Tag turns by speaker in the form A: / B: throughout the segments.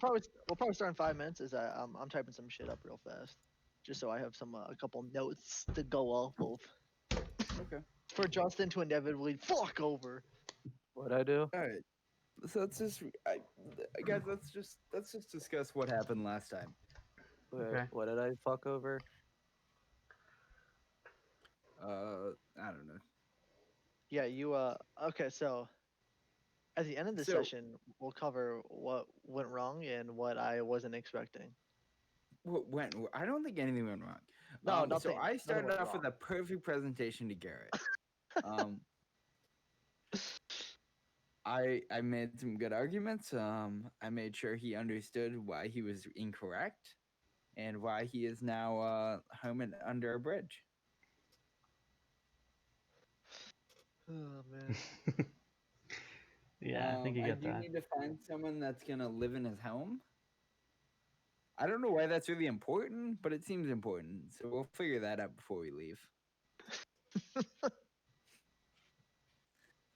A: we'll probably start in 5 minutes. Is that I'm typing some shit up real fast, just so I have some a couple notes to go off of
B: Okay.
A: for Justin to inevitably fuck over.
C: What'd I do?
B: All right. So guys, let's just discuss what happened last time.
C: Wait,
D: Okay.
C: what did I fuck over?
B: I don't know.
A: Yeah, you okay. So at the end of the
B: So-
A: session, we'll cover what went wrong and what I wasn't expecting.
B: What went? I don't think anything went wrong.
A: No,
B: So
A: nothing.
B: I
A: Nothing
B: started
A: went
B: off with
A: wrong.
B: a perfect presentation to Garrett. Um, I made some good arguments. I made sure he understood why he was incorrect, and why he is now home under a bridge.
A: Oh man.
D: Yeah, I think you
B: I
D: get
B: do
D: that.
B: need to find someone that's gonna live in his home. I don't know why that's really important, but it seems important. So we'll figure that out before we leave.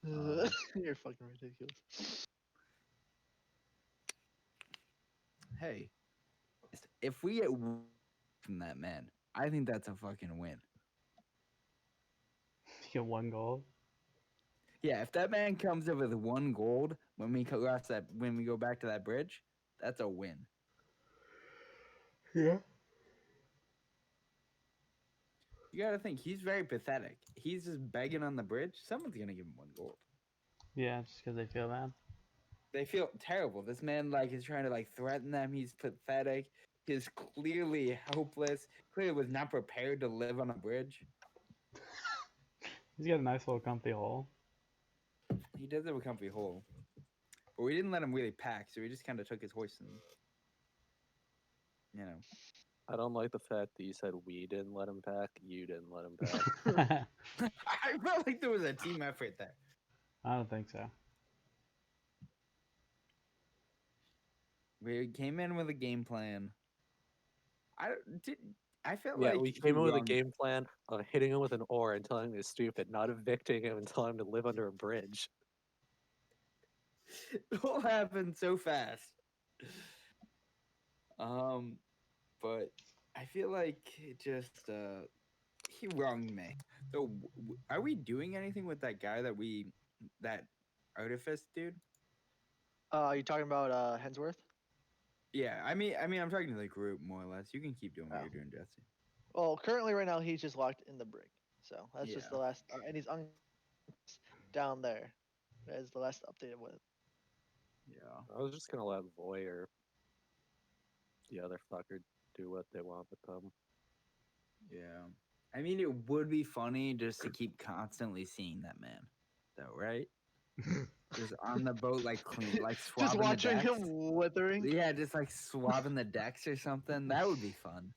A: You're fucking ridiculous.
B: Hey, if we get from that man, I think that's a fucking win.
D: You get 1 goal.
B: Yeah, if that man comes up with 1 gold when we go back to that bridge, that's a win.
D: Yeah.
B: You gotta think he's very pathetic. He's just begging on the bridge. Someone's gonna give him 1 gold.
D: Yeah, just because they feel bad.
B: They feel terrible. This man is trying to threaten them. He's pathetic. He's clearly hopeless. Clearly was not prepared to live on a bridge.
D: He's got a nice little comfy hole.
B: He does have a comfy hole, but we didn't let him really pack, so we just kind of took his horse and, you know.
C: I don't like the fact that you said we didn't let him pack. You didn't let him pack.
B: I felt like there was a team effort there.
D: I don't think so.
B: We came in with a game plan. I felt
C: Yeah,
B: like
C: we
B: he
C: came in with a
B: wronged-
C: game plan of hitting him with an oar and telling him he's stupid, not evicting him and telling him to live under a bridge.
B: It all happened so fast. But I feel like it just he wronged me. So are we doing anything with that guy that Artifice dude?
A: You talking about Hensworth?
B: Yeah, I mean I'm talking to the group more or less. You can keep doing what
A: Oh.
B: you're doing, Jesse.
A: Well, currently right now he's just locked in the brig. So that's just
B: Yeah.
A: the last, and he's down there. That is the last update with.
B: Yeah.
C: I was just gonna let Voy or the other fucker do what they want with them.
B: Yeah. I mean, it would be funny just to keep constantly seeing that man, though, right? Just on the boat, clean,
A: Just
B: swabbing
A: watching
B: the decks.
A: him withering.
B: Yeah, just swabbing the decks or something. That would be fun.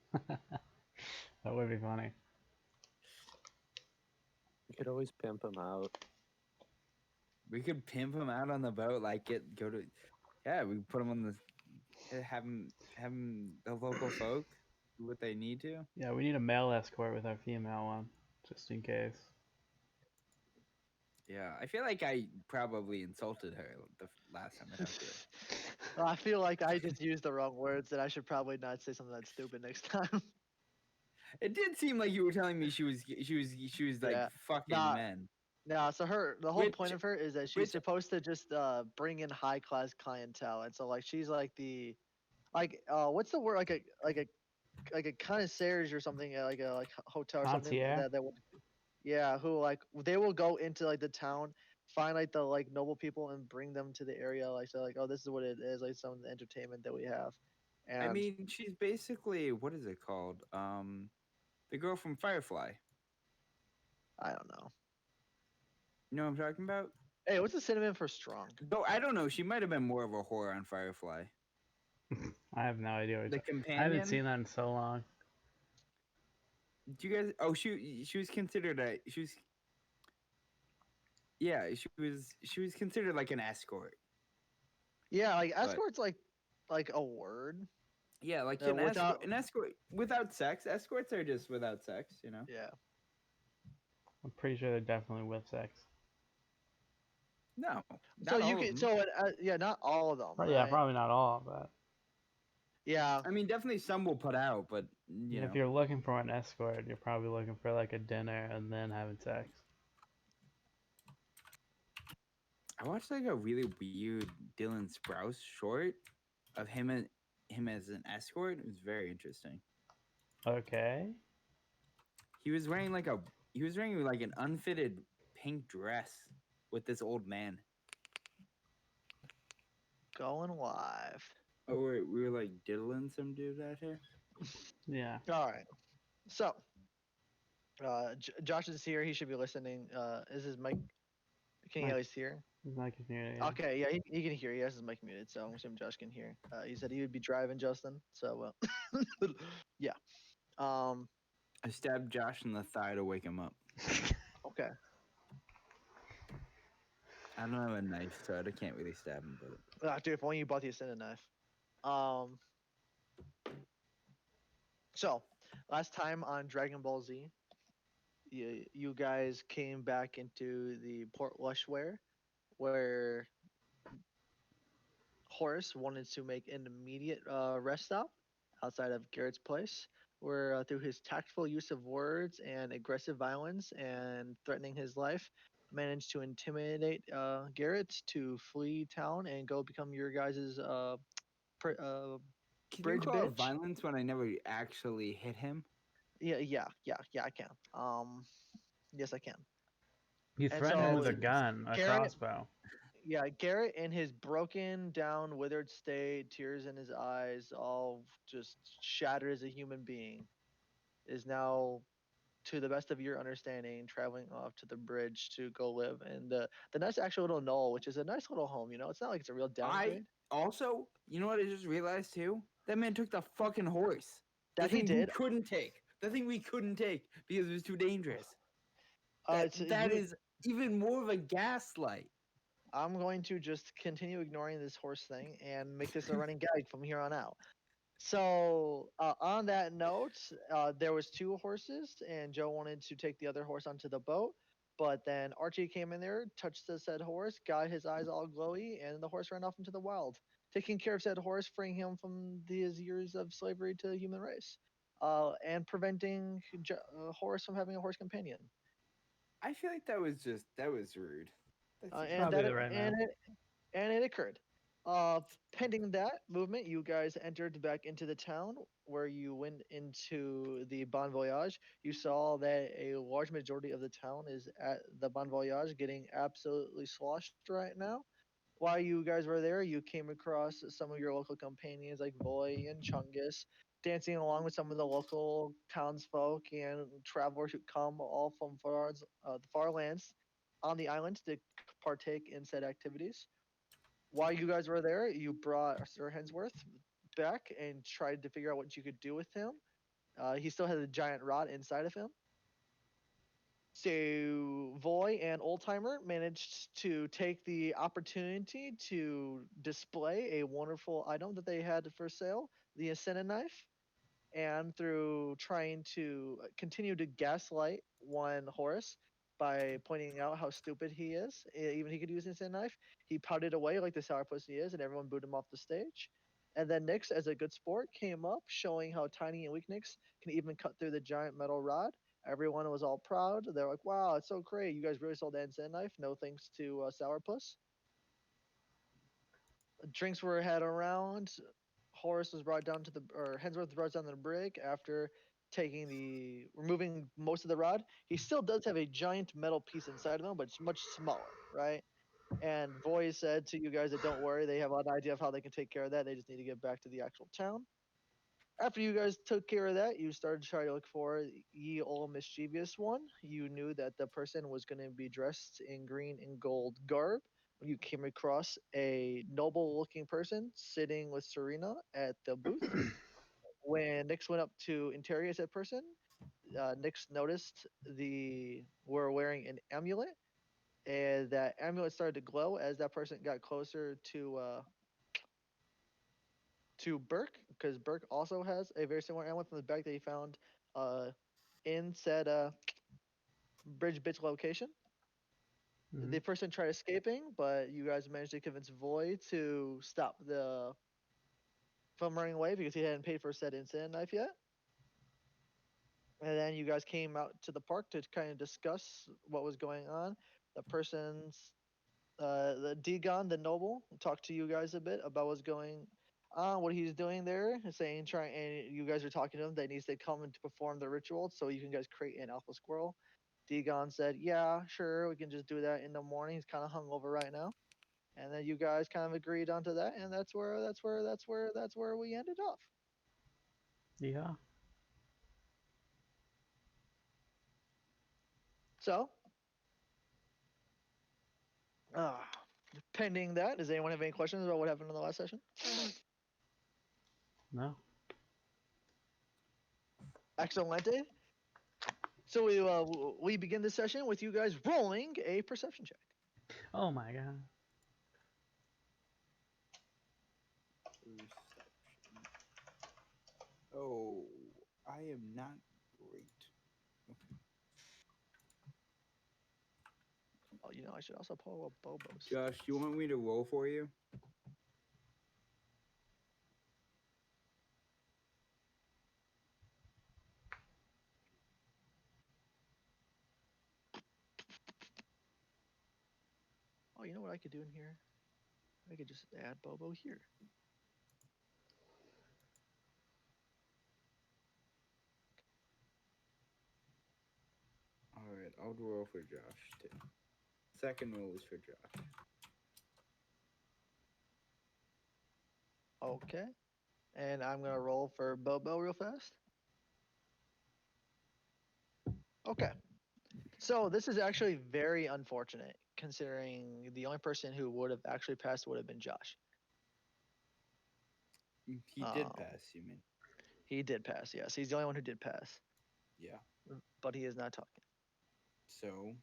D: That would be funny.
C: You could always pimp him out.
B: We could pimp him out on the boat, we put him on have him the local folk do what they need to.
D: Yeah, we need a male escort with our female one, just in case.
B: Yeah, I feel like I probably insulted her the last time I talked to her.
A: I feel like I just used the wrong words, and I should probably not say something that's stupid next time.
B: It did seem like you were telling me she was
A: Yeah,
B: fucking
A: nah.
B: men.
A: No, so the whole
B: Which-
A: point of her is that she's
B: which-
A: supposed to just bring in high class clientele, and so she's the what's the word, like a concierge or something, like a hotel or something
D: Concierge?
A: that would, yeah, who they will go into the town, find the noble people and bring them to the area, so oh, this is what it is, some of the entertainment that we have. And
B: I mean, she's basically, what is it called? The girl from Firefly.
A: I don't know.
B: You know what I'm talking about?
A: Hey, what's the synonym for strong?
B: No, I don't know. She might have been more of a whore on Firefly.
D: I have no idea what
B: The
D: you're
B: companion.
D: I haven't seen that in so long.
B: Do you guys? Oh, she was considered Yeah, she was considered like an escort.
A: Yeah, escort's like a word.
B: Yeah, like
A: without-
B: an escort without sex. Escorts are just without sex, you know.
A: Yeah.
D: I'm pretty sure they're definitely with sex.
B: No.
A: So
B: not
A: you
B: all of
A: can
B: them.
A: yeah, not all of them.
D: Yeah,
A: right?
D: probably not all, but
A: Yeah.
B: I mean, definitely some will put out, but you
D: And
B: know.
D: if you're looking for an escort, you're probably looking for like a dinner and then having sex.
B: I watched like a really weird Dylan Sprouse short of him as an escort. It was very interesting.
D: Okay.
B: He was wearing like an unfitted pink dress with this old man.
A: Going live.
B: Oh, we were like diddling some dude out here.
D: Yeah.
A: All right. So, Josh is here. He should be listening. Is his mic? Can he at
D: Mike.
A: least hear?
D: Mike is here. Yeah.
A: Okay, yeah, he can hear. He has his mic muted, so I'm assuming Josh can hear. He said he would be driving, Justin. So, yeah. Um.
B: I stabbed Josh in the thigh to wake him up.
A: Okay.
B: I don't have a knife, so I can't really stab him. But
A: Dude, if only you bought the ascended knife. Um. So, last time on Dragon Ball Z, you guys came back into the Port Lushware, where Horace wanted to make an immediate rest stop outside of Garrett's place, where through his tactful use of words and aggressive violence and threatening his life, managed to intimidate Garrett to flee town and go become your guys'
B: can you
A: bridge
B: call it
A: bitch.
B: violence when I never actually hit him?
A: Yeah, I can. Yes, I can.
D: You
A: And
D: threatened him
A: so
D: with a gun, a
A: Garrett,
D: crossbow.
A: yeah, Garrett in his broken down, withered state, tears in his eyes, all just shattered as a human being, is now, to the best of your understanding, traveling off to the bridge to go live in the nice actual little knoll, which is a nice little home. You know, it's not like it's a real
B: I
A: downgrade.
B: also, you know what I just realized too? That man took the fucking horse. The
A: That he
B: thing we
A: did.
B: couldn't take. The thing we couldn't take because it was too dangerous.
A: It's,
B: That
A: you,
B: is even more of a gaslight.
A: I'm going to just continue ignoring this horse thing and make this a running gag from here on out. So on that note, there was two horses, and Joe wanted to take the other horse onto the boat. But then Archie came in there, touched the said horse, got his eyes all glowy, and the horse ran off into the wild, taking care of said horse, freeing him from these years of slavery to the human race, and preventing Horace from having a horse companion.
B: I feel like that was rude. That's
A: Uh,
B: just
A: and
D: Probably
A: that
D: the right
A: and
D: man.
A: it and it occurred. Uh, Pending that movement, you guys entered back into the town where you went into the Bon Voyage. You saw that a large majority of the town is at the Bon Voyage getting absolutely sloshed right now. While you guys were there, you came across some of your local companions like Voy and Chungus, dancing along with some of the local townsfolk and travelers who come all from the far lands on the island to partake in said activities. While you guys were there, you brought Sir Hensworth back and tried to figure out what you could do with him. He still has a giant rod inside of him. So Voy and Oldtimer managed to take the opportunity to display a wonderful item that they had for sale, the Ascendant knife, and through trying to continue to gaslight one Horace by pointing out how stupid he is, even he could use an instant knife, he pouted away like the sourpuss he is, and everyone booed him off the stage. And then Nyx, as a good sport, came up, showing how tiny and weak Nyx can even cut through the giant metal rod. Everyone was all proud. They're like, "Wow, it's so great! You guys really sold the instant knife. No thanks to Sourpuss." Drinks were had around. Horace was brought down to the, or Hensworth was brought down to the brig after removing most of the rod. He still does have a giant metal piece inside of him, but it's much smaller, right? And Voy said to you guys that don't worry, they have an idea of how they can take care of that. They just need to get back to the actual town. After you guys took care of that, you started to try to look for ye old mischievous one. You knew that the person was going to be dressed in green and gold garb. When you came across a noble looking person sitting with Serena at the booth. When Nyx went up to interrogate that person, Nyx noticed the were wearing an amulet, and that amulet started to glow as that person got closer to Burke, because Burke also has a very similar amulet from the back that he found uh, in said bridge bitch location.
D: Mhm.
A: The person tried escaping, but you guys managed to convince Voy to stop from running away because he hadn't paid for said incident knife yet. And then you guys came out to the park to kind of discuss what was going on. The person's, the Dagon, the noble, talked to you guys a bit about what's going on, what he's doing there, saying, trying, and you guys are talking to him that he needs to come and to perform the ritual so you can guys create an alpha squirrel. Dagon said, "Yeah, sure, we can just do that in the morning." He's kind of hungover right now, and then you guys kind of agreed onto that, and that's where we ended off.
D: Yeah.
A: So, uh, pending that, does anyone have any questions about what happened in the last session?
D: No.
A: Excellente. So we begin this session with you guys rolling a perception check.
D: Oh my god.
B: Perception. Oh, I am not great.
A: Oh, I should also pull a Bobo.
B: Josh, you want me to roll for you?
A: Oh, you know what I could do in here? I could just add Bobo here.
B: All right, I'll roll for Josh too. Second roll is for Josh.
A: Okay. And I'm gonna roll for Bobo real fast. Okay. So this is actually very unfortunate, considering the only person who would have actually passed would have been Josh.
B: He did pass, you mean?
A: He did pass, yes. He's the only one who did pass,
B: Yeah.
A: but he is not talking.
B: So,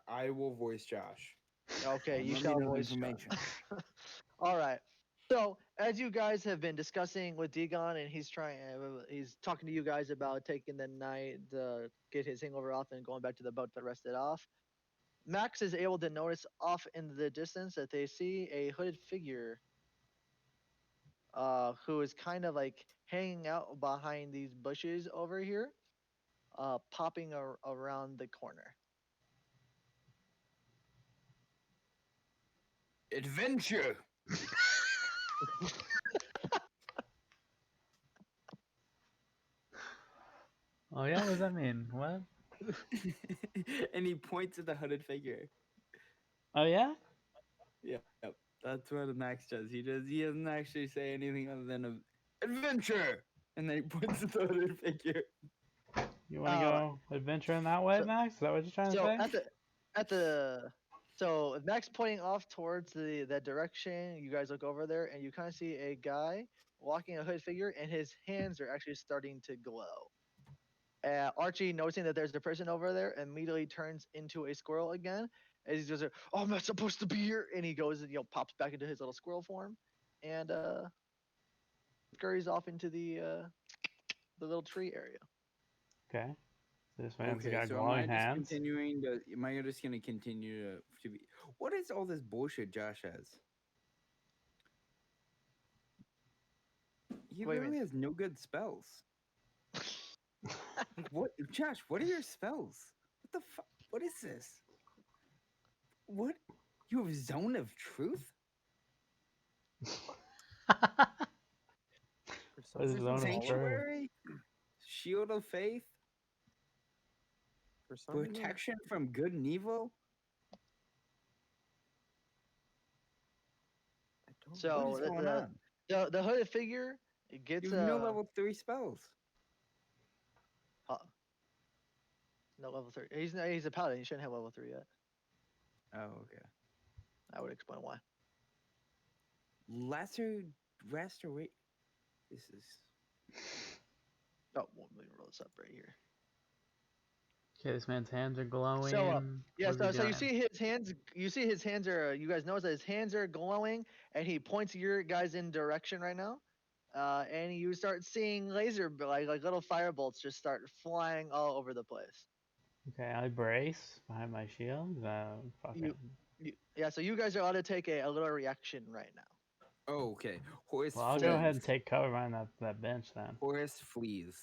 B: I will voice Josh.
A: Okay, you
B: Let me
A: shall
B: know the
A: voice Josh.
B: information.
A: All right. So as you guys have been discussing with Dagon, and he's talking to you guys about taking the night to get his hangover off and going back to the boat to rest it off. Max is able to notice off in the distance that they see a hooded figure, who is kind of like hanging out behind these bushes over here, popping around the corner.
B: Adventure!
D: Oh yeah, what does that mean? What?
B: And he points at the hooded figure.
D: Oh yeah?
B: Yep. That's what Max does. He doesn't actually say anything other than adventure! And then he points at the hooded figure.
D: You wanna go adventuring that way,
A: so-
D: Max? Is that what you're trying to
A: So
D: say?
A: so Max pointing off towards that direction, you guys look over there and you kind of see a guy walking a hood figure, and his hands are actually starting to glow. Archie, noticing that there's a person over there, immediately turns into a squirrel again. And he goes, "Oh, I'm not supposed to be here!" And he goes and pops back into his little squirrel form, and scurries off into the little tree area.
D: Okay. This man's
B: Okay,
D: got
B: so
D: glowing hands.
B: am I just gonna continue to be? What is all this bullshit Josh has? He
A: What do you
B: really
A: mean?
B: has no good spells. Like, what, Josh? What are your spells? What the fuck? What is this? What? You have Zone of Truth?
C: For some
D: What is
C: reason,
D: Zone of
C: all of-
D: Truth?
B: Sanctuary? Shield of Faith?
C: For some reason,
B: Protection from good and evil?
C: I don't.
A: So
B: What is going on?
A: the hooded figure gets
B: You have no level 3 spells.
A: no level 3. He's a paladin. He shouldn't have level 3 yet.
B: Oh, okay.
A: I would explain why.
B: Lesser restoration. This is.
A: Oh, well, let me roll this up right here.
D: Okay, this man's hands are glowing.
A: Yeah,
D: What is he
A: so you
D: doing?
A: see his hands. You see his hands are. You guys notice that his hands are glowing, and he points your guys in direction right now. And you start seeing like little fire bolts just start flying all over the place.
D: Okay, I brace behind my shield. Fuck
A: You,
D: it.
A: yeah. So you guys are allowed to take a little reaction right now.
B: Oh, okay. Horse
D: Well, I'll
B: flees.
D: go ahead and take cover behind that bench then.
B: Horse flees.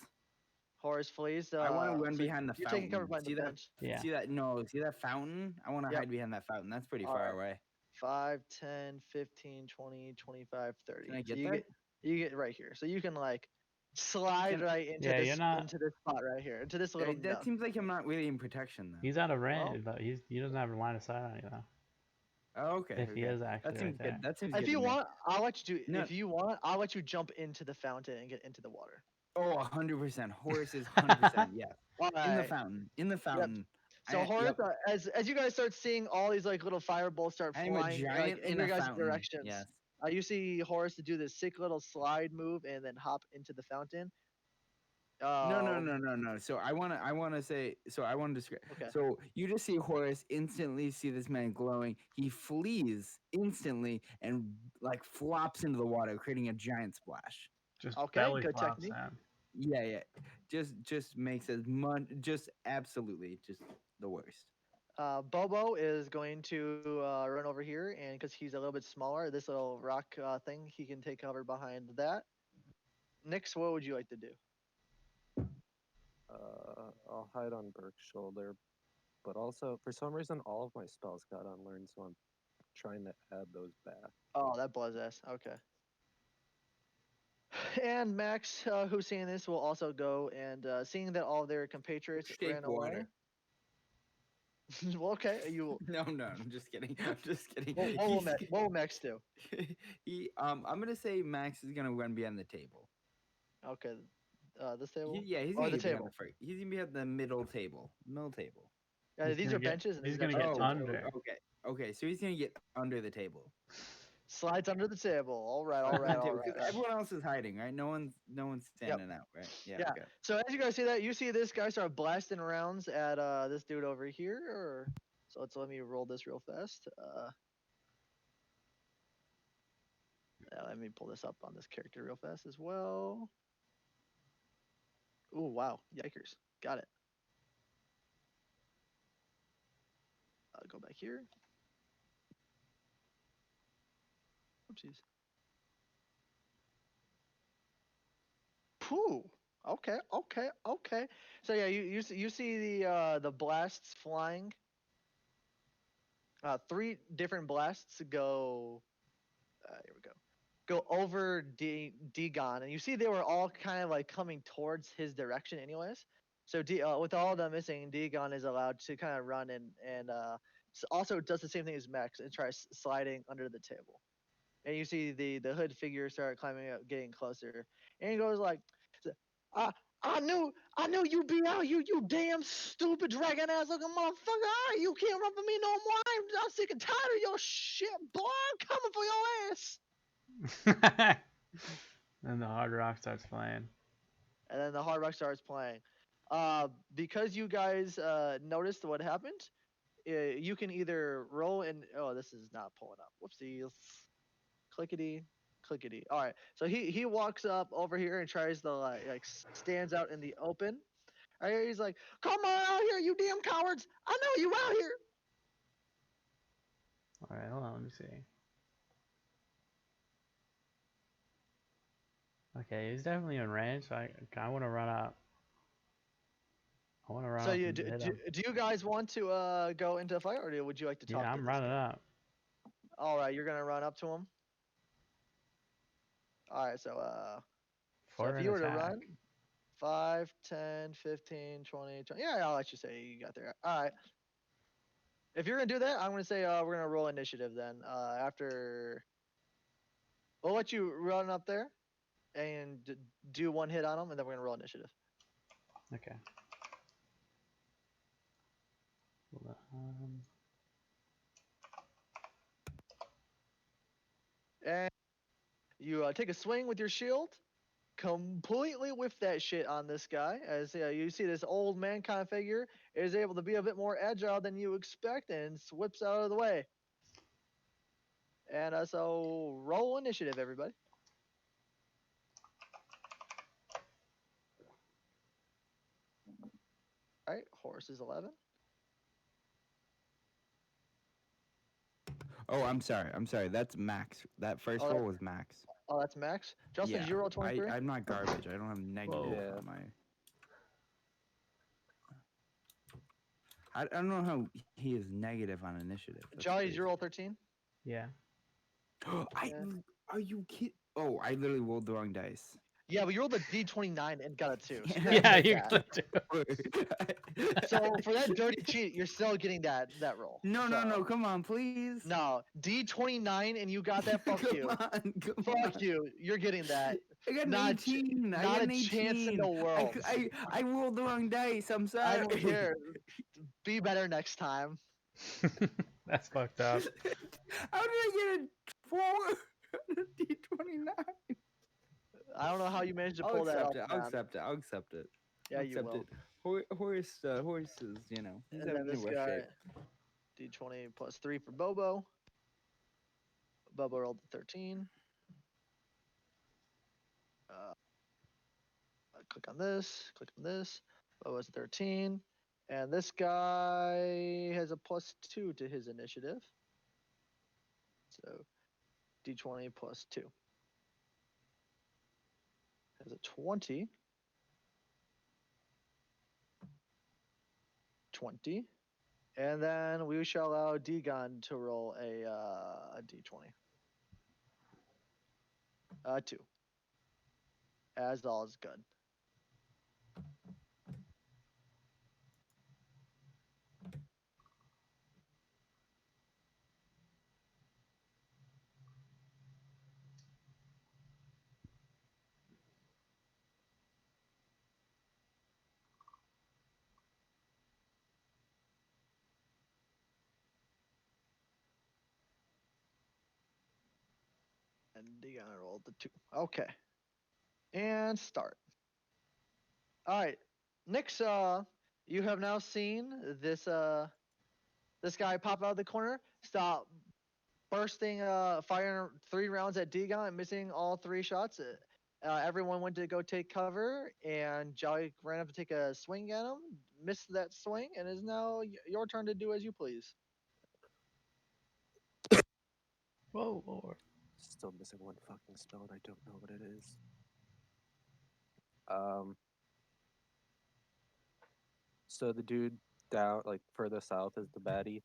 A: Horse flees.
B: I want to run
A: So
B: behind the
A: you're
B: fountain.
A: taking cover behind the
B: See that?
A: bench.
D: Yeah.
B: See that? No, see that fountain? I want to
A: Yep.
B: hide behind that fountain. That's pretty
A: All
B: far
A: right.
B: away.
A: 5, 10, 15, 20, 25, 30.
B: Can I
A: So
B: get
A: you
B: there?
A: get right here. So you can like slide
B: Can-
A: right into
D: Yeah,
A: this
D: you're not.
A: into this spot right here, into this little
B: that
A: nook.
B: seems like I'm not really in protection though.
D: He's out of
A: Well-
D: range, but he doesn't have a line of sight on you though.
B: Oh, okay.
D: If he
B: okay.
D: is actually
B: That seems
D: right there.
B: good. That seems
A: If
B: good.
A: you
B: to me.
A: want, I'll let you do.
B: No.
A: If you want, I'll let you jump into the fountain and get into the water.
B: Oh, 100%. Horse is 100%. Yes.
A: All
B: In the
A: right.
B: fountain. In the fountain.
A: So Horace,
B: Yep.
A: as you guys start seeing all these like little fireballs start
B: I'm a
A: flying like
B: giant
A: in
B: in
A: your
B: a
A: guys'
B: fountain.
A: directions,
B: Yes.
A: you see Horace to do this sick little slide move and then hop into the fountain.
B: No. So I want to describe.
A: Okay.
B: So you just see Horace instantly see this man glowing. He flees instantly and like flops into the water, creating a giant splash.
D: Just
A: Okay,
D: belly
A: good
D: flop
A: technique.
D: sound.
B: Yeah. Just makes as much. Just absolutely, just the worst.
A: Bobo is going to run over here, and because he's a little bit smaller, this little rock thing, he can take cover behind that. Nix, what would you like to do?
C: I'll hide on Burke's shoulder, but also for some reason all of my spells got unlearned, so I'm trying to add those back.
A: Oh, that blows ass. Okay. And Max, who's seeing this, will also go and seeing that all their compatriots
B: Shake
A: ran away.
B: water.
A: Well, okay, you.
B: No, I'm just kidding. I'm just kidding.
A: What will Max do?
B: I'm gonna say Max is gonna run behind the table.
A: Okay, this table.
B: He's
A: Or
B: gonna
A: the
B: get behind
A: table.
B: He's gonna be at the middle table.
A: Yeah,
D: He's
A: these
D: gonna
A: are
D: get-
A: benches. And
D: he's
A: these
D: gonna
A: are
D: get
A: tables.
D: under.
B: Okay. So he's gonna get under the table.
A: Slides under the table. All right.
B: Because everyone else is hiding, right? No one's standing out, right? Yeah.
A: Yeah.
B: Okay.
A: So as you guys see that, you see this guy start blasting rounds at this dude over here. So let me roll this real fast. Let me pull this up on this character real fast as well. Ooh, wow. Yikers. Got it. Go back here. Oopsies. Pooh. Okay. So yeah, you see the blasts flying. 3 different blasts go. Here we go. Go over Dagon, and you see they were all kind of like coming towards his direction, anyways. So with all of them missing, Dagon is allowed to kind of run and also does the same thing as Max and tries sliding under the table. And you see the hood figure start climbing up, getting closer, and he goes like, I knew you'd be out, you damn stupid dragon ass looking motherfucker. You can't run for me no more. I'm sick and tired of your shit, boy. I'm coming for your ass.
D: Then the hard rock starts playing.
A: And then the hard rock starts playing. Because you guys noticed what happened, you can either roll and this is not pulling up. Whoopsies. Clickety. All right. So he walks up over here and tries to like stands out in the open. All right, he's like, "Come on out here, you damn cowards! I know you out here."
D: All right, hold on, let me see. Okay, he's definitely in range. So I want to run up. I want to run
A: So
D: up
A: you
D: and
A: do,
D: hit
A: do,
D: him.
A: do you guys want to go into a fight, or would you like to talk?
D: Yeah,
A: to
D: I'm
A: this
D: running
A: guy?
D: up.
A: All right, you're gonna run up to him. All right, so
D: For
A: if
D: an
A: you were to
D: attack.
A: run, 5, 10, 15, 20, 20. Yeah, I'll let you say you got there. All right. If you're gonna do that, I'm gonna say we're gonna roll initiative then. After we'll let you run up there and do 1 hit on them, and then we're gonna roll initiative.
D: Okay.
A: And you take a swing with your shield, completely whiff that shit on this guy. As you see, this old man kind of figure is able to be a bit more agile than you expect and whips out of the way. And so roll initiative, everybody. All right, horse is 11.
B: Oh, I'm sorry. I'm sorry. That's max. That first
A: Oh,
B: roll was max.
A: Oh, that's max. Justin,
B: Yeah.
A: did you roll 23?
B: I'm not garbage. I don't have negative
C: Yeah.
B: on my. I don't know how he is negative on initiative. That's
A: Jolly, did
B: crazy.
A: you roll 13?
D: Yeah.
B: I
A: Yeah.
B: are you kidding? Oh, I literally rolled the wrong dice.
A: Yeah, but you rolled a D29 and got it too. So you
B: Yeah,
A: have to
D: Yeah,
A: take
D: you
A: that.
D: do.
A: So for that dirty cheat, you're still getting that roll.
B: no,
A: So,
B: no, no! Come on, please.
A: No, D29 and you got that. Fuck
B: come
A: you.
B: on, come
A: Fuck
B: on.
A: you. You're getting that.
B: I got an
A: Not a ch-
B: 18. I
A: Not
B: got
A: a
B: an
A: chance in
B: 18.
A: the world.
B: I rolled the wrong dice. I'm sorry.
A: I don't care. Be better next time.
D: That's fucked up.
B: How did I get a 4 on a D29?
A: I don't know how you managed to
B: I'll
A: pull that off.
B: accept it. I'll
A: man.
B: accept it. I'll accept it.
A: Yeah,
B: I'll
A: you
B: accept
A: will.
B: it. Horses, you know, he's
A: And then
B: having
A: this
B: a rough
A: guy,
B: shape.
A: D20 plus 3 for Bobo. Bobo rolled a 13. Click on this. Click on this. Bobo's 13. And this guy has a plus 2 to his initiative. So D20 plus 2. Has a 20. 20. And then we shall allow Degon to roll a D20. 2. As all is good. And Degon rolled the 2. Okay. And start. All right. Nyx, you have now seen this guy pop out of the corner, stop bursting, firing 3 rounds at Degon and missing all 3 shots. Everyone went to go take cover, and Jolly ran up to take a swing at him, missed that swing, and is now your turn to do as you please.
D: Whoa, Lord.
C: Still missing one fucking spell and I don't know what it is. So the dude down, like further south, is the baddie.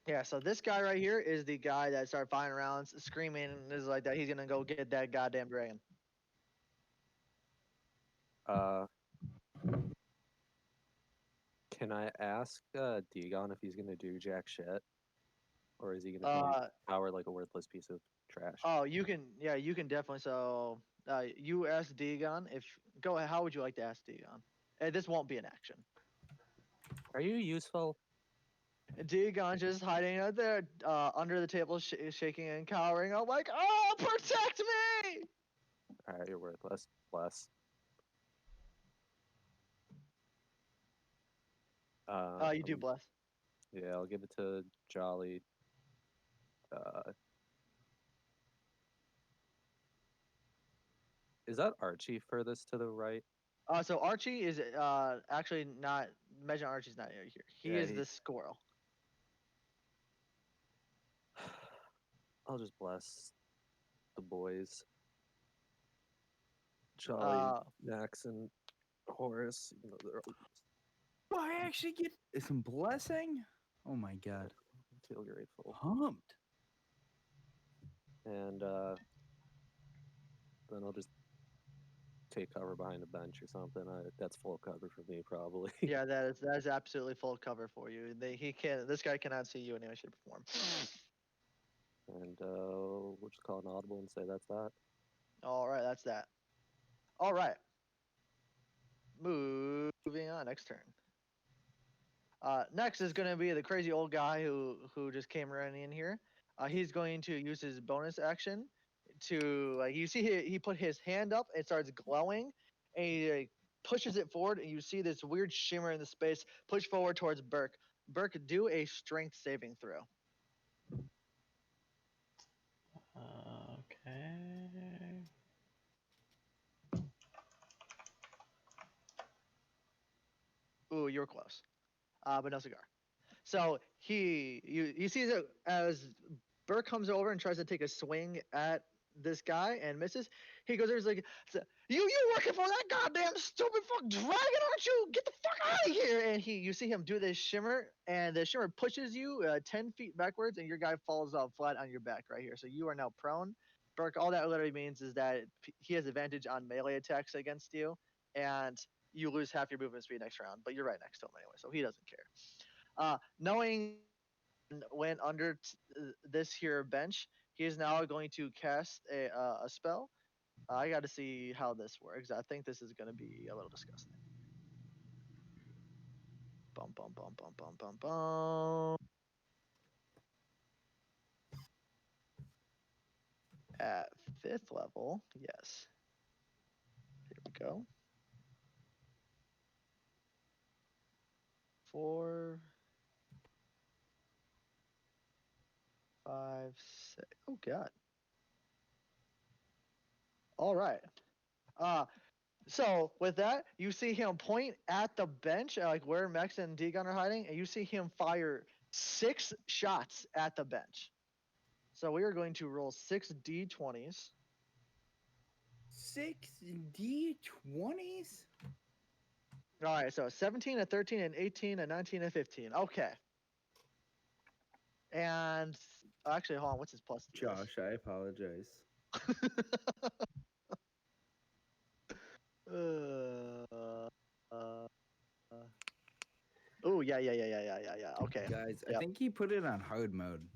A: Yeah, so this guy right here is the guy that started firing rounds, screaming, and is like that he's gonna go get that goddamn dragon.
C: Can I ask Degon if he's gonna do jack shit, or is he gonna
A: Uh,
C: be powered like a worthless piece of trash?
A: oh, you can definitely. So, you ask Degon if go ahead. How would you like to ask Degon? This won't be an action.
C: Are you useful?
A: Degon just hiding out there under the table, shaking and cowering. I'm like, oh, protect me!
C: All right, you're worthless. Bless.
A: You do bless.
C: Yeah, I'll give it to Jolly. Is that Archie furthest to the right?
A: So Archie is actually not. Imagine Archie's not here. He
C: Yeah,
A: is the squirrel.
C: I'll just bless the boys. Jolly, Max, and Horace. Even though they're all
B: Oh, I actually get some blessing. Oh my god,
C: I feel grateful.
B: pumped.
C: And then I'll just take cover behind a bench or something. That's full cover for me, probably.
A: Yeah, that is absolutely full cover for you. This guy cannot see you in any way, shape, or form.
C: And we'll just call an audible and say that's that.
A: All right, that's that. All right. Moving on, next turn. Next is going to be the crazy old guy who just came running in here. He's going to use his bonus action to you see he put his hand up, it starts glowing, and he pushes it forward, and you see this weird shimmer in the space push forward towards Burke. Burke, do a strength saving throw.
D: Okay.
A: Ooh, you're close, but no cigar. So you sees it as Burke comes over and tries to take a swing at this guy and misses. He goes there, he's like, you working for that goddamn stupid fuck dragon, aren't you? Get the fuck out of here! And you see him do this shimmer, and the shimmer pushes you 10 feet backwards, and your guy falls off flat on your back right here. So you are now prone. Burke, all that literally means is that he has advantage on melee attacks against you, and you lose half your movement speed next round, but you're right next to him anyway, so he doesn't care. Knowing went under this here bench, he is now going to cast a spell. I got to see how this works. I think this is going to be a little disgusting. Bum bum bum bum bum bum bum. At 5th level, yes. Here we go. 4, 5, 6. Oh god. All right. So with that, you see him point at the bench, like where Max and Degon are hiding, and you see him fire 6 shots at the bench. So we are going to roll 6 d20s.
B: 6 d20s.
A: All right, so 17, a 13, an 18, a 19, a 15. Okay. And actually, hold on. What's his plus? to this?
B: Josh, I apologize.
A: Oh yeah. Okay.
B: Guys, I
A: Yep.
B: think he put it on hard mode.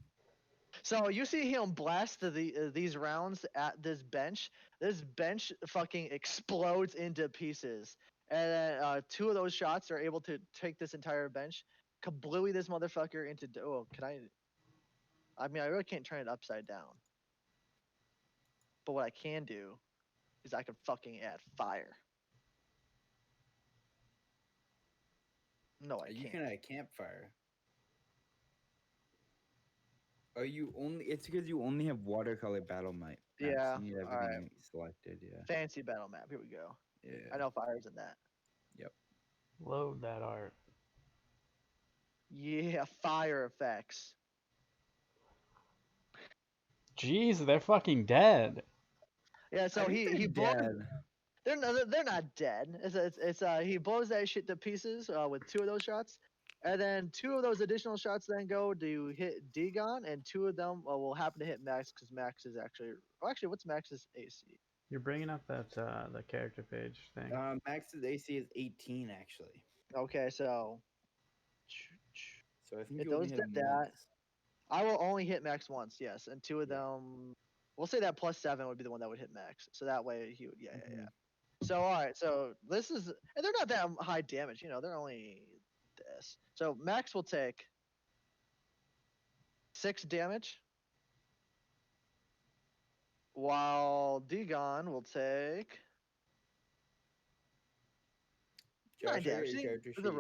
A: So you see him blast these rounds at this bench. This bench fucking explodes into pieces, and then 2 of those shots are able to take this entire bench, kablooey this motherfucker into. Oh, can I? I mean, I really can't turn it upside down. But what I can do is I can fucking add fire. No, I
B: You
A: can't.
B: can add campfire. Oh, it's because you only have watercolor battle maps.
A: Yeah,
B: You need
A: all
B: everything
A: right.
B: selected, yeah.
A: Fancy battle map. Here we go.
B: Yeah.
A: I know fire's in that.
D: Load that art.
A: Yeah, fire effects.
D: Jeez, they're fucking dead.
A: Yeah, so
B: I think
A: he
B: they're
A: blows.
B: dead.
A: They're not dead. It's he blows that shit to pieces with 2 of those shots, and then 2 of those additional shots then go to hit Degon, and 2 of them will happen to hit Max because Max is actually. Oh, actually, what's Max's AC?
D: You're bringing up that the character page thing.
B: Max's AC is 18, actually.
A: Okay, so
B: So I think
A: if
B: you only
A: those
B: hit
A: did
B: him
A: that,
B: once.
A: I will only hit Max once. Yes, and 2 of
B: Yeah.
A: them. We'll say that +7 would be the one that would hit Max. So that way he would. Yeah.
B: Mhm.
A: So all right, so this is, and they're not that high damage, they're only this. So Max will take 6 damage, while Degon will take 9
B: Josh, I got
A: damage.
B: your
A: See,
B: character
A: the
B: sheet.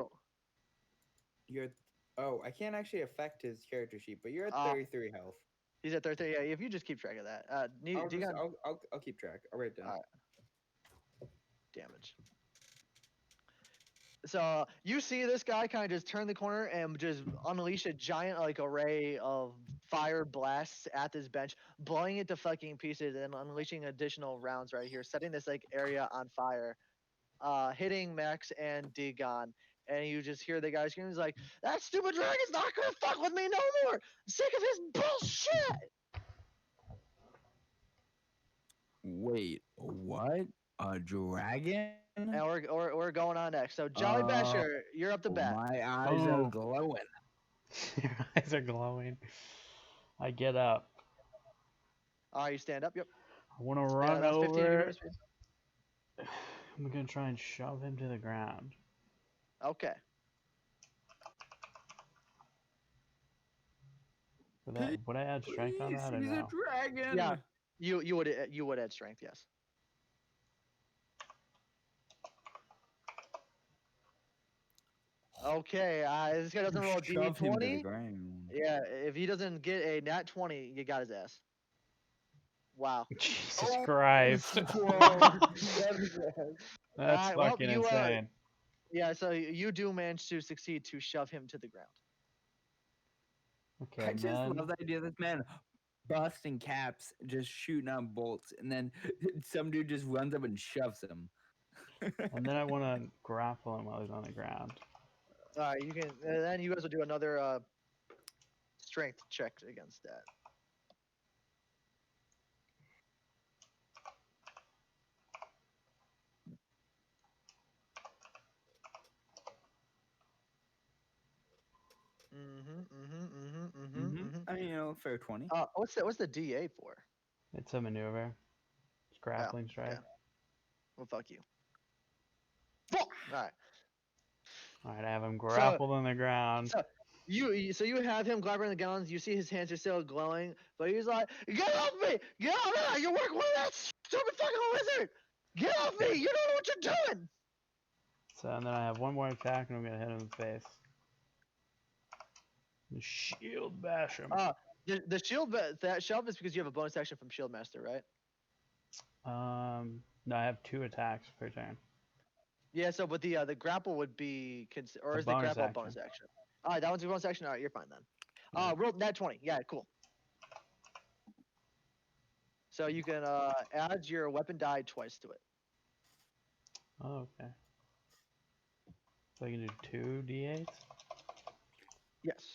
A: roll.
B: I can't actually affect his character sheet, but you're at
A: Ah.
B: 33 health.
A: He's at 30. Yeah, if you just keep track of that. Degon
B: I'll keep track. I'll write it down.
A: Alright. Damage. So you see this guy kind of just turn the corner and just unleash a giant array of fire blasts at this bench, blowing it to fucking pieces and unleashing additional rounds right here, setting this area on fire, hitting Max and Degon. And you just hear the guy screaming, he's like, "That stupid dragon's not gonna fuck with me no more! I'm sick of his bullshit!"
B: Wait, what? A dragon?
A: And we're going on next. So Jolly Basher, you're up to bat.
B: My eyes are
D: Oh.
B: glowing.
D: Your eyes are glowing. I get up.
A: You stand up. Yep.
D: I want to
A: Yeah,
D: run
A: that's 15
D: over.
A: movement speed.
D: I'm gonna try and shove him to the ground.
A: Okay.
D: Would I add strength on that or
B: He's
D: no?
B: a dragon.
A: Yeah. You would add strength, yes. Okay, this guy doesn't roll a
B: Shove him to the
A: d20.
B: ground.
A: Yeah, if he doesn't get a nat 20, you got his ass. Wow.
D: Jesus Christ. That's
A: Alright, well,
D: fucking
A: you,
D: insane.
A: Yeah, so you do manage to succeed to shove him to the ground.
D: Okay,
B: I just
D: man.
B: love the idea of this man busting caps, just shooting out bolts, and then some dude just runs up and shoves him.
D: And then I want to grapple him while he's on the ground.
A: You can. Then you guys will do another strength check against that.
B: I mean, fair 20.
A: What's the DA for?
D: It's a maneuver. It's grappling strike.
A: Okay. Well, fuck you. Fuck. All right.
D: All right, I have him grappled on the ground.
A: So you have him grabbing the guns. You see his hands are still glowing, but he's like, "Get off me! Get off me! I can work with that stupid fucking wizard! Get off me! You don't know what you're doing!"
D: So and then I have one more attack, and I'm gonna hit him in the face. The shield bash him.
A: The shield that shove is because you have a bonus action from Shield Master, right?
D: No, I have 2 attacks per turn.
A: Yeah. So, but the grapple would be or
D: A
A: is the
D: bonus
A: grapple a
D: action.
A: bonus action? All right, that one's a bonus action. All right, you're fine then. Roll nat 20. Yeah, cool. So you can add your weapon die twice to it.
D: Oh, okay. So I can do 2 d8s.
A: Yes.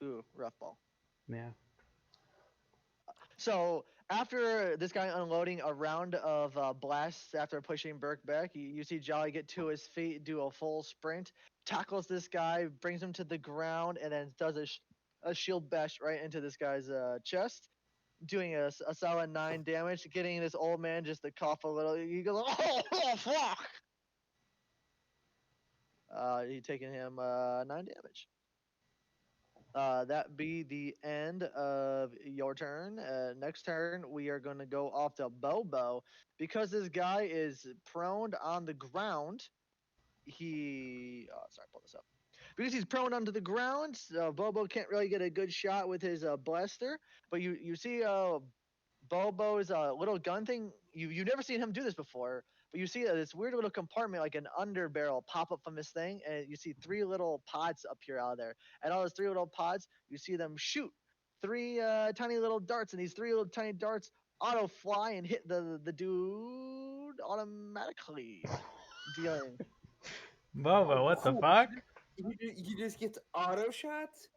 A: Ooh, rough ball.
D: Yeah.
A: So after this guy unloading a round of blasts after pushing Burke back, you see Jolly get to his feet, do a full sprint, tackles this guy, brings him to the ground, and then does a shield bash right into this guy's chest, doing a solid 9 damage, getting this old man just to cough a little. He goes, "Oh fuck!" He taking him 9 damage. That be the end of your turn. Next turn, we are going to go off to Bobo. Because this guy is prone on the ground, sorry, pull this up. Because he's prone onto the ground, Bobo can't really get a good shot with his blaster. But you see Bobo's little gun thing. You've never seen him do this before. But you see this weird little compartment, like an underbarrel, pop up from this thing, and you see 3 little pods appear out of there. And all those 3 little pods, you see them shoot 3 tiny little darts, and these 3 little tiny darts auto fly and hit the dude automatically, dealing.
D: Bobo, what the fuck?
B: He just gets auto shots?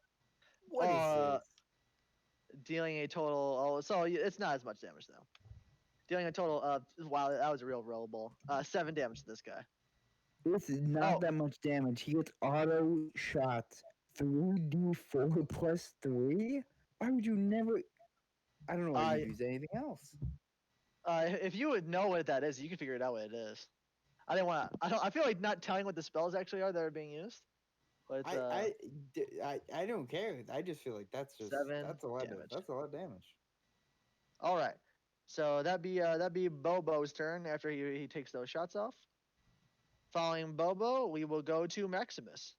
B: What is this?
A: Dealing a total. Oh, so it's not as much damage though. Dealing a total of wow, that was a real rollable. 7 damage to this guy.
B: This is not that much damage. He gets auto shots 3d4 plus 3? Why would you never? I don't know why you use anything else.
A: If you would know what that is, you can figure it out what it is. I didn't want to. I feel like not telling what the spells actually are that are being used. But
B: I don't care. I just feel like that's a lot
A: damage.
B: That's a lot of damage.
A: All right. So that'd be Bobo's turn after he takes those shots off. Following Bobo, we will go to Maximus.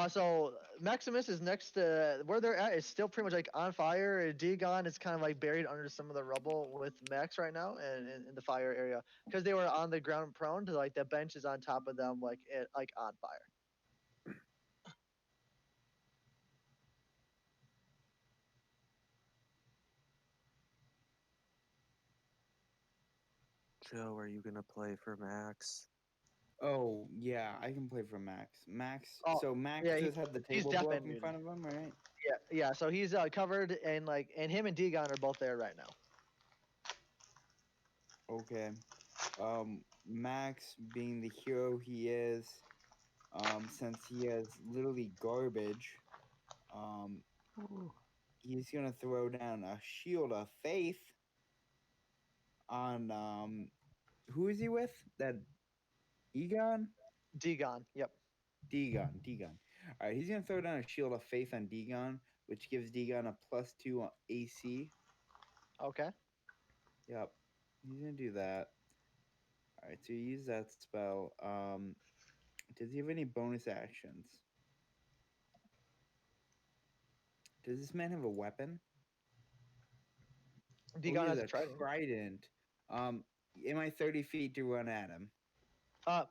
A: So Maximus is next to where they're at is still pretty much like on fire. Dagon is kind of like buried under some of the rubble with Max right now and in the fire area because they were on the ground prone to like the bench is on top of them like on fire.
C: Joe, are you gonna play for Max?
B: Oh yeah, I can play for Max. Max.
A: Oh,
B: so Max
A: yeah,
B: just had the table
A: deaf
B: blow up
A: and
B: in
A: muted.
B: front of him, right?
A: Yeah. So he's covered and and him and Dagon are both there right now.
B: Okay. Max, being the hero he is, since he has literally garbage, he's gonna throw down a shield of faith on who is he with? That Egon?
A: Dagon, yep.
B: Dagon. All right, he's gonna throw down a shield of faith on Dagon, which gives Dagon a +2 on AC.
A: Okay.
B: Yep, he's gonna do that. All right, so you use that spell. Does he have any bonus actions? Does this man have a weapon?
A: Dagon
B: he
A: has a trident.
B: Am I 30 feet to run at him?
A: Uh,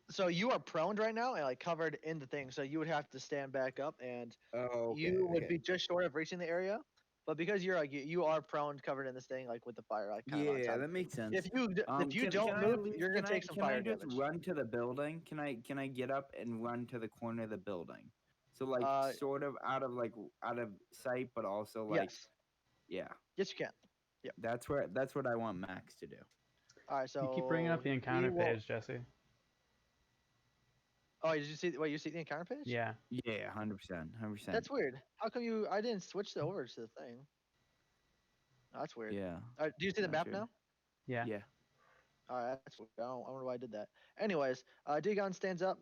A: so you are prone right now and like covered in the thing, so you would have to stand back up, and
B: Oh, okay.
A: you would
B: Okay.
A: be just short of reaching the area. But because you're like you are prone, covered in this thing, like with the fire, like kind of on
B: Yeah,
A: top.
B: that makes sense.
A: If you
B: Can
A: don't
B: I
A: move,
B: leave?
A: you're gonna take some
B: Can I
A: fire
B: just
A: damage.
B: run to the building? Can I get up and run to the corner of the building? So like
A: Uh,
B: sort of out of sight, but also like
A: yes,
B: yeah.
A: yes you can. Yep.
B: That's what I want Max to do.
A: All right,
D: You keep bringing
A: so
D: up the
A: he
D: encounter
A: will.
D: page, Jesse.
A: Oh, did you see? Wait, you see the encounter page?
D: Yeah.
B: Yeah, 100%, 100%.
A: That's weird. How come you? I didn't switch it over to the thing. Oh, that's weird.
B: Yeah.
A: Do you see the
B: That's
A: map
B: weird.
A: now?
D: Yeah.
B: Yeah.
A: All right, that's weird. I wonder why I did that. Anyways, Dagon stands up,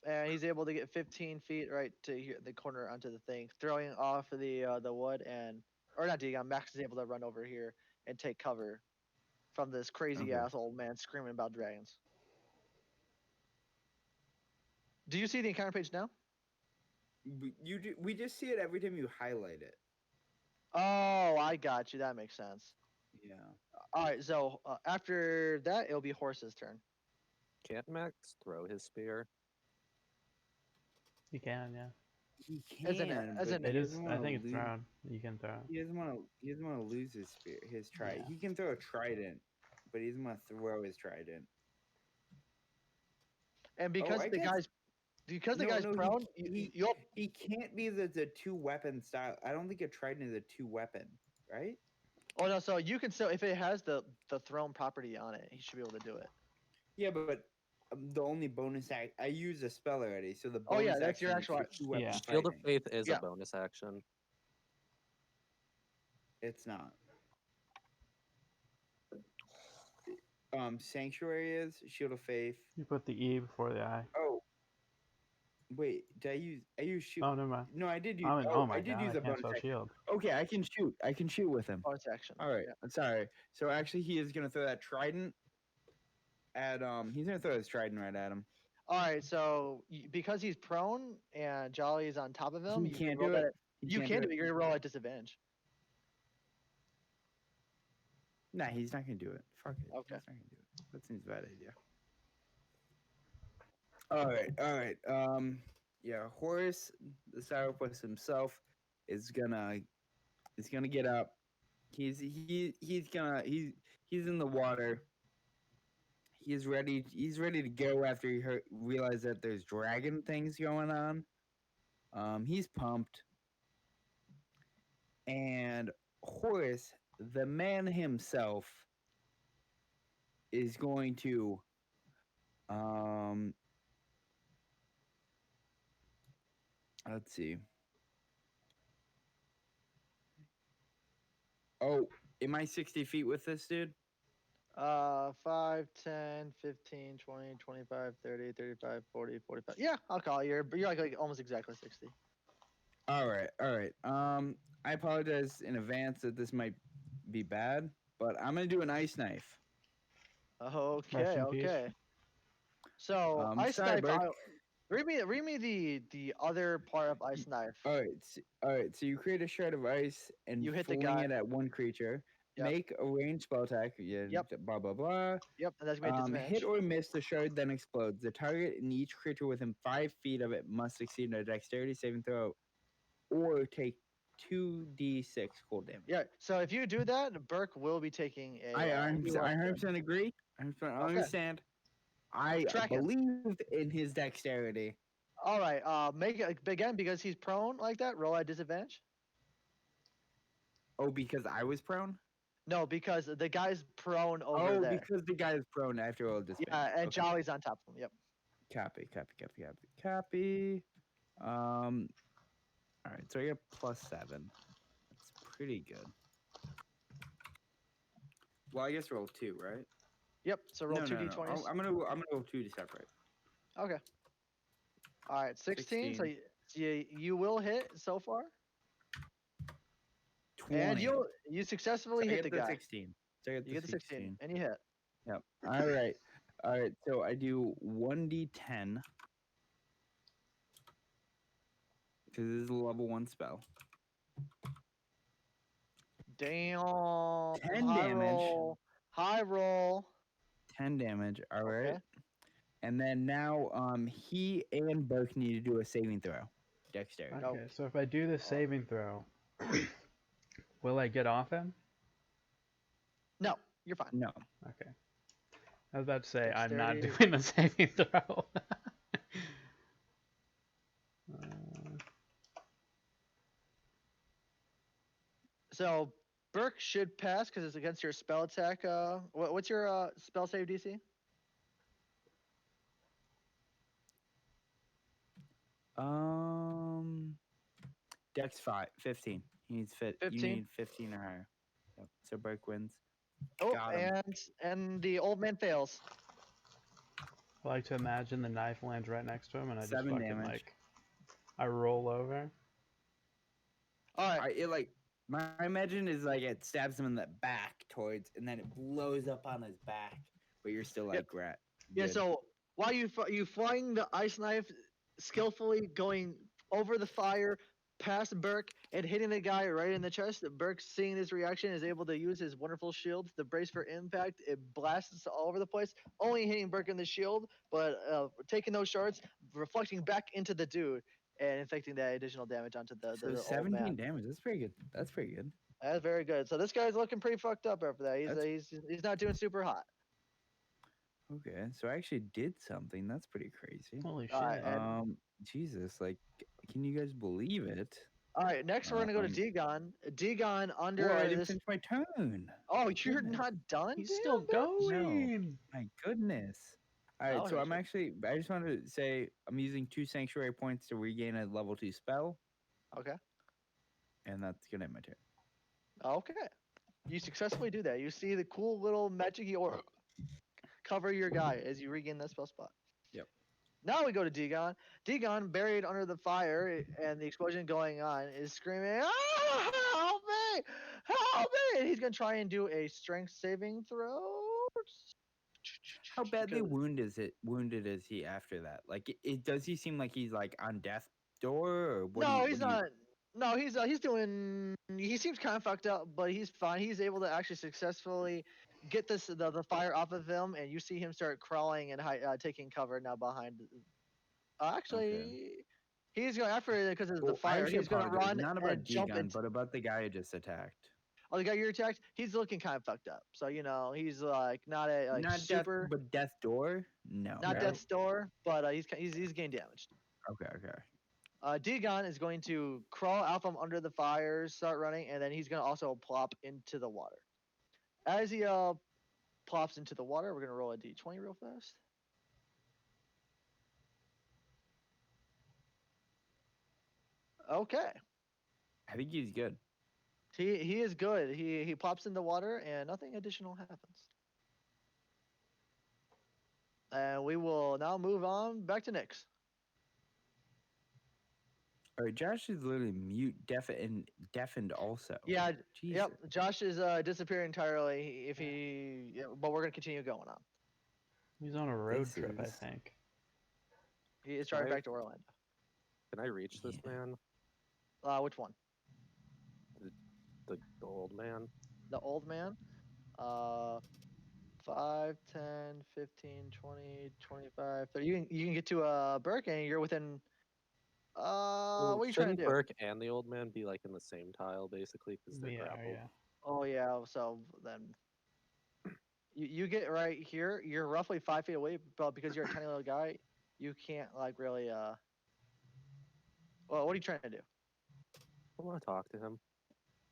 A: and he's able to get 15 feet right to here, the corner onto the thing, throwing off the wood, and or not Dagon. Max is able to run over here and take cover from this crazy
B: Okay.
A: ass old man screaming about dragons. Do you see the encounter page now?
B: We just see it every time you highlight it.
A: Oh, I got you. That makes sense.
B: Yeah.
A: All right, so after that, it'll be Horse's turn.
C: Can't Max throw his spear?
D: You can, yeah.
B: He
A: As an-
B: can,
A: as
B: but
A: an-
D: It
B: he
D: is.
B: doesn't
D: I
B: want to
D: think it's
B: lose.
D: thrown. You can throw it.
B: He doesn't want to. He doesn't want to lose his spear, his trident.
D: Yeah.
B: He can throw a trident, but he doesn't want to throw his trident.
A: And because
B: I
A: the
B: guess
A: guy's
B: no,
A: prone, you'll
B: he can't be the two weapon style. I don't think a trident is a two weapon, right?
A: Oh no, so you can still if it has the throne property on it, he should be able to do it.
B: Yeah, but the only bonus act I use a spell already, so the
A: Oh,
B: bonus
A: yeah, that's your
B: action
A: actual
B: is for
A: action.
B: two weapon
D: Yeah.
C: Shield of
B: fighting.
C: Faith is
A: Yeah.
C: a bonus action.
B: It's not. Sanctuary is Shield of Faith.
D: You put the E before the I.
B: Oh, wait, did I use shoot?
D: Oh, never mind.
B: No, I did use.
D: I mean,
B: oh,
D: my
B: I did
D: god,
B: use
D: I
B: a
D: can't
B: bonus
D: spell
B: action.
D: shield.
B: Okay, I can shoot. I can shoot with him.
A: Bonus action.
B: All right,
A: Yeah.
B: I'm sorry. So actually, he is gonna throw that trident at He's gonna throw his trident right at him.
A: All right, so because he's prone and Jolly is on top of him,
B: He
A: you
B: can't
A: can roll
B: do it.
A: that.
B: He
A: You
B: can't
A: can
B: do
A: do
B: it.
A: it. You're gonna roll at disadvantage.
B: Nah, he's not gonna do it. Fuck it.
A: Okay.
B: He's not gonna do it. That seems a bad idea. All right. Yeah, Horus, the sourpuss himself, is gonna get up. He's in the water. He's ready to go after he realized that there's dragon things going on. He's pumped. And Horus, the man himself, is going to let's see. Oh, am I 60 feet with this dude?
A: 5, 10, 15, 20, 25, 30, 35, 40, 45. Yeah, I'll call it. You're like almost exactly 60.
B: All right. I apologize in advance that this might be bad, but I'm gonna do an ice knife.
D: Rest
A: Okay,
D: in peace.
A: okay. So ice
B: sorry,
A: knife.
B: Burke.
A: Read me the other part of ice knife.
B: All right. So you create a shard of ice and
A: You hit the
B: fling
A: guy.
B: it at one creature.
A: Yep.
B: Make a ranged spell attack. Yeah.
A: Yep.
B: Blah blah blah.
A: Yep, and that's gonna be a disadvantage.
B: Hit or miss, the shard then explodes. The target and each creature within 5 feet of it must succeed a dexterity saving throw, or take 2d6 cold damage.
A: Yeah. So if you do that, Burke will be taking a.
B: I
A: he will-
B: 100% agree. I understand. I
A: Track it.
B: believed in his dexterity.
A: All right. Make it again because he's prone like that. Roll at disadvantage.
B: Oh, because I was prone?
A: No, because the guy's prone over there.
B: Because the guy is prone after all this.
A: Yeah, and
B: Okay.
A: Jolly's on top of him. Yep.
B: Copy. All right, so I get +7. That's pretty good. Well, I guess roll 2, right?
A: Yep. So roll
B: No,
A: two
B: no, no.
A: d20s.
B: I'm gonna roll 2 to separate.
A: Okay. All right, 16. So
B: 16.
A: you will hit so far,
B: 20.
A: and you successfully
B: So I
A: hit
B: get
A: the guy.
B: 16. So I
A: You get the 16, and you hit.
B: Yep. All right. So I do 1d10 because this is a level 1 spell.
A: Damn.
B: 10
A: high
B: damage.
A: Roll. High roll.
B: 10 damage. All right.
A: Okay.
B: And then now he and Burke need to do a saving throw. Dexterity.
D: Okay, so if I do the
A: Oh.
D: saving throw, will I get off him?
A: No, you're fine.
B: No.
D: Okay. I was about to say I'm not
A: Dexterity.
D: doing the saving throw.
A: So Burke should pass because it's against your spell attack. What's your spell save DC?
B: Dex 15. He needs You
A: 15.
B: need 15 or higher. Yep. So Burke wins.
A: Oh,
B: Got him.
A: and the old man fails.
D: I like to imagine the knife lands right next to him, and I just
B: 7
D: fucking
B: damage.
D: I roll over.
A: All right.
B: My imagine is like it stabs him in the back towards, and then it blows up on his back, but you're still like rat.
A: Yeah.
B: good.
A: So while you flying the ice knife skillfully going over the fire past Burke and hitting the guy right in the chest, Burke, seeing this reaction, is able to use his wonderful shield to brace for impact. It blasts all over the place, only hitting Burke in the shield, but taking those shards, reflecting back into the dude and inflicting that additional damage onto the
B: So
A: old
B: 17
A: man.
B: damage. That's pretty good. That's pretty good.
A: That's very good. So this guy's looking pretty fucked up after that.
B: That's-
A: He's not doing super hot.
B: Okay, so I actually did something. That's pretty crazy.
D: Holy shit!
A: And-
B: Jesus, like, can you guys believe it?
A: All right, next we're gonna go to
B: Um,
A: Dagon. Dagon under
B: Well, I didn't
A: this.
B: finish my turn.
A: Oh, you're
B: Goodness.
A: not done.
D: He's
A: Damn,
D: still
A: dude?
D: going.
B: My goodness. All right,
A: Oh,
B: so
A: gotcha.
B: I just wanted to say I'm using 2 sanctuary points to regain a level 2 spell,
A: Okay.
B: and that's gonna end my turn.
A: Okay. You successfully do that. You see the cool little magic aura cover your guy as you regain that spell spot.
B: Yep.
A: Now we go to Dagon. Dagon, buried under the fire and the explosion going on, is screaming, "Ah, help me! Help me!" And he's gonna try and do a strength saving throw.
B: How badly
A: Because-
B: wounded is he after that? Like, does he seem like he's like on death door, or what?
A: No, he's not. No, he's doing. He seems kind of fucked up, but he's fine. He's able to actually successfully get the fire off of him, and you see him start crawling and taking cover now behind. Actually, he's going after it because of the fire. He's going to run
B: not about
A: and jump
B: Dagon,
A: into.
B: but about the guy who just attacked.
A: Oh, the guy you attacked. He's looking kind of fucked up. So he's like not a like
B: not
A: super.
B: death, but death door. No,
A: Not
B: right?
A: death's door, but he's getting damaged.
B: Okay.
A: Dagon is going to crawl out from under the fire, start running, and then he's going to also plop into the water. As he plops into the water, we're going to roll a d20 real fast. Okay.
B: I think he's good.
A: He is good. He plops in the water, and nothing additional happens. And we will now move on back to Nyx.
B: All right, Josh is literally mute, deafened also.
A: Yeah,
B: Jesus.
A: yep. Josh is disappeared entirely. But we're gonna continue going on.
D: He's on a road
B: This
D: trip, I
B: is-
D: think.
A: He is driving
C: Right.
A: back to Orlando.
C: Can I reach this
B: Yeah.
C: man?
A: Which one?
C: The old man?
A: The old man? 5, 10, 15, 20, 25, 30. You can get to Burke, and you're within. What are you trying to
C: Shouldn't
A: do?
C: Burke and the old man be like in the same tile, basically, because they're
D: Yeah,
C: grappled?
D: yeah.
A: Oh yeah. So then. You get right here. You're roughly 5 feet away, but because you're a tiny little guy, you can't like really. Well, what are you trying to do?
C: I want to talk to him.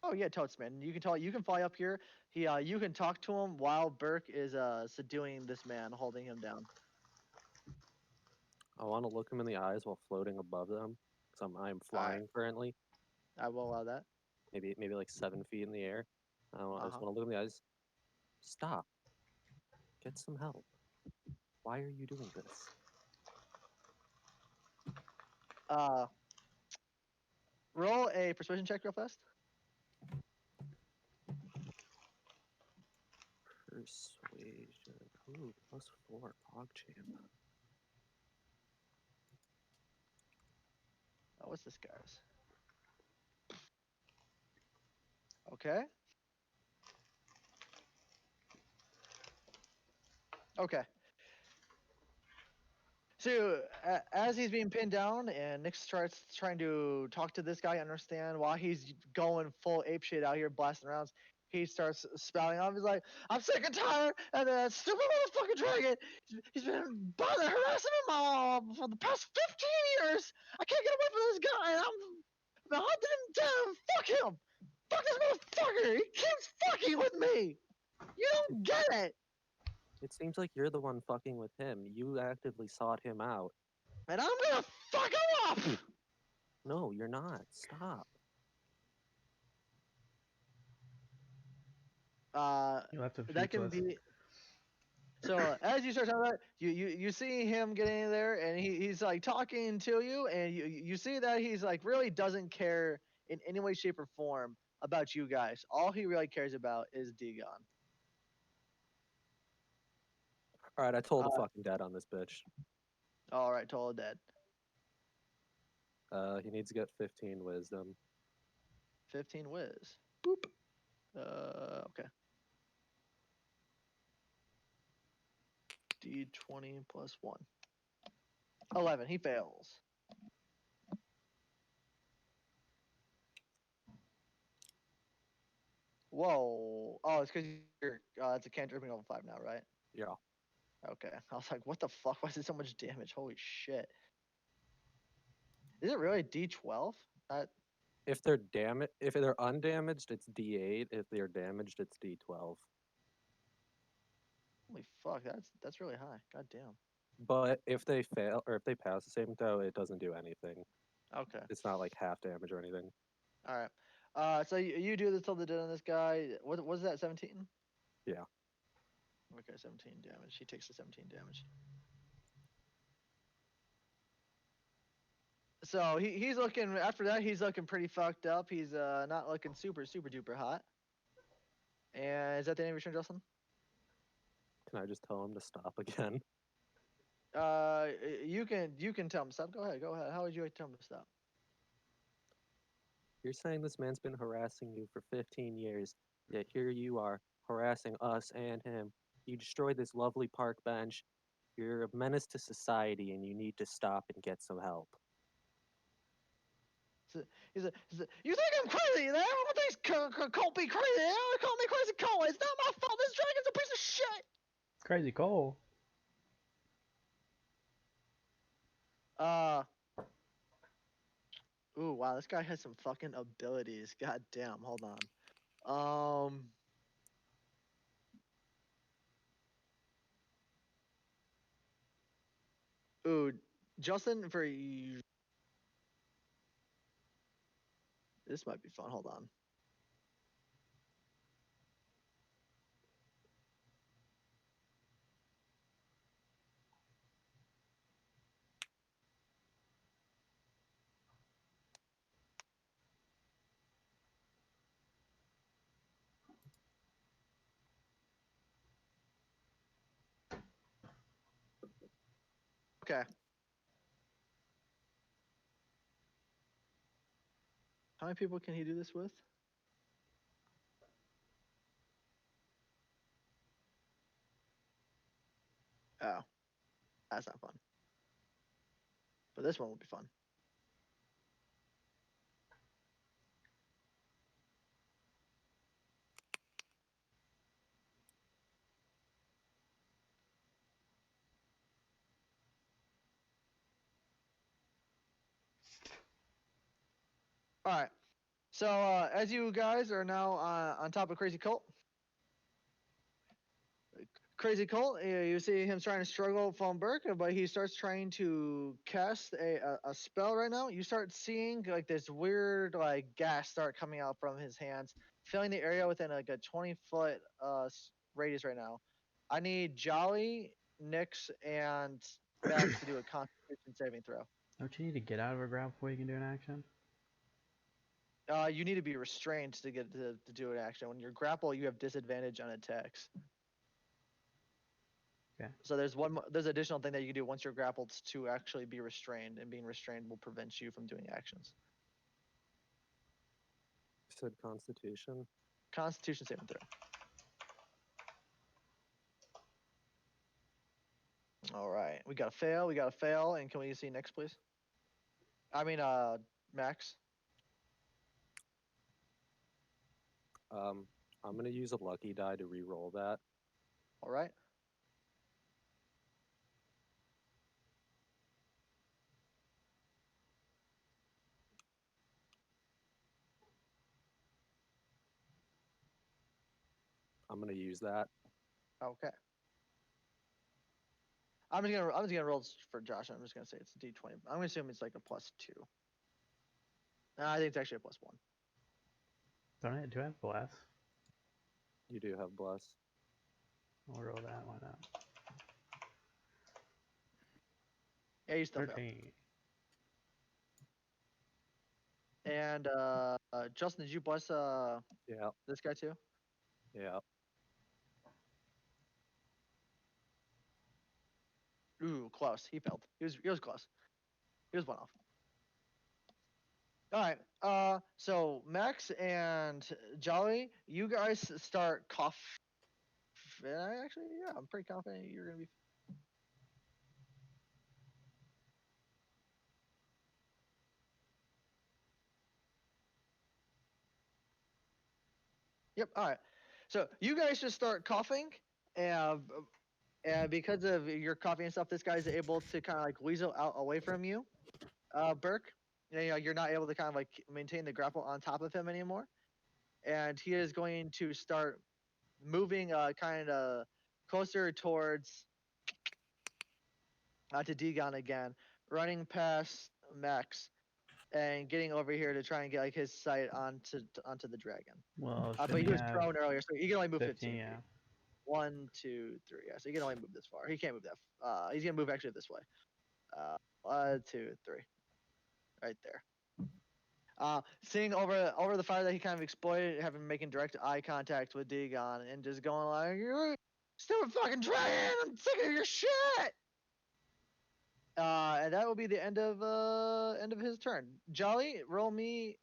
A: Oh yeah, totes man. You can fly up here. You can talk to him while Burke is subduing this man, holding him down.
C: I want to look him in the eyes while floating above them, because I am flying currently,
A: I will allow that.
C: maybe like 7 feet in the air. I just
A: Uh-huh.
C: want to look him in the eyes. Stop. Get some help. Why are you doing this?
A: Roll a persuasion check real fast.
C: Persuasion. Ooh, +4. PogChamp.
A: Oh, what's this guy's? Okay. Okay. So as he's being pinned down, and Nick starts trying to talk to this guy, understand while he's going full ape shit out here blasting rounds, he starts spouting off. He's like, "I'm sick and tired of that stupid motherfucking dragon. He's been harassing me for the past 15 years. I can't get away from this guy. And I'm hunting him down. Fuck him. Fuck this motherfucker. He keeps fucking with me. You don't get it.
C: It seems like you're the one fucking with him. You actively sought him out.
A: And I'm gonna fuck him up."
C: No, you're not. Stop.
D: You left him
A: That can
D: speechless.
A: be. So as you start talking about it, you see him getting in there, and he's like talking to you, and you see that he's like really doesn't care in any way, shape, or form about you guys. All he really cares about is Dagon.
C: All right, I told the fucking dead on this bitch.
A: All right, total dead.
C: He needs to get 15 wisdom.
A: 15 whiz. Boop. Okay. D20 plus 1. 11. He fails. Whoa. Oh, it's because you're. It's a cantrip level 5 now, right?
C: Yeah.
A: Okay. I was like, what the fuck? Why is it so much damage? Holy shit. Is it really D12?
C: If they're undamaged, it's D8. If they're damaged, it's D12.
A: Holy fuck, that's really high. God damn.
C: But if they fail or if they pass the saving throw, it doesn't do anything.
A: Okay.
C: It's not like half damage or anything.
A: All right. So you do this till the dead on this guy. What was that? 17?
C: Yeah.
A: Okay, 17 damage. He takes the 17 damage. So he's looking after that. He's looking pretty fucked up. He's not looking super duper hot. And is that the end of your turn, Justin?
C: Can I just tell him to stop again?
A: You can tell him to stop. Go ahead. How would you like to tell him to stop?
C: You're saying this man's been harassing you for 15 years, yet here you are harassing us and him. You destroyed this lovely park bench. You're a menace to society, and you need to stop and get some help.
A: He's like, you think I'm crazy? Everyone thinks Colt be crazy. They call me crazy Colt. It's not my fault. This dragon's a piece of shit.
D: Crazy Cole.
A: Ooh, wow, this guy has some fucking abilities. God damn, hold on. Ooh, Justin, for you. This might be fun. Hold on. Okay. How many people can he do this with? Oh, that's not fun. But this one will be fun. All right. So as you guys are now on top of Crazy Colt, you see him trying to struggle from Burke, but he starts trying to cast a spell right now. You start seeing like this weird like gas start coming out from his hands, filling the area within like a 20-foot radius right now. I need Jolly, Nyx, and Max to do a Constitution saving throw.
D: Don't you need to get out of a grab before you can do an action?
A: You need to be restrained to get to do an action. When you're grapple, you have disadvantage on attacks.
D: Okay.
A: So there's additional thing that you can do once you're grappled to actually be restrained, and being restrained will prevent you from doing actions.
C: You said Constitution?
A: Constitution saving throw. All right, we got a fail. We got a fail. And can we see next, please? I mean, Max.
C: I'm gonna use a lucky die to re-roll that.
A: All right.
C: I'm gonna use that.
A: Okay. I'm just gonna roll for Josh. I'm just gonna say it's a D20. I'm gonna assume it's like a +2. I think it's actually a +1.
D: Do I have bless?
C: You do have bless.
D: I'll roll that. Why not?
A: Yeah, you still fail.
D: 13.
A: And Justin, did you bless
C: Yeah,
A: this guy too?
C: yeah.
A: Ooh, close. He failed. He was close. He was one off. All right. So Max and Jolly, you guys start cough. Actually, yeah, I'm pretty confident you're gonna be. Yep. All right. So you guys just start coughing, and because of your coughing and stuff, this guy's able to kind of like weasel out away from you, Burke. You know, you're not able to kind of like maintain the grapple on top of him anymore, and he is going to start moving kind of closer towards to Degon again, running past Max and getting over here to try and get like his sight onto the dragon.
D: Well,
A: But
D: shouldn't
A: he
D: he
A: was
D: have
A: prone earlier, so he can only move 15 feet.
D: yeah.
A: 1, 2, 3. Yeah, so he can only move this far. He can't move that. He's gonna move actually this way. 1, 2, 3, right there. Seeing over the fire that he kind of exploited, having making direct eye contact with Degon and just going like, "You stupid fucking dragon! I'm sick of your shit." And that will be the end of his turn. Jolly, roll me.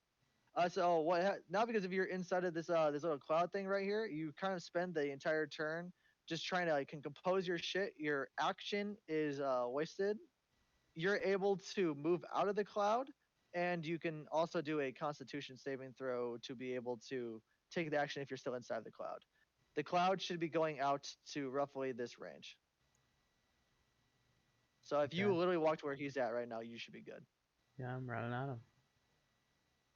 A: So now because if you're inside of this little cloud thing right here, you kind of spend the entire turn just trying to like can compose your shit. Your action is wasted. You're able to move out of the cloud, and you can also do a Constitution saving throw to be able to take the action if you're still inside the cloud. The cloud should be going out to roughly this range. So if you
D: Okay.
A: literally walk to where he's at right now, you should be good.
D: Yeah, I'm running out of.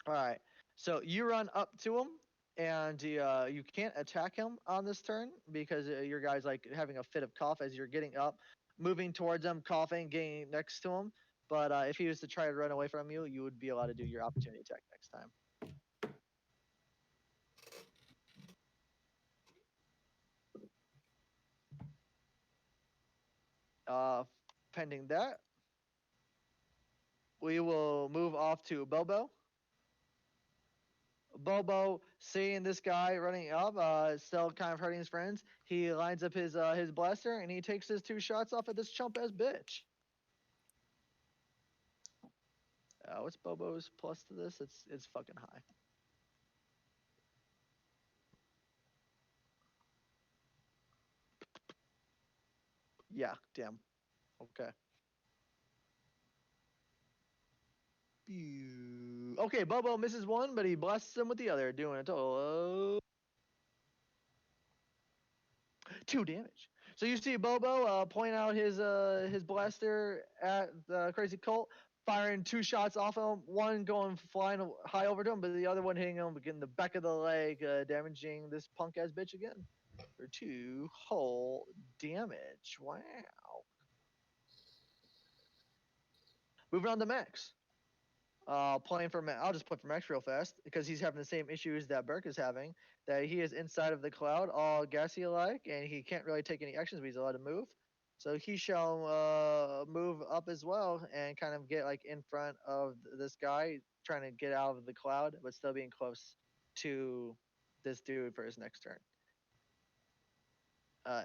A: All right. So you run up to him, and you can't attack him on this turn because your guy's like having a fit of cough as you're getting up, moving towards him, coughing, getting next to him. But if he was to try to run away from you, you would be allowed to do your opportunity attack next time. Pending that, we will move off to Bobo. Bobo, seeing this guy running up, still kind of hurting his friends, he lines up his blaster and he takes his 2 shots off at this chump ass bitch. What's Bobo's plus to this? It's fucking high. Yeah, damn. Okay. Okay, Bobo misses 1, but he blasts him with the other, doing a total of 2 damage. So you see Bobo point out his blaster at the crazy cult, firing 2 shots off him, one going flying high over to him, but the other one hitting him in the back of the leg, damaging this punk ass bitch again for 2 whole damage. Wow. Moving on to Max. Playing for Max. I'll just play for Max real fast because he's having the same issues that Burke is having. That he is inside of the cloud, all gassy like, and he can't really take any actions, but he's allowed to move. So he shall move up as well and kind of get like in front of this guy, trying to get out of the cloud, but still being close to this dude for his next turn.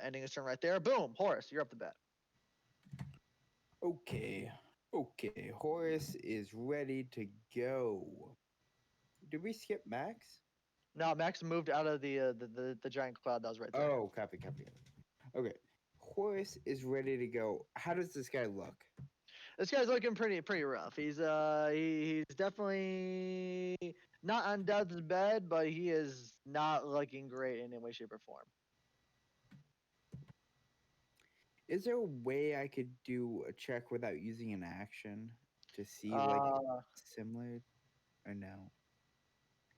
A: Ending his turn right there. Boom, Horace, you're up to bat.
B: Okay. Okay. Horace is ready to go. Did we skip Max?
A: No, Max moved out of the giant cloud that was right there.
B: Oh, copy. Okay. horse is ready to go. How does this guy look?
A: This guy's looking pretty rough. He's definitely not on death's bed, but he is not looking great in any way, shape, or form.
B: Is there a way I could do a check without using an action to see
A: Uh,
B: similar or no?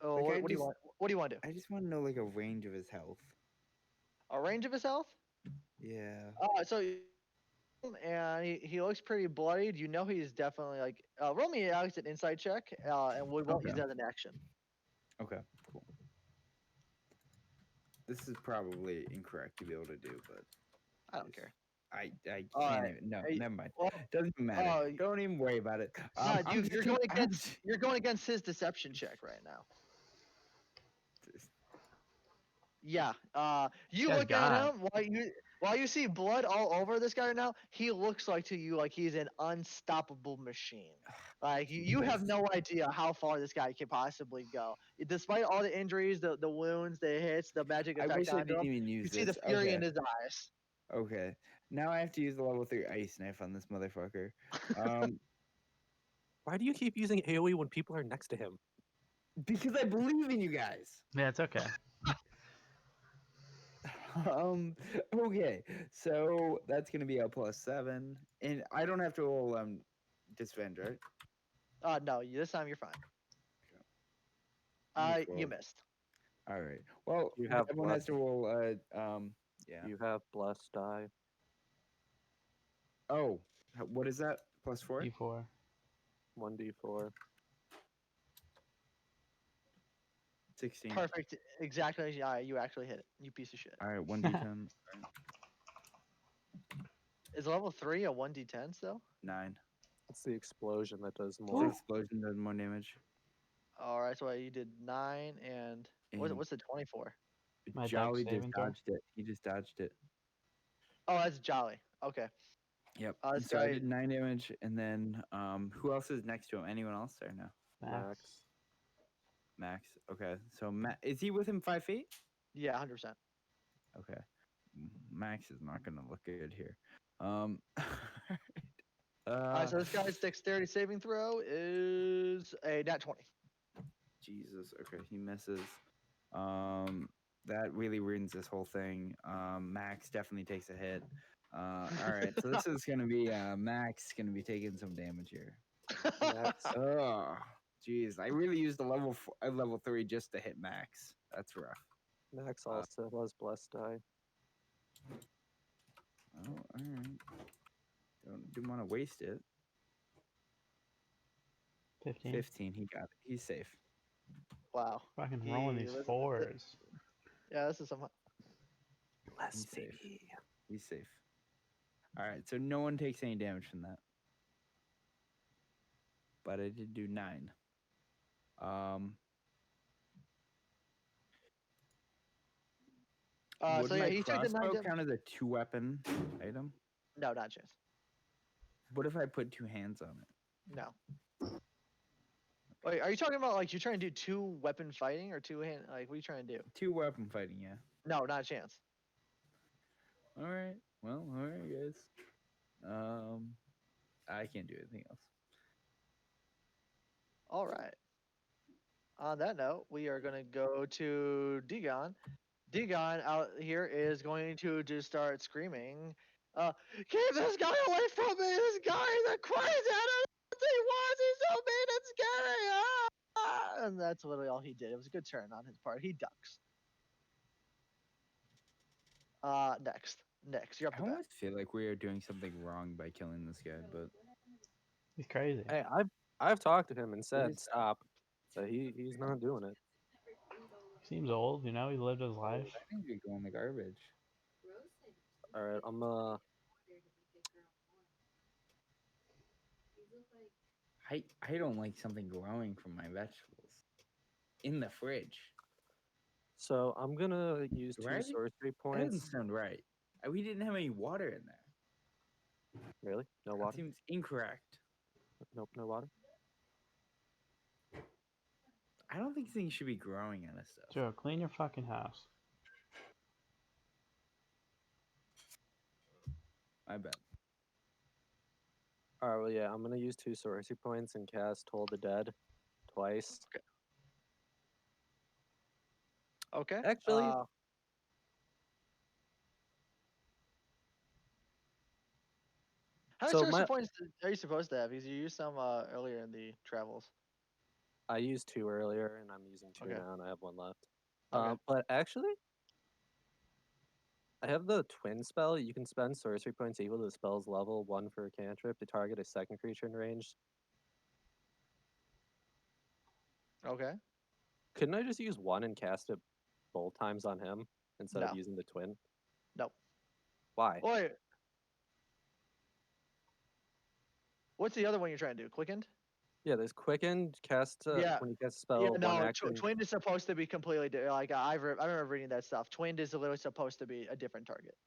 A: oh,
B: Like,
A: what do you want? What do you want to do?
B: I just want to know like a range of his health.
A: A range of his health?
B: Yeah.
A: So and he looks pretty bloodied. You know he's definitely like roll me Alex an insight check, and we'll use
B: Okay.
A: that as an action.
B: Okay. Cool. This is probably incorrect to be able to do, but
A: I don't care.
B: I
A: All
B: can't
A: right.
B: even. No,
A: Hey,
B: never mind.
A: well,
B: Doesn't matter. Don't even worry about it.
A: nah,
B: I'm
A: you're
B: just
A: going
B: I'm
A: against
B: just-
A: you're going against his deception check right now. Yeah. You
D: guy's
A: look at
D: gone.
A: him while you see blood all over this guy right now. He looks like to you like he's an unstoppable machine. Like you have
B: Jesus.
A: no idea how far this guy can possibly go. Despite all the injuries, the wounds, the hits, the magic
B: I
A: effect
B: wish I
A: onto
B: didn't
A: him,
B: even
A: you
B: use
A: see the
B: this.
A: fury
B: Okay.
A: in his eyes.
B: Okay. Now I have to use the level 3 ice knife on this motherfucker.
C: Why do you keep using AoE when people are next to him?
B: Because I believe in you guys.
D: Yeah, it's okay.
B: Okay. So that's gonna be a +7. And I don't have to roll disadvantage, right?
A: No, this time you're fine.
B: Okay.
A: You
B: 12.
A: missed.
B: All right. Well,
C: You have
B: everyone has to roll yeah.
C: You have blessed die.
B: Oh, what is that? +4?
D: D4.
C: 1d4.
B: 16.
A: Perfect. Exactly. Yeah, you actually hit it. You piece of shit.
B: All right, 1d10.
A: Is level 3 a 1d10 still?
B: 9.
C: It's the explosion that does
B: The
C: more.
B: explosion does more damage.
A: All right, so you did 9 and
B: And
A: what's the 24?
D: My dex
B: Jolly just
D: saving throw?
B: dodged it. He just dodged it.
A: Oh, that's Jolly. Okay.
B: Yep.
A: This
B: So I
A: guy-
B: did 9 damage, and then who else is next to him? Anyone else or no?
D: Max.
B: Max. Okay. So is he within 5 feet?
A: Yeah, 100%.
B: Okay. Max is not gonna look good here.
A: So this guy's dexterity saving throw is a nat 20.
B: Jesus. Okay, he misses. That really ruins this whole thing. Max definitely takes a hit. All right, so this is gonna be Max gonna be taking some damage here.
C: Max.
B: Oh, jeez, I really used a level 3 just to hit Max. That's rough.
C: Max also has blessed die.
B: Oh, all right. Didn't want to waste it.
D: 15.
B: 15. He got it. He's safe.
A: Wow.
D: Fucking rolling these
A: He-
D: fours.
A: Yeah, this is some.
C: Bless
B: He's safe.
C: baby.
B: He's safe. All right, so no one takes any damage from that. But I did do 9. Would
A: So yeah,
B: my
A: he took the 9
B: crossbow
A: damage.
B: count as a 2-weapon item?
A: No, not a chance.
B: What if I put 2 hands on it?
A: No. Wait, are you talking about like you're trying to do 2 weapon fighting or 2 hand? Like, what are you trying to do?
B: 2-weapon fighting, yeah.
A: No, not a chance.
B: All right. Well, all right, guys. I can't do anything else.
A: All right. On that note, we are going to go to Degon. Degon out here is going to just start screaming, keep this guy away from me! This guy that cries out what he wants! He's so mean and scary! Ah! And that's literally all he did. It was a good turn on his part. He ducks. Next, you're up
B: I
A: to bat.
B: almost feel like we are doing something wrong by killing this guy, but
D: He's crazy.
C: Hey, I've talked to him and said
B: is-
C: stop, but he's not doing it.
D: He seems old, you know, he lived his life.
B: I think we go in the garbage.
C: All right,
B: I don't like something growing from my vegetables in the fridge.
C: So I'm gonna use 2
B: Right?
C: sorcery
B: That doesn't
C: points.
B: sound right. We didn't have any water in there.
C: Really? No
B: That
C: water?
B: seems incorrect.
C: Nope, no water.
B: I don't think things should be growing on this stuff.
D: Joe, clean your fucking house.
B: My bad.
C: All right, well, yeah, I'm gonna use 2 sorcery points and cast Toll the Dead twice.
A: Okay.
C: Actually,
A: how many
C: so
A: sorcery
C: my
A: points are you supposed to have? Because you used some earlier in the travels.
C: I used 2 earlier, and I'm using 2
A: Okay.
C: now, and I have 1 left.
A: Okay.
C: But actually, I have the twin spell. You can spend sorcery points equal to the spell's level 1 for a cantrip to target a second creature in range.
A: Okay.
C: Couldn't I just use 1 and cast it both times on him instead of
A: No.
C: using the twin?
A: No.
C: Why?
A: Wait. What's the other one you're trying to do? Quickened?
C: Yeah, there's quicken, cast
A: Yeah.
C: when you cast a
A: Yeah.
C: spell, 1
A: No.
C: action.
A: Twinned is supposed to be completely like I remember reading that stuff. Twinned is literally supposed to be a different target.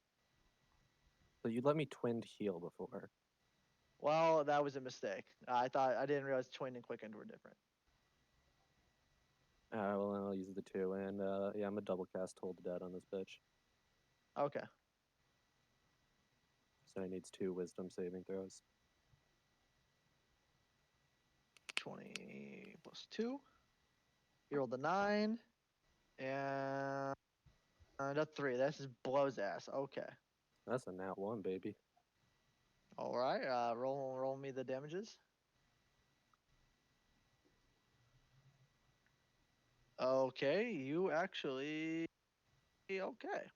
C: So you let me twinned heal before.
A: Well, that was a mistake. I didn't realize twinned and quickened were different.
C: Well, then I'll use the 2, and yeah, I'm a double cast Toll the Dead on this bitch.
A: Okay.
C: So it needs 2 wisdom saving throws.
A: 20 plus 2. You rolled a 9. And a 3. That just blows ass. Okay.
C: That's a nat 1, baby.
A: All right. Roll me the damages. Okay. You actually. Okay.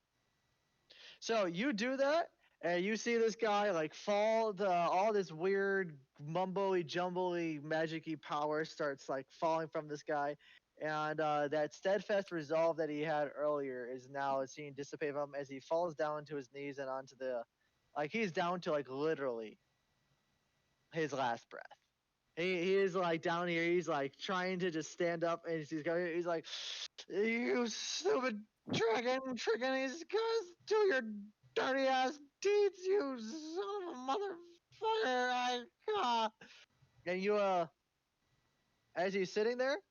A: So you do that, and you see this guy like fall to all this weird mumbly jumbly magicy power starts like falling from this guy, and that steadfast resolve that he had earlier is now seen dissipate from him as he falls down to his knees and onto the, like he's down to like literally his last breath. He is like down here. He's like trying to just stand up, and he's like, "You stupid dragon, tricking these guys do your dirty ass deeds, you son of a motherfucker!" And you as he's sitting there,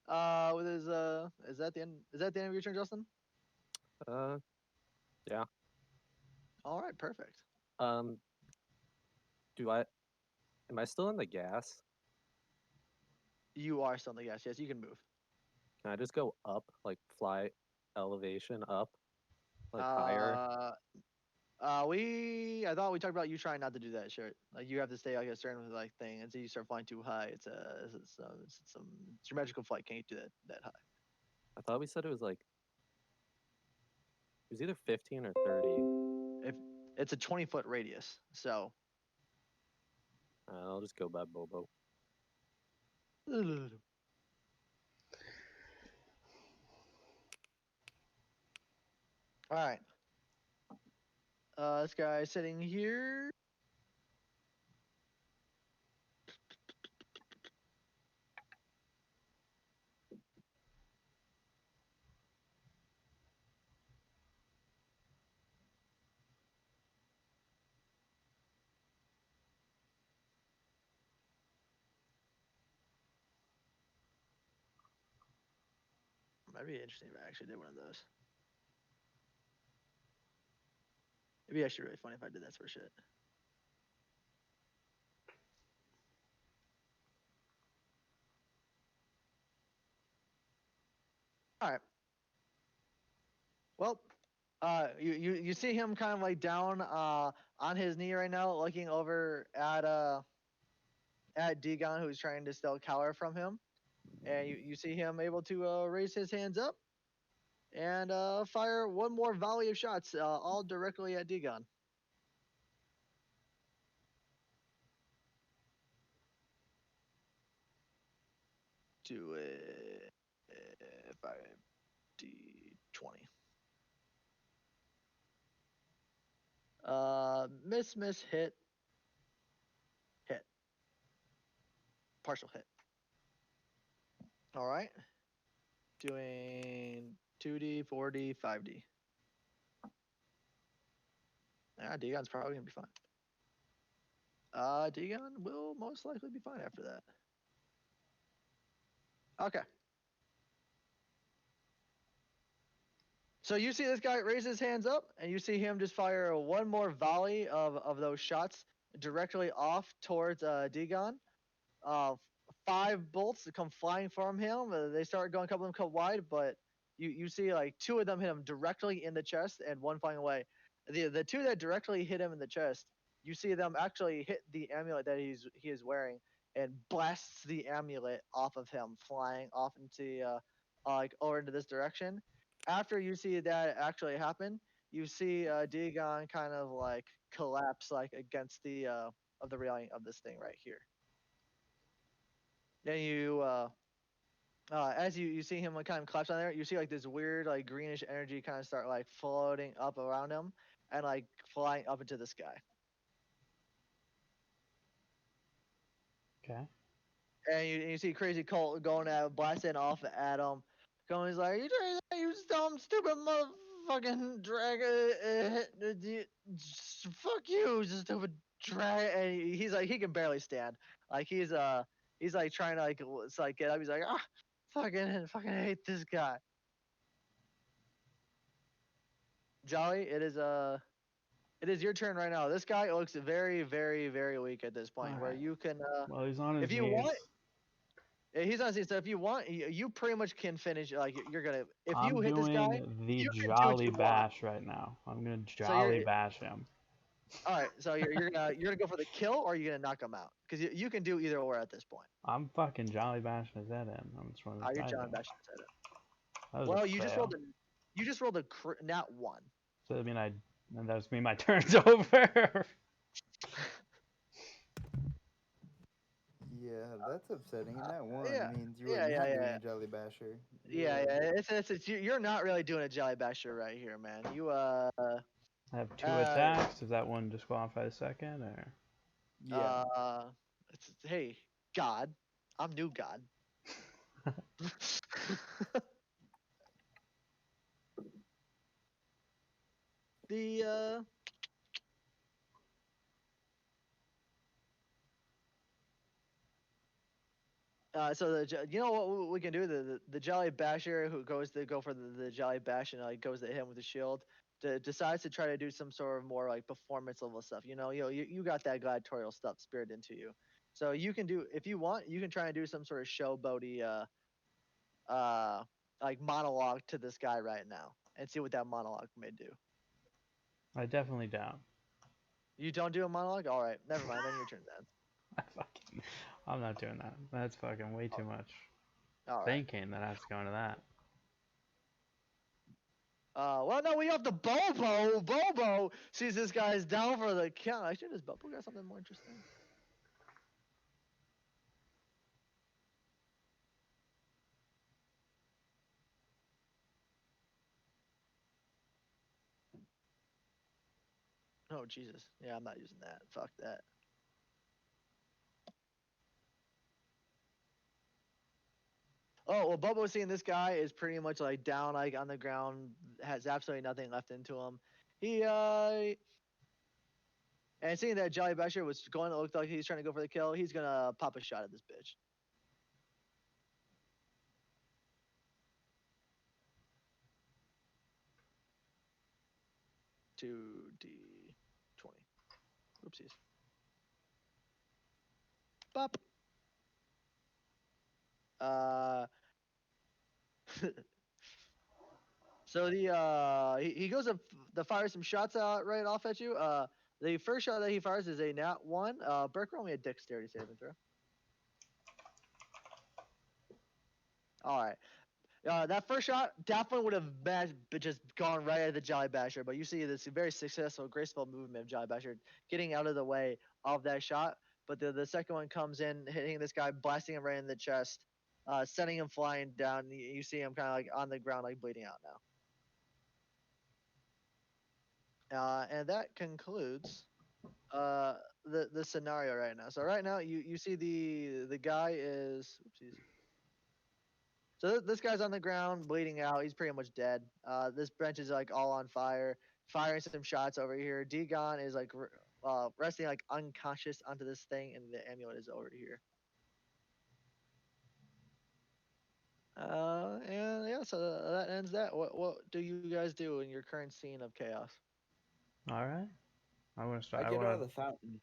A: with his is that the end? Is that the end of your turn, Justin?
C: Yeah.
A: All right, perfect.
C: Am I still in the gas?
A: You are still in the gas. Yes, you can move.
C: Can I just go up, like fly elevation up, like higher?
A: I thought we talked about you trying not to do that shit. Like you have to stay like a certain like thing, and so you start flying too high. It's your magical flight can't do that high.
C: I thought we said it was like it was either 15 or 30.
A: If it's a 20-foot radius, so
C: I'll just go by Bobo.
A: all right. This guy sitting here. Might be interesting if I actually did one of those. It'd be actually really funny if I did that sort of shit. All right. Well, you see him kind of like down on his knee right now, looking over at Degon, who's trying to still cower from him, and you see him able to raise his hands up and fire one more volley of shots, all directly at Degon. Do it. 5d20. Miss, hit, hit, partial hit. All right. Doing 2d, 4d, 5d. Degon's probably gonna be fine. Degon will most likely be fine after that. Okay. So you see this guy raise his hands up, and you see him just fire one more volley of those shots directly off towards Dagon. 5 bolts come flying from him. They start going, a couple of them come wide, but you see like 2 of them hit him directly in the chest, and 1 flying away. The 2 that directly hit him in the chest, you see them actually hit the amulet that he is wearing, and blasts the amulet off of him, flying off into like over into this direction. After you see that actually happen, you see Dagon kind of like collapse like against the of the railing of this thing right here. Then you as you see him like kind of collapse on there, you see like this weird like greenish energy kind of start like floating up around him and like flying up into the sky.
D: Okay.
A: And you see Crazy Colt going at blasting off at him, going, he's like, you dumb stupid motherfucking dragon, fuck you, stupid dragon. And he's like, he can barely stand, like he's like trying to like it's like get up. He's like, ah, fucking hate this guy. Jolly, it is your turn right now. This guy looks very, very, very weak at this point. Where
D: Alright.
A: you can,
D: Well, he's on his
A: if you
D: knees.
A: want, he's on his. So if you want, you pretty much can finish. Like you're gonna, if
D: I'm
A: you hit this guy,
D: doing the
A: you can do what
D: jolly
A: you want.
D: bash right now. I'm gonna
A: So
D: jolly bash him.
A: all right. So you're gonna go for the kill, or you're gonna knock him out, because you can do either or at this point.
D: I'm fucking jolly bashing his head in. I'm just running
A: You're
D: right
A: John
D: there.
A: bashing his head in.
D: That was
A: Well,
D: a
A: you just
D: fail.
A: rolled a nat 1.
D: So I mean, that does mean my turn's over.
B: Yeah, that's upsetting. And that one
A: Yeah,
B: means you
A: yeah,
B: are
A: yeah,
B: not doing
A: yeah.
B: a Jelly Basher.
A: Yeah. You're not really doing a jelly basher right here, man. You
D: I have 2
A: Uh,
D: attacks. Does that one disqualify the second, or?
B: Yeah.
A: hey, God, I'm new God. The so you know what we can do, the Jolly Basher who goes to go for the Jolly Bash and like goes to hit him with the shield, decides to try to do some sort of more like performance level stuff. You got that gladiatorial stuff spirit into you, so you can do, if you want, you can try and do some sort of showboaty like monologue to this guy right now and see what that monologue may do.
D: I definitely don't.
A: You don't do a monologue? All right, never mind. Then your turn then.
D: I'm not doing that. That's fucking way too much
A: All right.
D: thinking that I have to go into that.
A: Well, no, we have the Bobo. Bobo sees this guy's down for the count. Actually, does Bobo got something more interesting? Oh, Jesus. Yeah, I'm not using that. Fuck that. Oh, well, Bobo seeing this guy is pretty much like down, like on the ground, has absolutely nothing left into him. He, and seeing that Jolly Basher was going to look like he's trying to go for the kill, he's gonna pop a shot at this bitch. $2d20. Oopsies. Bop. So he goes up to fire some shots out right off at you. The first shot that he fires is a nat 1. Burke, roll me a dexterity saving throw. All right. That first shot definitely would have just gone right at the Jolly Basher, but you see this very successful, graceful movement of Jolly Basher getting out of the way of that shot. But the second one comes in, hitting this guy, blasting him right in the chest, sending him flying down. You see him kind of like on the ground, like bleeding out now. And that concludes the scenario right now. So right now you see the guy is, oopsies. So this guy's on the ground, bleeding out. He's pretty much dead. This bench is like all on fire, firing some shots over here. Dagon is like resting like unconscious onto this thing, and the amulet is over here. And yeah, so that ends that. What do you guys do in your current scene of chaos?
D: All right. I want to
B: I
D: start.
B: get out of the fountain.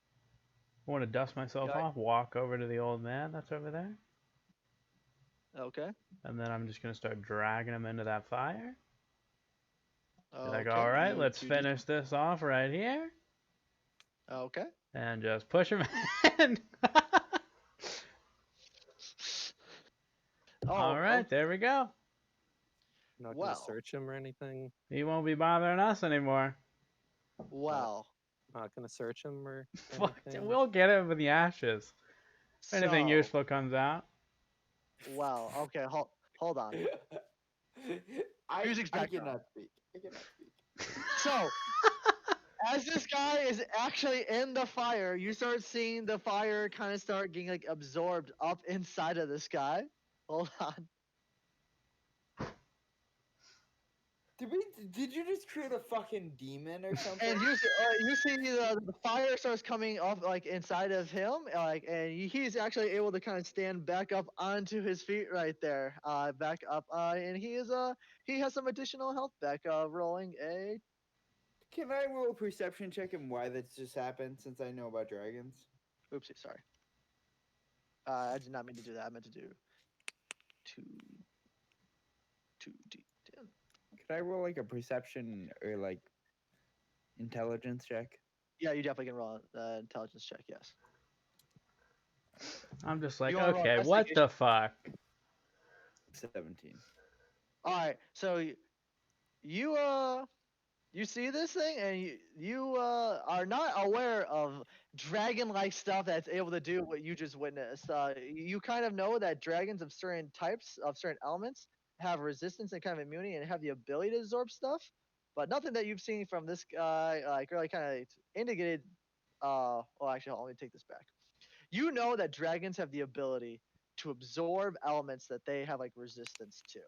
D: I want to dust myself
A: Got-
D: off, walk over to the old man that's over there,
A: Okay.
D: and then I'm just gonna start dragging him into that fire. Be like,
A: Okay.
D: all right,
A: You
D: let's
A: do some.
D: finish this off right here,
A: Okay.
D: and just push him in.
A: Oh,
D: All right,
A: okay.
D: there we go.
C: Not gonna
A: Well,
C: search him or anything.
D: He won't be bothering us anymore.
A: well.
C: Not gonna search him or
D: Fuck,
C: anything.
D: we'll get it with the ashes. If anything
A: So,
D: useful comes out.
A: well. Okay. Hold on. Music's
B: I
A: back on.
B: cannot speak. I cannot speak.
A: So, as this guy is actually in the fire, you start seeing the fire kind of start getting like absorbed up inside of this guy. Hold on.
B: Did you just create a fucking demon or something?
A: And you see the fire starts coming up like inside of him, like, and he's actually able to kind of stand back up onto his feet right there, back up, and he has some additional health back. Rolling a.
B: Can I roll a perception check and why this just happened since I know about dragons?
A: Oopsie, sorry. I did not mean to do that. I meant to do 2d10.
B: Could I roll like a perception or like intelligence check?
A: Yeah, you definitely can roll an intelligence check. Yes.
D: I'm just like,
A: You wanna roll
D: okay, what the fuck?
B: 17.
A: All right. So you you see this thing, and you are not aware of dragon-like stuff that's able to do what you just witnessed. You kind of know that dragons of certain types, of certain elements, have resistance and kind of immunity and have the ability to absorb stuff, but nothing that you've seen from this guy like really kind of indicated. Well, actually, let me take this back. You know that dragons have the ability to absorb elements that they have like resistance to.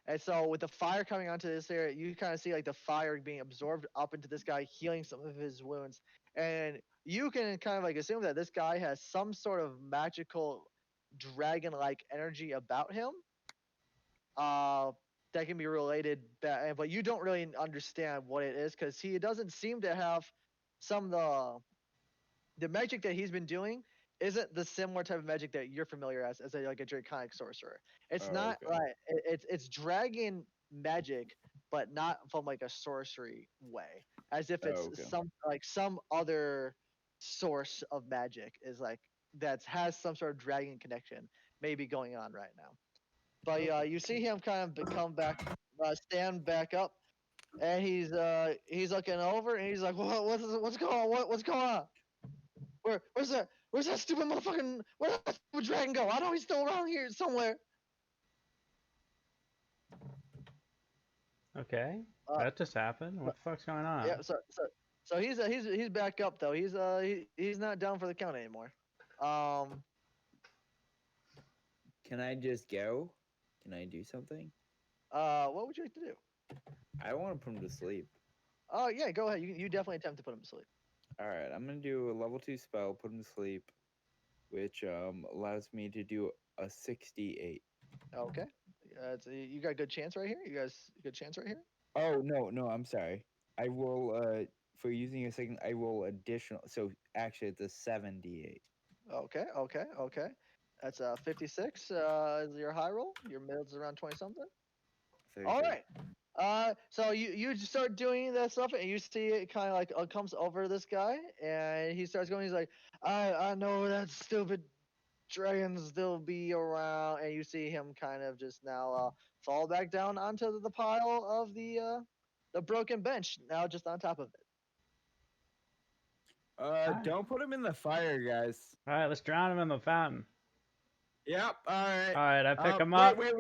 A: And so with the fire coming onto this area, you kind of see like the fire being absorbed up into this guy, healing some of his wounds. And you can kind of like assume that this guy has some sort of magical dragon-like energy about him. That can be related, but you don't really understand what it is because he doesn't seem to have some of the magic that he's been doing isn't the similar type of magic that you're familiar as like a draconic sorcerer. It's
B: Oh,
A: not
B: okay.
A: right. It's dragon magic, but not from like a sorcery way. As if it's
B: okay.
A: some other source of magic is like that has some sort of dragon connection maybe going on right now. But you see him kind of come back, stand back up, and he's looking over and he's like, what's going on? What's going on? Where's that stupid motherfucking where's that stupid dragon go? I know he's still around here somewhere.
D: Okay,
A: Uh,
D: that just happened. What the fuck's going on?
A: Yeah, so he's back up though. He's not down for the count anymore.
B: Can I just go? Can I do something?
A: What would you like to do?
B: I want to put him to sleep.
A: Oh yeah, go ahead. You definitely attempt to put him to sleep.
B: All right, I'm gonna do a level 2 spell, put him to sleep, which allows me to do a 68.
A: Okay. You got a good chance right here. You guys, good chance right here.
B: Oh no, I'm sorry. I roll for using a second. I roll additional. So actually, it's a 78.
A: Okay. That's 56. Is your high roll? Your mid's around 20 something.
B: 32.
A: All right. So you just start doing that stuff, and you see it kind of like comes over this guy, and he starts going. He's like, I know that stupid dragon's still be around, and you see him kind of just now fall back down onto the pile of the broken bench, now just on top of it.
B: Don't put him in the fire, guys.
D: All right, let's drown him in the fountain.
B: Yep. All right.
D: All right, I pick him
B: wait,
D: up.
B: Wait.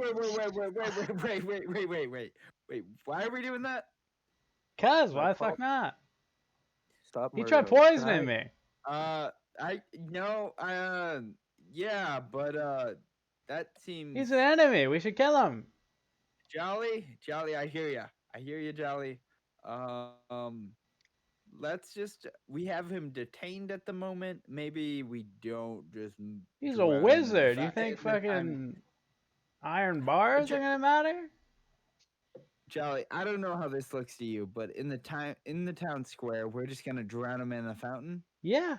B: Why are we doing that?
D: Cause why the fuck not?
C: Stop
D: He
C: murdering.
D: tried poisoning me.
B: Yeah, but that seems.
D: He's an enemy. We should kill him.
B: Jolly, I hear you, Jolly. We have him detained at the moment. Maybe we don't just.
D: He's a
B: drown him in the
D: wizard. You
B: fa-
D: think
B: in the time-
D: fucking Iron bars
B: Jo-
D: are gonna matter?
B: Jolly, I don't know how this looks to you, but in the town square, we're just gonna drown him in a fountain.
D: Yeah.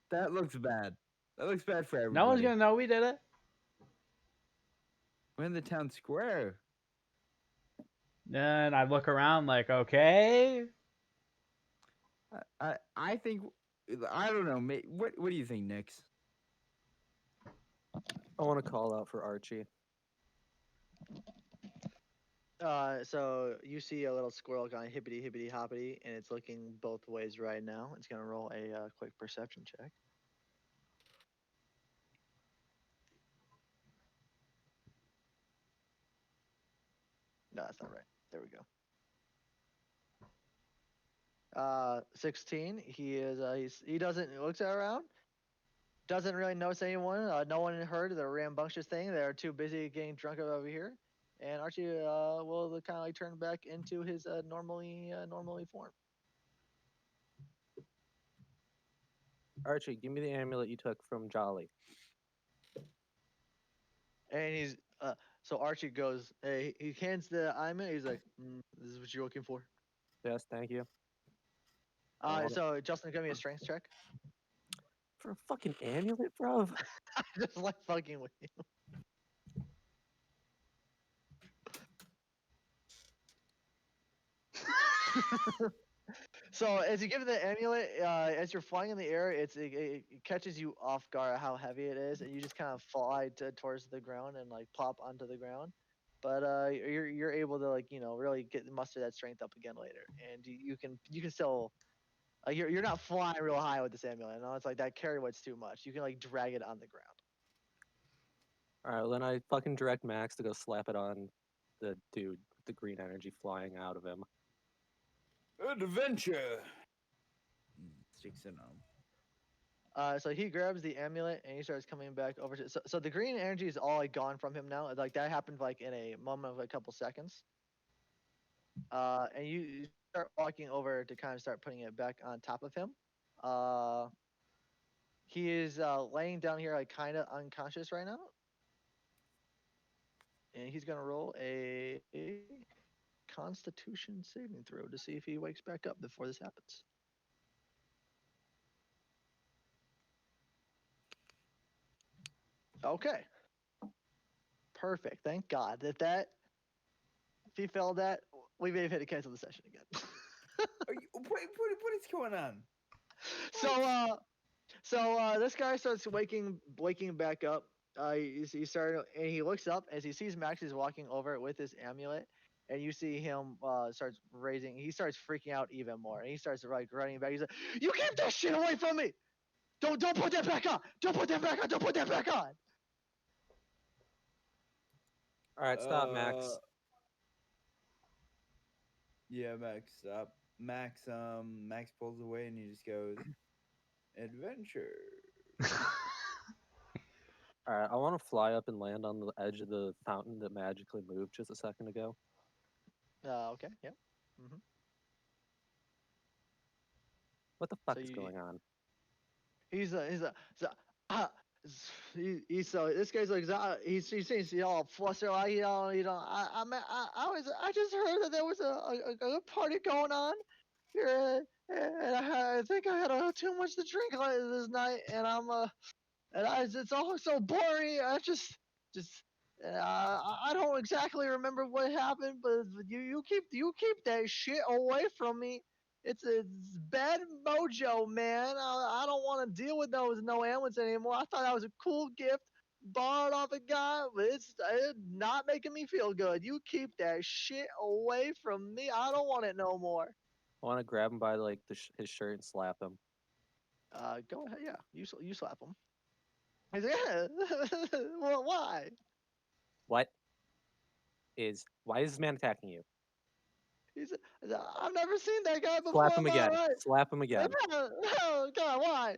B: That looks bad. That looks bad for
D: No one's
B: everybody.
D: gonna know we did it.
B: We're in the town square.
D: Then I look around like, okay.
B: I think I don't know. What do you think, Nix?
C: I want to call out for Archie.
A: So you see a little squirrel kind of hippity hippity hoppity, and it's looking both ways right now. It's gonna roll a quick perception check. No, that's not right. There we go. 16. He looks around, doesn't really notice anyone. No one heard the rambunctious thing. They're too busy getting drunk over here. And Archie will kind of like turn back into his normally form.
C: Archie, give me the amulet you took from Jolly.
A: And he's so Archie goes. He hands the amulet. He's like, "This is what you're looking for."
C: Yes, thank you. I want it.
A: So Justin, give me a strength check.
C: For a fucking amulet, bro?
A: Just like fucking with you. So as you give it the amulet, as you're flying in the air, it catches you off guard how heavy it is, and you just kind of fly towards the ground and like plop onto the ground. But you're able to like really muster that strength up again later, and you can still you're not flying real high with this amulet. You know, it's like that carry weight's too much. You can like drag it on the ground.
C: All right, well, then I fucking direct Max to go slap it on the dude with the green energy flying out of him.
B: Adventure. Sticks it on.
A: So he grabs the amulet and he starts coming back over to. So the green energy is all like gone from him now. Like that happened like in a moment of a couple seconds. And you start walking over to kind of start putting it back on top of him. He is laying down here like kind of unconscious right now, and he's gonna roll a Constitution saving throw to see if he wakes back up before this happens. Okay. Perfect. Thank God that if he failed that, we may have had to cancel the session again.
B: What is going on?
A: So this guy starts waking back up. He started and he looks up as he sees Max is walking over with his amulet, and you see him starts raising. He starts freaking out even more, and he starts like running back. He's like, "You keep that shit away from me! Don't put that back on! Don't put that back on! Don't put that back on!"
C: All right, stop, Max.
B: Yeah, Max, stop. Max pulls away and he just goes, "Adventure."
C: All right, I want to fly up and land on the edge of the fountain that magically moved just a second ago.
A: Okay. Yeah.
C: What the fuck
A: So
C: is going on?
A: So this guy's like he seems all flustered like I just heard that there was a party going on here, and I think I had too much to drink this night, and it's all so boring. I don't exactly remember what happened, but you keep that shit away from me. It's bad mojo, man. I don't want to deal with those no amulets anymore. I thought that was a cool gift borrowed off a guy, but it's not making me feel good. You keep that shit away from me. I don't want it no more.
C: I want to grab him by like his shirt and slap him.
A: Go ahead, yeah. You slap him. He's like, yeah. Well, why?
C: Why is this man attacking you?
A: I've never seen that guy before.
C: Slap him again.
A: Right.
C: Slap him again.
A: Oh God, why?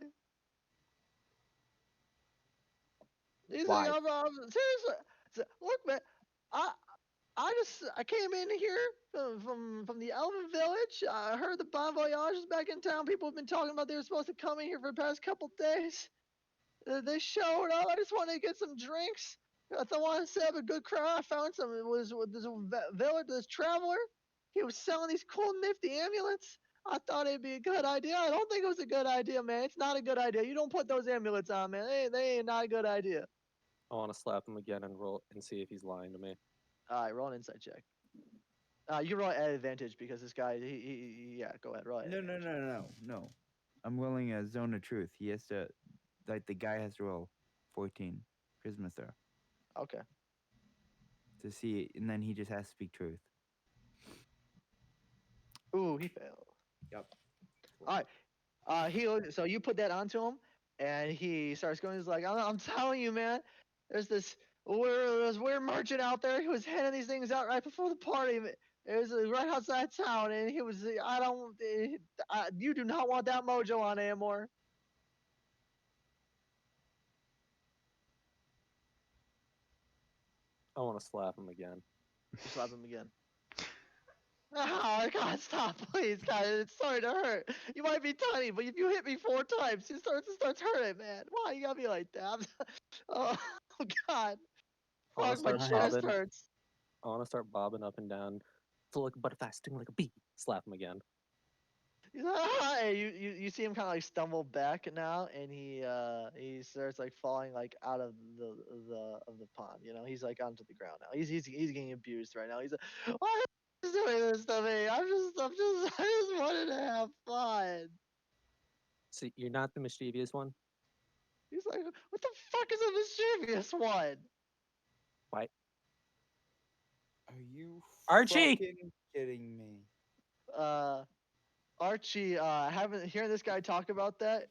A: He's
C: Why?
A: like, seriously. Look, man, I came in here from the Elven Village. I heard the Bon Voyage is back in town. People have been talking about they were supposed to come in here for the past couple days. They showed up. I just wanted to get some drinks. I want to set up a good crowd. I found some. It was this village, this traveler. He was selling these cool, nifty amulets. I thought it'd be a good idea. I don't think it was a good idea, man. It's not a good idea. You don't put those amulets on, man. They ain't not a good idea.
C: I want to slap him again and roll and see if he's lying to me.
A: All right, roll an insight check. You can roll at advantage because this guy, yeah, go ahead, roll at
B: No,
A: advantage.
B: no. I'm rolling a zone of truth. He has to, like, the guy has to roll 14 charisma throw
A: Okay.
B: to see, and then he just has to speak truth.
A: Ooh, he failed.
B: Yep.
A: All right. So you put that onto him, and he starts going. He's like, I'm telling you, man. There's this weird merchant out there who was handing these things out right before the party. It was right outside town, and he was. You do not want that mojo on anymore.
C: I want to slap him again.
A: You slap him again. Oh God! Stop, please, guys. It's starting to hurt. You might be tiny, but if you hit me 4 times, it starts hurting, man. Why you gotta be like that? Oh God!
C: I want to
A: Fuck, my
C: start
A: chest
C: bobbing.
A: hurts.
C: I want to start bobbing up and down. So like but fasting like a bee. Slap him again.
A: He's like, "Ah," and you see him kind of like stumble back now, and he starts like falling like out of the pond. You know, he's like onto the ground now. He's getting abused right now. He's like, why are you doing this to me? I just wanted to have fun.
C: See, you're not the mischievous one.
A: He's like, what the fuck is a mischievous one?
C: Why?
B: Are you
C: Archie!
B: fucking kidding me?
A: Archie, hearing this guy talk about that,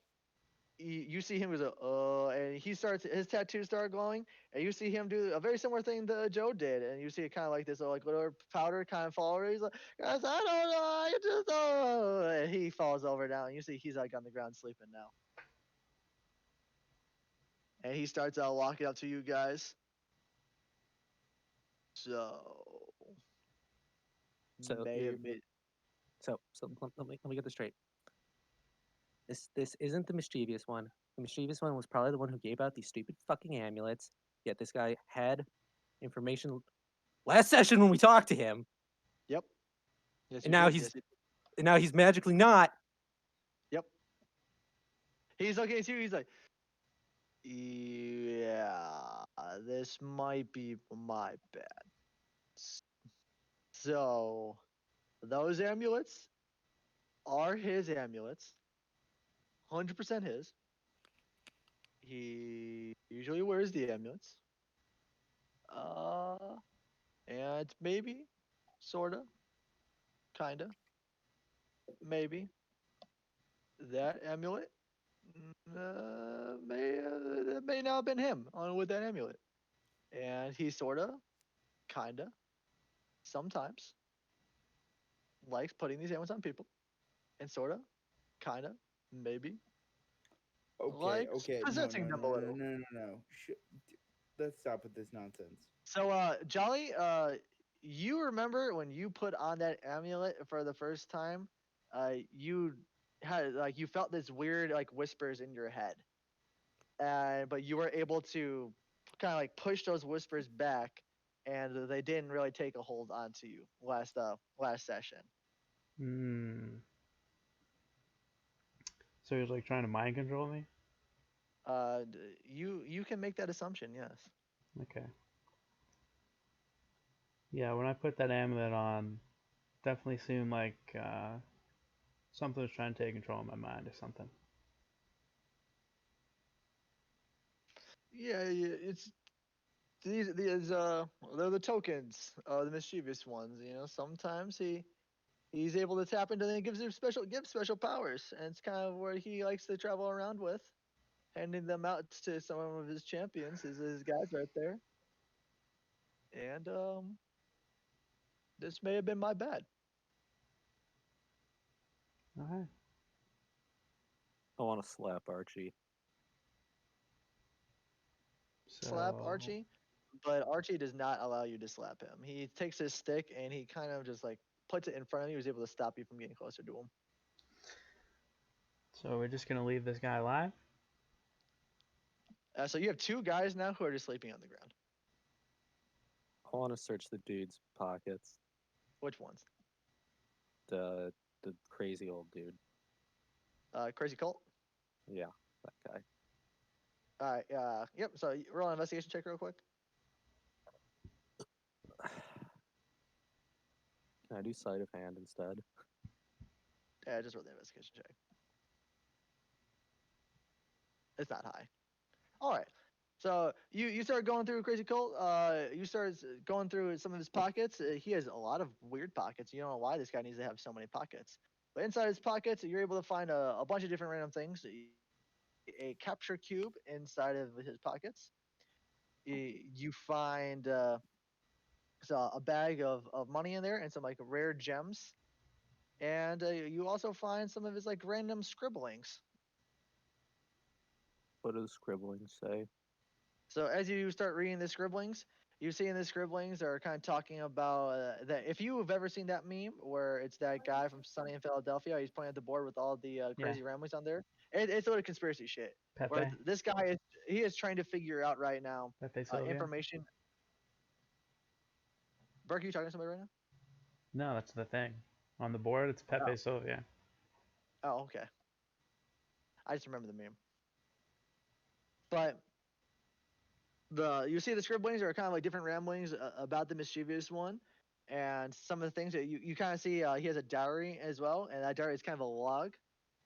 A: you see him goes, and his tattoos start glowing, and you see him do a very similar thing that Joe did, and you see it kind of like this, like little powder kind of fall over. He's like, guys, I don't know, I just don't know. And he falls over now, and you see he's like on the ground sleeping now. And he starts walking up to you guys. So,
C: So
A: may
C: you're
A: have made.
C: so let me get this straight. This isn't the mischievous one. The mischievous one was probably the one who gave out these stupid fucking amulets. Yet this guy had information last session when we talked to him,
A: Yep. Yes,
C: and
A: you
C: now
A: did.
C: he's
A: Yes, you
C: and now he's magically not.
A: Yep. He's looking at you. He's like, yeah, this might be my bad. So, those amulets are his amulets. 100% his. He usually wears the amulets. Uh, and maybe, sorta, kinda, maybe that amulet may not have been him on with that amulet. And he sorta, kinda, sometimes likes putting these amulets on people, and sorta, kinda, maybe
B: Okay,
A: likes
B: okay. No,
A: possessing them a little.
B: no. Let's stop with this nonsense.
A: So, Jolly, you remember when you put on that amulet for the first time? You had like you felt this weird like whispers in your head, and but you were able to kind of like push those whispers back, and they didn't really take a hold onto you last session.
D: Hmm. So he's like trying to mind control me?
A: You can make that assumption, yes.
D: Okay. Yeah, when I put that amulet on, definitely seemed like something was trying to take control of my mind or something.
A: Yeah, it's these they're the tokens, the mischievous ones. You know, sometimes he's able to tap into them and gives special powers, and it's kind of where he likes to travel around with, handing them out to some of his champions, his guys right there. And this may have been my bad.
D: All right.
C: I want to slap Archie.
A: Slap
D: So
A: Archie, but Archie does not allow you to slap him. He takes his stick and he kind of just like puts it in front of you. He's able to stop you from getting closer to him.
D: so we're just gonna leave this guy alive?
A: So you have 2 guys now who are just sleeping on the ground.
C: I want to search the dude's pockets.
A: Which ones?
C: The crazy old dude.
A: Crazy cult.
C: Yeah, that guy.
A: All right. Yep. So roll an investigation check real quick.
C: Can I do sleight of hand instead?
A: Yeah, just roll the investigation check. It's not high. All right. So you start going through Crazy Cult. You start going through some of his pockets. He has a lot of weird pockets. You don't know why this guy needs to have so many pockets. But inside his pockets, you're able to find a bunch of different random things. A capture cube inside of his pockets. You find so a bag of money in there and some like rare gems. And you also find some of his like random scribblings.
C: What do the scribblings say?
A: So as you start reading the scribblings, you see in the scribblings are kind of talking about that. If you have ever seen that meme where it's that guy from Sunny in Philadelphia, he's pointing at the board with all the crazy ramblings on there. It's a lot of conspiracy shit. Where
D: Pepe.
A: this guy is trying to figure out right now
D: Pepe Sylvia.
A: information. Burke, you talking to somebody right now?
D: No, that's the thing. On the board, it's Pepe Sylvia.
A: Oh, okay. I just remember the meme. But you see the scribblings are kind of like different ramblings about the mischievous one, and some of the things that you kind of see. He has a diary as well, and that diary is kind of a log.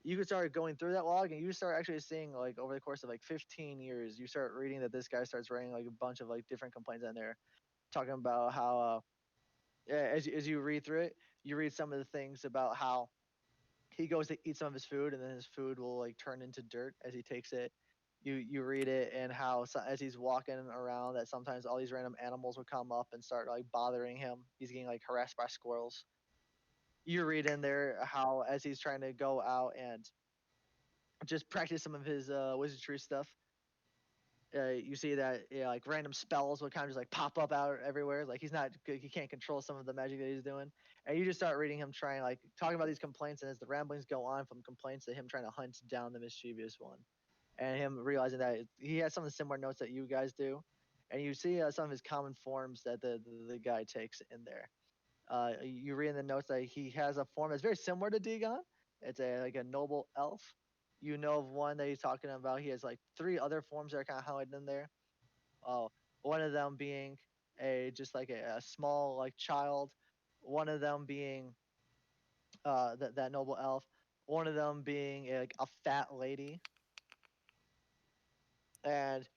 A: You can start going through that log, and you start actually seeing like over the course of like 15 years, you start reading that this guy starts writing like a bunch of like different complaints in there, talking about how as you read through it, you read some of the things about how he goes to eat some of his food, and then his food will like turn into dirt as he takes it. You read it, and how as he's walking around, that sometimes all these random animals would come up and start like bothering him. He's getting like harassed by squirrels. You read in there how as he's trying to go out and just practice some of his wizardry stuff. You see that like random spells would kind of just like pop up out everywhere. Like he's not good, he can't control some of the magic that he's doing. And you just start reading him trying like talking about these complaints, and as the ramblings go on from complaints to him trying to hunt down the mischievous one, and him realizing that he has some of the similar notes that you guys do, and you see some of his common forms that the guy takes in there. You read in the notes that he has a form that's very similar to Dagon. It's like a noble elf. You know of one that he's talking about. He has like three other forms that are kind of highlighted in there. One of them being just like a small like child. One of them being that noble elf. One of them being like a fat lady. And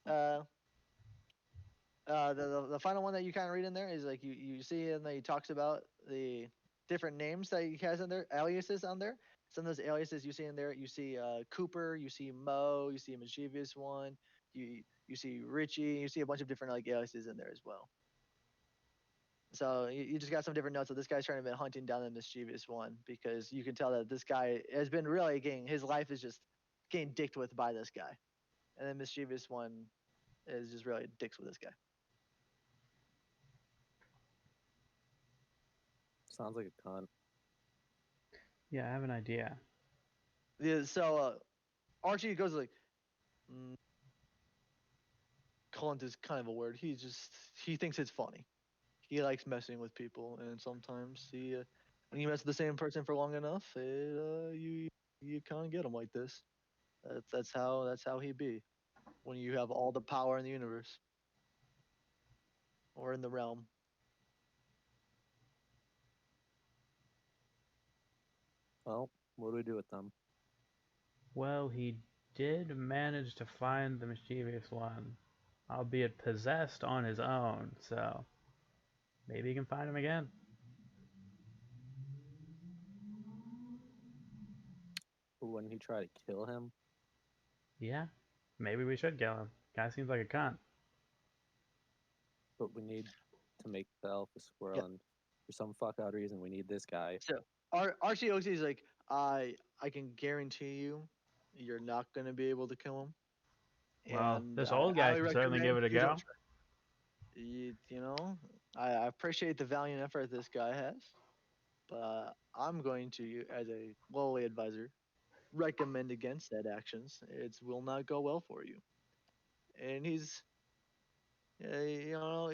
A: uh, the final one that you kind of read in there is like you see, and he talks about the different names that he has in there, aliases on there. Some of those aliases you see in there, you see Cooper, you see Mo, you see a mischievous one, you see Richie, you see a bunch of different like aliases in there as well. So you just got some different notes that this guy's trying to be hunting down the mischievous one, because you can tell that this guy has been really getting, his life is just getting dicked with by this guy, and the mischievous one is just really dicks with this guy.
C: Sounds like a cunt.
D: Yeah, I have an idea.
A: Yeah, so Archie goes like, cunt is kind of a word. He thinks it's funny. He likes messing with people, and sometimes when you mess with the same person for long enough, you can't get him like this. That's how he be. When you have all the power in the universe or in the realm.
C: Well, what do we do with them?
D: Well, he did manage to find the mischievous one, albeit possessed on his own, so maybe he can find him again.
C: But wouldn't he try to kill him?
D: Yeah, maybe we should kill him. Guy seems like a cunt.
C: But we need to make the elf a squirrel,
A: Yeah.
C: and for some fuck out reason, we need this guy.
A: So Archie looks, he's like, I can guarantee you, you're not gonna be able to kill him.
D: Well,
A: And
D: this
A: I
D: old guy
A: highly
D: can certainly give
A: recommend
D: it a
A: you don't
D: go.
A: try. You know, I appreciate the valiant effort this guy has, but I'm going to, as a lowly advisor, recommend against that actions. It will not go well for you. And he's, you know,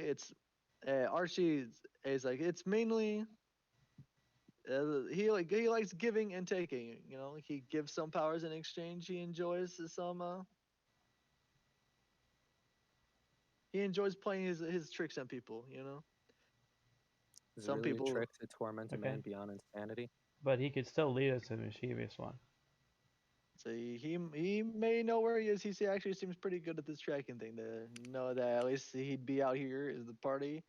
A: Archie is like it's mainly he likes giving and taking. You know, he gives some powers in exchange. He enjoys some. He enjoys playing his tricks on people. You know,
C: Is it
A: some
C: really a
A: people.
C: trick to torment a
D: Okay.
C: man beyond insanity?
D: But he could still lead us to the mischievous one.
A: So he may know where he is. He actually seems pretty good at this tracking thing to know that at least he'd be out here at the party.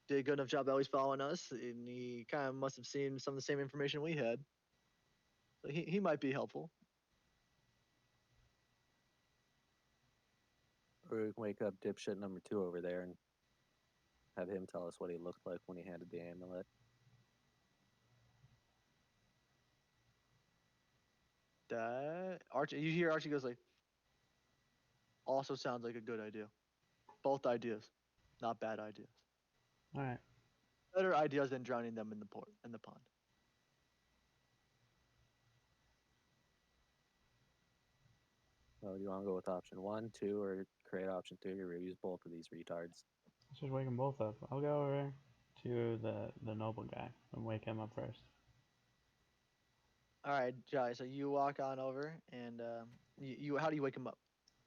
A: Did a good enough job always following us, and he kind of must have seen some of the same information we had. So he might be helpful.
C: Or we can wake up dipshit number 2 over there and have him tell us what he looked like when he handed the amulet.
A: Archie, you hear Archie goes like, also sounds like a good idea. Both ideas, not bad ideas.
D: All right.
A: Better ideas than drowning them in the pond.
C: So do you want to go with option 1, 2, or create option 3, or use both of these retards?
D: Let's just wake them both up. I'll go over to the noble guy and wake him up first.
A: All right, Jai. So you walk on over, and you how do you wake him up?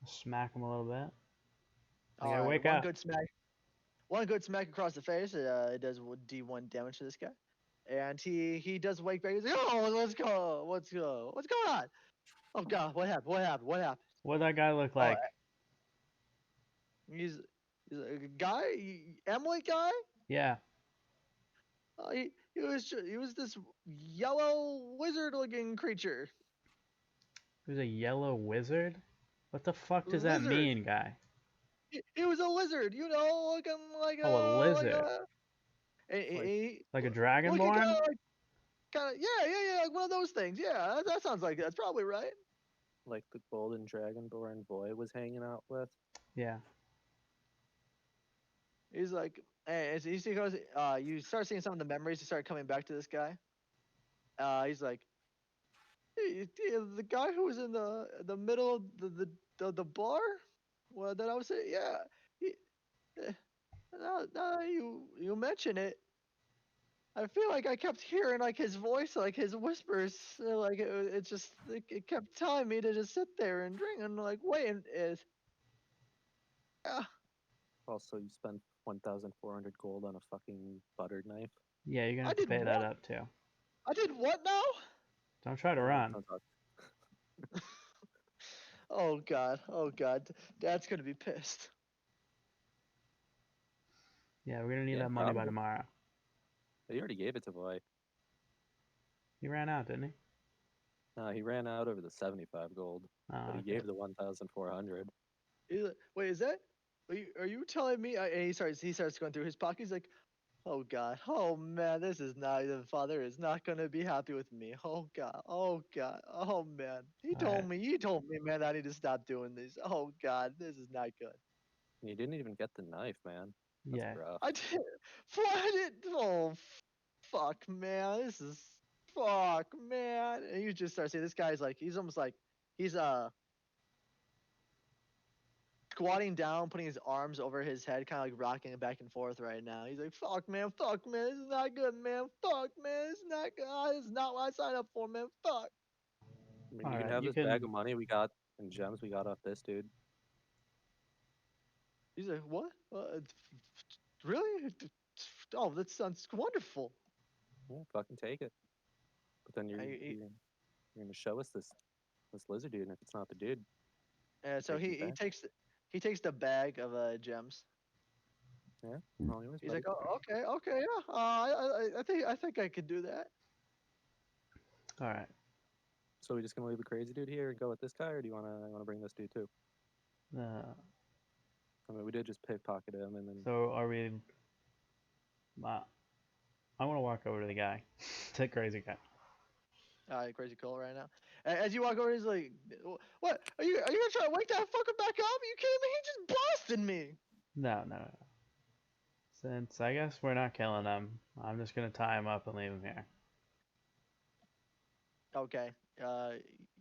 D: Smack him a little bit. I
A: All
D: gotta
A: right,
D: wake up.
A: one good smack across the face. It does D1 damage to this guy, and he does wake back. He's like, oh, what's going on? Oh God, what happened? What happened?
D: What that guy look
A: Oh,
D: like?
A: he's a guy, Emily guy.
D: Yeah.
A: He was this yellow wizard-looking creature.
D: He was a yellow wizard? What the fuck does that
A: Lizard.
D: mean, guy?
A: He was a lizard, you know, looking like
D: Oh, a
A: like
D: lizard. Like a
A: looking
D: dragonborn?
A: yeah, like one of those things. Yeah, that sounds like that's probably right.
C: Like the golden dragonborn boy was hanging out with?
D: Yeah.
A: He's like, and as he goes, you start seeing some of the memories. You start coming back to this guy. He's like, the guy who was in the middle of the bar. Well, that I was saying, yeah. He, eh, now you mention it, I feel like I kept hearing like his voice, like his whispers, like it kept telling me to just sit there and drink and like wait and yeah.
C: Also, you spent 1,400 gold on a fucking buttered knife.
D: Yeah, you're gonna
A: I
D: have to
A: did
D: pay that
A: what?
D: up too.
A: I did what now?
D: Don't try to
C: Oh,
D: run.
C: don't talk.
A: Oh God, Dad's gonna be pissed.
D: Yeah, we're gonna need
C: Yeah,
D: that money by
C: probably.
D: tomorrow.
C: He already gave it to Boy.
D: He ran out, didn't he?
C: No, he ran out over the 75 gold,
D: Oh,
C: but he
D: okay.
C: gave the 1,400.
A: He's like, wait, is that? Are you telling me? And he starts going through his pocket. He's like, oh God, oh man, this is not. The father is not gonna be happy with me. Oh God, oh God, oh man.
D: Alright.
A: He told me, man, I need to stop doing this. Oh God, this is not good.
C: And you didn't even get the knife, man. That's
D: Yeah.
A: I did. Oh fuck, man, this is fuck, man. And you just start seeing this guy's like, he's almost like he's squatting down, putting his arms over his head, kind of like rocking it back and forth right now. He's like, fuck, man, this is not good, man. Fuck, man, this is not good. This is not what I signed up for, man. Fuck.
C: I mean, you can
D: Alright,
C: have
D: you
C: this bag
D: can
C: of money we got and gems we got off this dude.
A: He's like, what? Really? Oh, that sounds wonderful.
C: Yeah, fucking take it. But then you're gonna show us this lizard dude, and if it's not the dude,
A: So
C: take these back.
A: he takes the bag of gems.
C: Yeah, all yours,
A: He's
C: buddy.
A: like, oh, okay, yeah. I think I could do that.
D: alright.
C: So we just gonna leave the crazy dude here and go with this guy, or do you wanna bring this dude too? I mean, we did just pickpocket him, and then
D: So are we I wanna walk over to the guy. The crazy guy.
A: Crazy cool right now. As you walk over, he's like, "What? Are you gonna try to wake that fucker back up? You kidding me? He just blasted me."
D: No. Since I guess we're not killing him, I'm just gonna tie him up and leave him here.
A: Okay.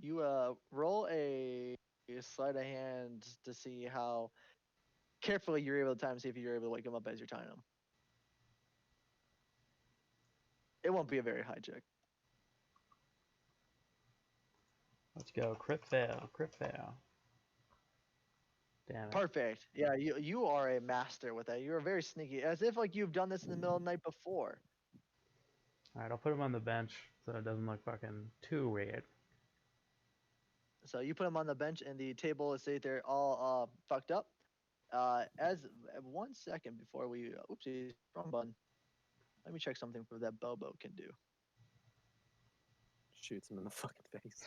A: You roll a sleight of hand to see how carefully you're able to time see if you're able to wake him up as you're tying him. It won't be a very high check.
D: Let's go. Crit fail. Crit fail. Damn it.
A: Perfect. Yeah, you are a master with that. You're very sneaky, as if like you've done this in the middle of the night before.
D: Alright, I'll put him on the bench so it doesn't look fucking too weird.
A: So you put him on the bench, and the table is sitting there all fucked up. As 1 second before we, oopsie, wrong button. Let me check something for that Bobo can do.
C: Shoots him in the fucking face.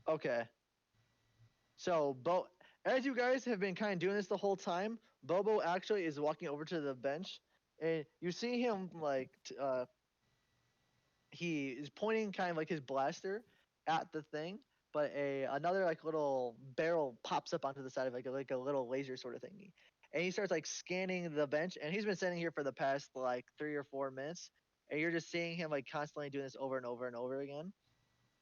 A: Okay. So as you guys have been kind of doing this the whole time, Bobo actually is walking over to the bench, and you see him like he is pointing kind of like his blaster at the thing, but another like little barrel pops up onto the side of like a little laser sort of thingy, and he starts like scanning the bench, and he's been standing here for the past like 3 or 4 minutes, and you're just seeing him like constantly doing this over and over and over again,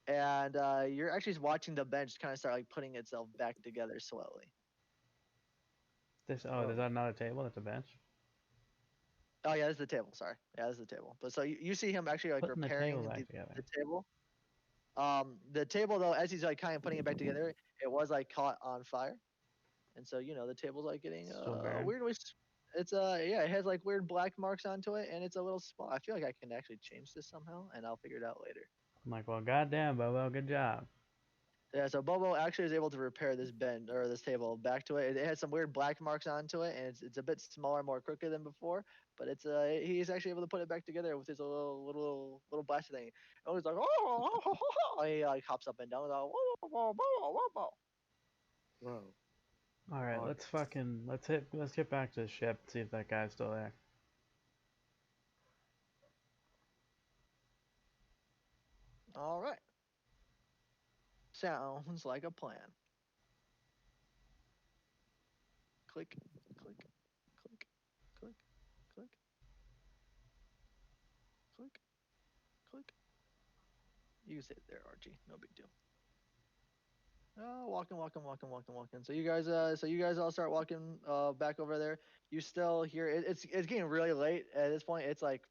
A: and you're actually just watching the bench kind of start like putting itself back together slowly.
D: There's
C: Oh.
D: that not a table? That's a bench.
A: Oh yeah, this is the table. Sorry, yeah, this is the table. But so you see him actually like
D: Putting the
A: repairing
D: table back together.
A: the table. The table though, as he's like kind of putting it back together, it was like caught on fire, and so the table's like getting
D: Still burned?
A: weirdly. It's yeah, it has like weird black marks onto it, and it's a little small. I feel like I can actually change this somehow, and I'll figure it out later.
D: I'm like, well, goddamn, Bobo, good job.
A: Yeah, so Bobo actually is able to repair this bend or this table back to it. It has some weird black marks onto it, and it's a bit smaller, more crooked than before. But he's actually able to put it back together with his little blaster thing. And he's like, oh, he like hops up and down. Like, whoa.
C: Whoa.
D: All right,
C: August.
D: let's get back to the ship. See if that guy's still there.
A: All right. Sounds like a plan. Click, click, click, click, click, click, click. You sit there, Archie. No big deal. Walking. So you guys all start walking back over there. You still hear it's getting really late at this point. It's like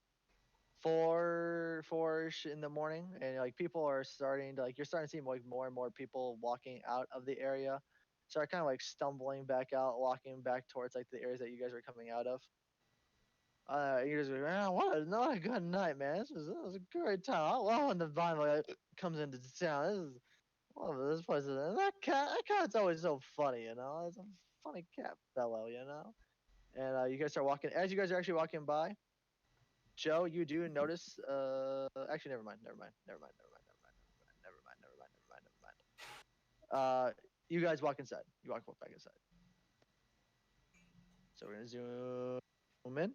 A: 4-ish in the morning, and like people are starting to like you're starting to see like more and more people walking out of the area. Start kind of like stumbling back out, walking back towards like the areas that you guys are coming out of. You guys are man, not a good night, man. This was a great time. I love when the Vine comes into town. This place is that cat's always so funny, It's a funny cat fellow, And you guys start walking. As you guys are actually walking by, Joe, you do notice. Actually, never mind. You guys walk inside. You walk back inside. So we're gonna zoom in.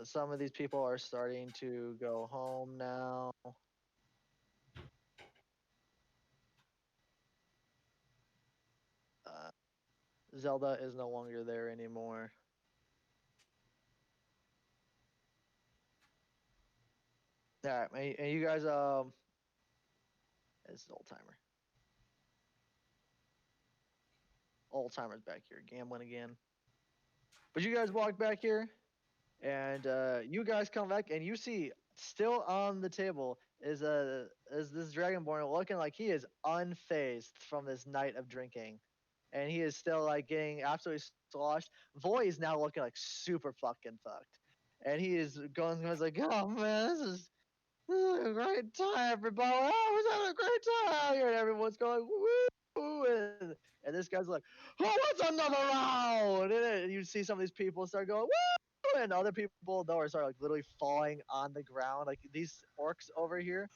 A: Some of these people are starting to go home now. Zelda is no longer there anymore. All right, and you guys, it's old timer. Old timer's back here gambling again. But you guys walk back here, and you guys come back, and you see still on the table is this Dragonborn looking like he is unfazed from this night of drinking, and he is still like getting absolutely sloshed. Voy is now looking like super fucking fucked, and he is going like, oh man, this is a great time, everybody. Oh, we're having a great time here, and everyone's going woo, and this guy's like, oh, what's another round? And then you see some of these people start going woo, and other people though are start like literally falling on the ground. Like these orcs over here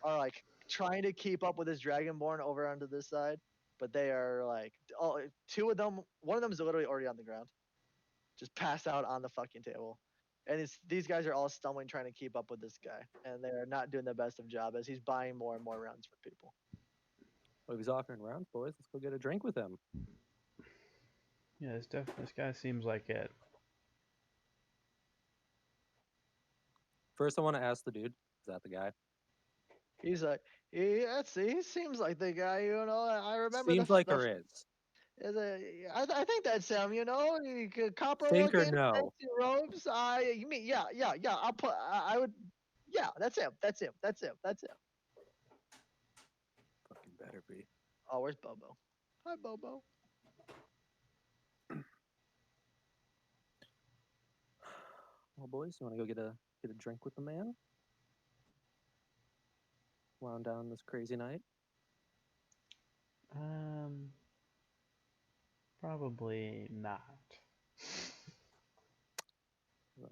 A: are like trying to keep up with this dragonborn over onto this side, but they are like, oh, two of them. One of them is literally already on the ground, just passed out on the fucking table. And these guys are all stumbling trying to keep up with this guy, and they're not doing the best of job as he's buying more and more rounds for people.
C: Well, he's offering rounds, boys. Let's go get a drink with him.
D: Yeah, this guy seems like it.
C: First, I want to ask the dude, is that the guy?
A: He's like, he seems like the guy, I remember
C: Seems like or is.
A: I think that's him, copper
C: Think or
A: looking,
C: no?
A: fancy robes. You mean, yeah. I would, yeah, that's him. That's him. That's him. That's him.
C: Fucking better be.
A: Oh, where's Bobo? Hi, Bobo.
C: Well, boys, you want to go get a drink with the man? Wound down this crazy night.
D: Um, Probably not.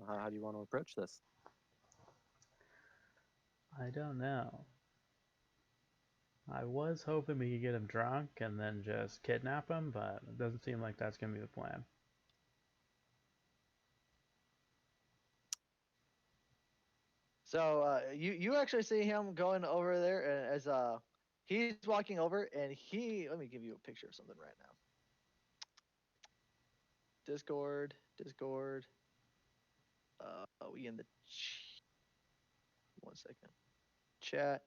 C: How do you want to approach this?
D: I don't know. I was hoping we could get him drunk and then just kidnap him, but it doesn't seem like that's gonna be the plan.
A: So you actually see him going over there and as he's walking over and let me give you a picture of something right now. Discord. We in the 1 second. Chat.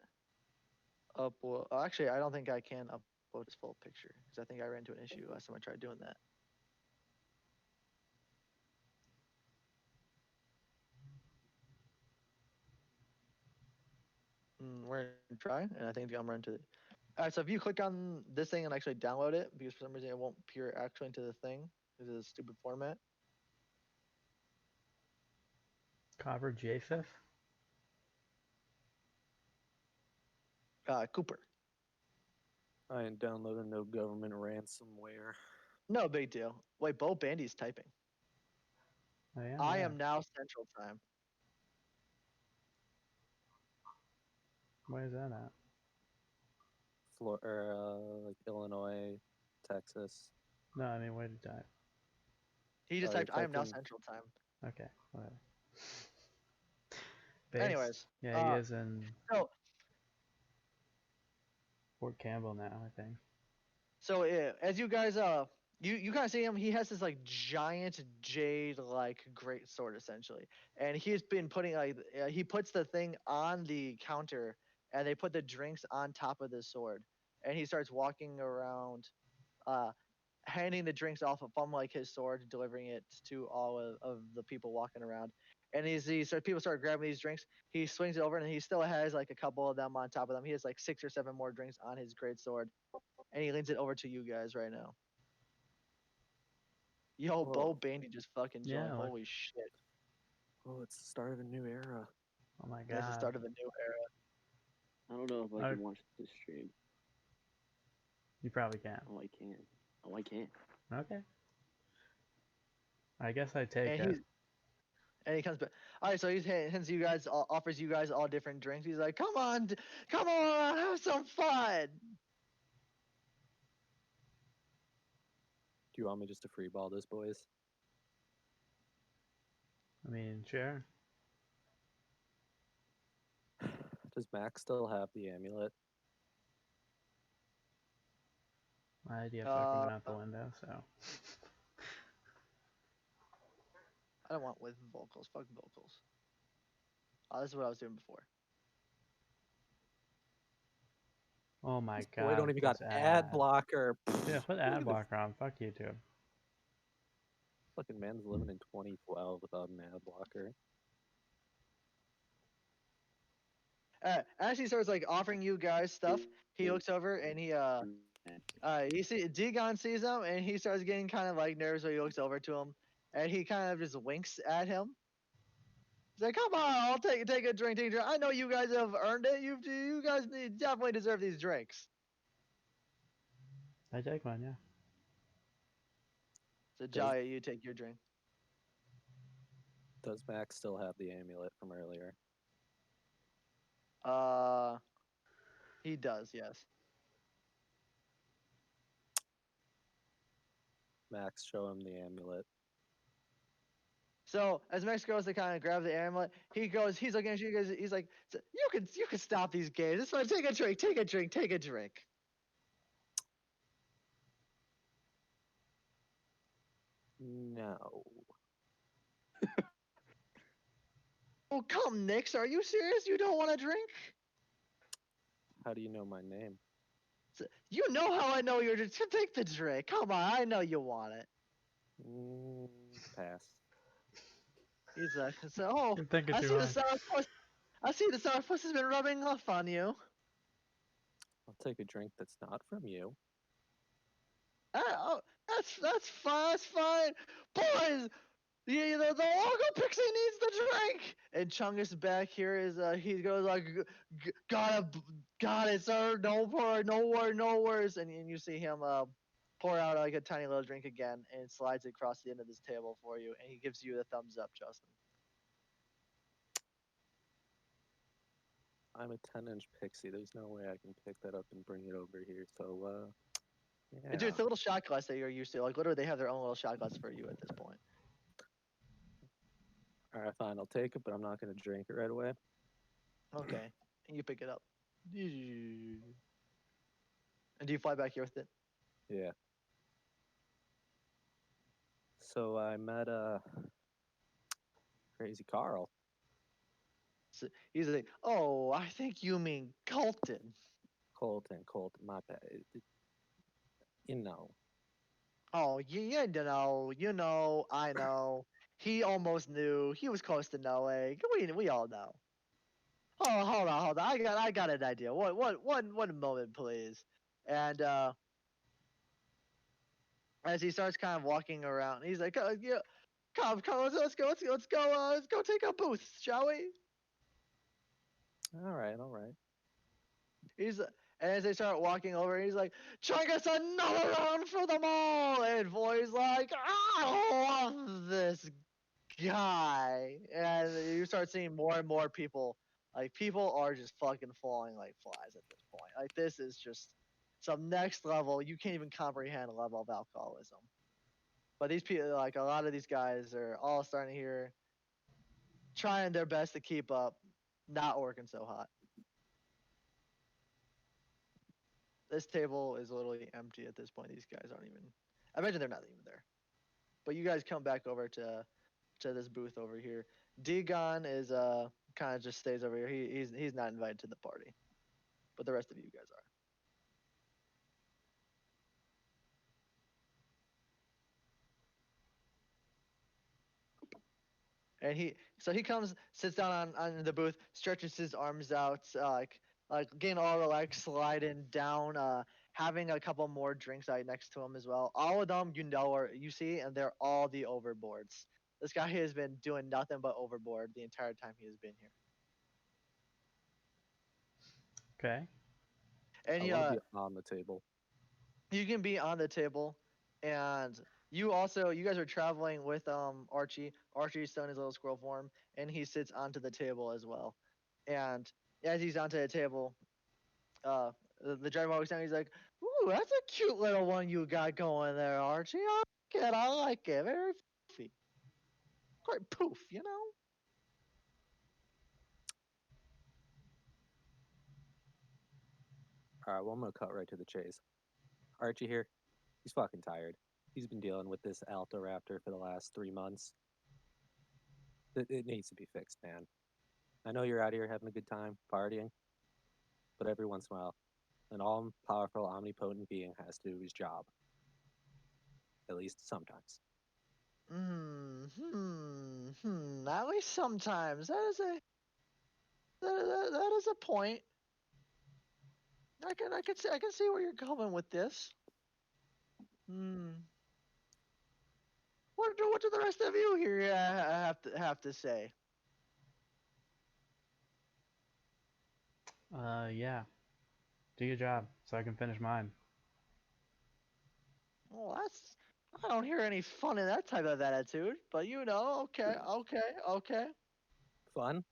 A: Upload. Actually, I don't think I can upload his full picture because I think I ran into an issue last time I tried doing that. We're gonna try, and I think I'm running to. All right, so if you click on this thing and actually download it, because for some reason it won't appear actually into the thing because of the stupid format.
D: Copper J5th?
A: Cooper.
C: I ain't downloading no government ransomware.
A: No big deal. Wait, Bo Bandy's typing.
D: Oh, yeah,
A: I
D: yeah.
A: am now Central Time.
D: Where's that at?
C: Like Illinois, Texas.
D: No, I mean, where did I?
A: He just
C: Oh, you're
A: typed, "I am now
C: typing-
A: Central Time."
D: Okay, whatever. Base?
A: Anyways,
D: Yeah, he is in
A: so
D: Fort Campbell now, I think.
A: So as you guys you kind of see him, he has this like giant jade like great sword essentially, and he's been putting like he puts the thing on the counter, and they put the drinks on top of the sword, and he starts walking around, uh, handing the drinks off from like his sword, delivering it to all of the people walking around. And people start grabbing these drinks. He swings it over, and he still has like a couple of them on top of them. He has like 6 or 7 more drinks on his great sword, and he leans it over to you guys right now. Yo,
C: Whoa.
A: Bo Bandy just fucking joined.
D: Yeah, look.
A: Holy shit.
C: Oh, it's the start of a new era.
D: Oh my
A: That's the
D: god.
A: start of a new era.
E: I don't know if I
D: I-
E: can watch this stream.
D: You probably can.
E: Oh, I can. Oh, I can.
D: Okay. I guess I take
A: And
D: it.
A: he comes back. All right, so he hands you guys, offers you guys all different drinks. He's like, come on, have some fun.
C: Do you want me just to freeball this, boys?
D: I mean, sure.
C: Does Max still have the amulet?
D: My idea fucking went out the window, so.
A: I don't want with vocals. Fuck vocals. Oh, this is what I was doing before.
D: Oh my god.
C: Boy, don't even got
D: this
C: ad blocker.
D: Yeah, put
C: Look at
D: ad
C: this
D: blocker on. Fuck YouTube.
C: fucking man's living in 2012 without an ad blocker.
A: As he starts like offering you guys stuff, he looks over and he see Degon sees him and he starts getting kind of like nervous when he looks over to him, and he kind of just winks at him. He's like, "Come on, I'll take a drink, take a drink. I know you guys have earned it. You guys definitely deserve these drinks."
D: I take one, yeah.
A: So Jaya, you take your drink.
C: Does Max still have the amulet from earlier?
A: He does, yes.
C: Max, show him the amulet.
A: So as Max goes to kind of grab the amulet, he's looking at you guys. He's like, "You can stop these games. It's fine. Take a drink. Take a drink. Take a drink."
C: No.
A: Oh, come, Nix. Are you serious? You don't want a drink?
C: How do you know my name?
A: You know how I know you're just take the drink. Come on, I know you want it.
C: Pass.
A: He's like, so, oh,
D: You're thinking
A: I
D: too
A: see the
D: hard.
A: sourpuss. I see the sourpuss has been rubbing off on you.
C: I'll take a drink that's not from you.
A: Oh, that's fine. That's fine, boys. The local pixie needs the drink. And Chungus back here is he goes like, got it, sir. No worries. And you see him pour out like a tiny little drink again, and slides it across the end of this table for you, and he gives you the thumbs up, Justin.
C: I'm a 10-inch pixie. There's no way I can pick that up and bring it over here. So, yeah.
A: Dude, it's a little shot glass that you're used to. Like literally, they have their own little shot glass for you at this point.
C: All right, fine. I'll take it, but I'm not going to drink it right away.
A: Okay, and you pick it up. And do you fly back here with it?
C: Yeah. So I met Crazy Carl.
A: So he's like, oh, I think you mean Colton.
C: Colton, my bad. You know.
A: Oh, you know, I know. He almost knew. He was close to knowing. We all know. Oh, hold on. I got an idea. One moment, please. And as he starts kind of walking around, he's like, yeah, come, let's go take a booth, shall we?
C: All right.
A: He's and as they start walking over, he's like, "Chungus, another round for them all!" And Boy's like, "I love this guy." And you start seeing more and more people. Like people are just fucking falling like flies at this point. Like this is just some next level. You can't even comprehend a level of alcoholism. But these people, like a lot of these guys, are all starting here, trying their best to keep up, not working so hot. This table is literally empty at this point. These guys aren't even. I imagine they're not even there. But you guys come back over to this booth over here. Dagon is kind of just stays over here. He's not invited to the party, but the rest of you guys are. And he comes, sits down on the booth, stretches his arms out, like getting all relaxed, sliding down, having a couple more drinks right next to him as well. All of them you see, and they're all the overboards. This guy has been doing nothing but overboard the entire time he has been here.
D: Okay.
A: And
C: I want to be on the table.
A: you can be on the table, and you guys are traveling with Archie. Archie's still in his little squirrel form, and he sits onto the table as well. And as he's onto the table, the driver walks down. He's like, "Ooh, that's a cute little one you got going there, Archie. I like it. Very fluffy. Quite poof, you know."
C: All right, well, I'm going to cut right to the chase. Archie here, he's fucking tired. He's been dealing with this Alto Raptor for the last 3 months. It needs to be fixed, man. I know you're out here having a good time, partying, but every once in a while, an all-powerful, omnipotent being has to do his job. At least sometimes.
A: At least sometimes. That is a point. I can see where you're going with this. What do the rest of you here have to say?
D: Yeah. Do your job so I can finish mine.
A: Well, I don't hear any fun in that type of attitude, but okay.
C: Fun?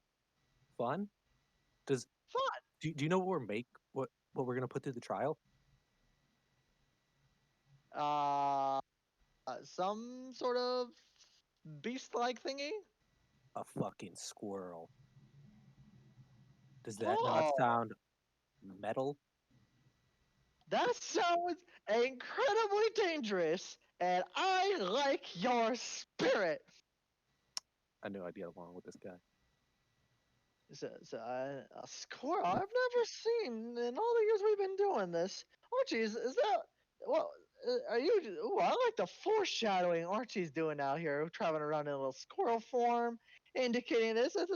C: Does
A: Fun.
C: do you know what we're gonna put through the trial?
A: Some sort of beast-like thingy.
C: A fucking squirrel. Does that not sound metal?
A: That sounds incredibly dangerous, and I like your spirit.
C: I knew I'd get along with this guy.
A: A squirrel? I've never seen in all the years we've been doing this. Archie, is that well? Are you? Ooh, I like the foreshadowing Archie's doing out here, traveling around in a little squirrel form, indicating this. That's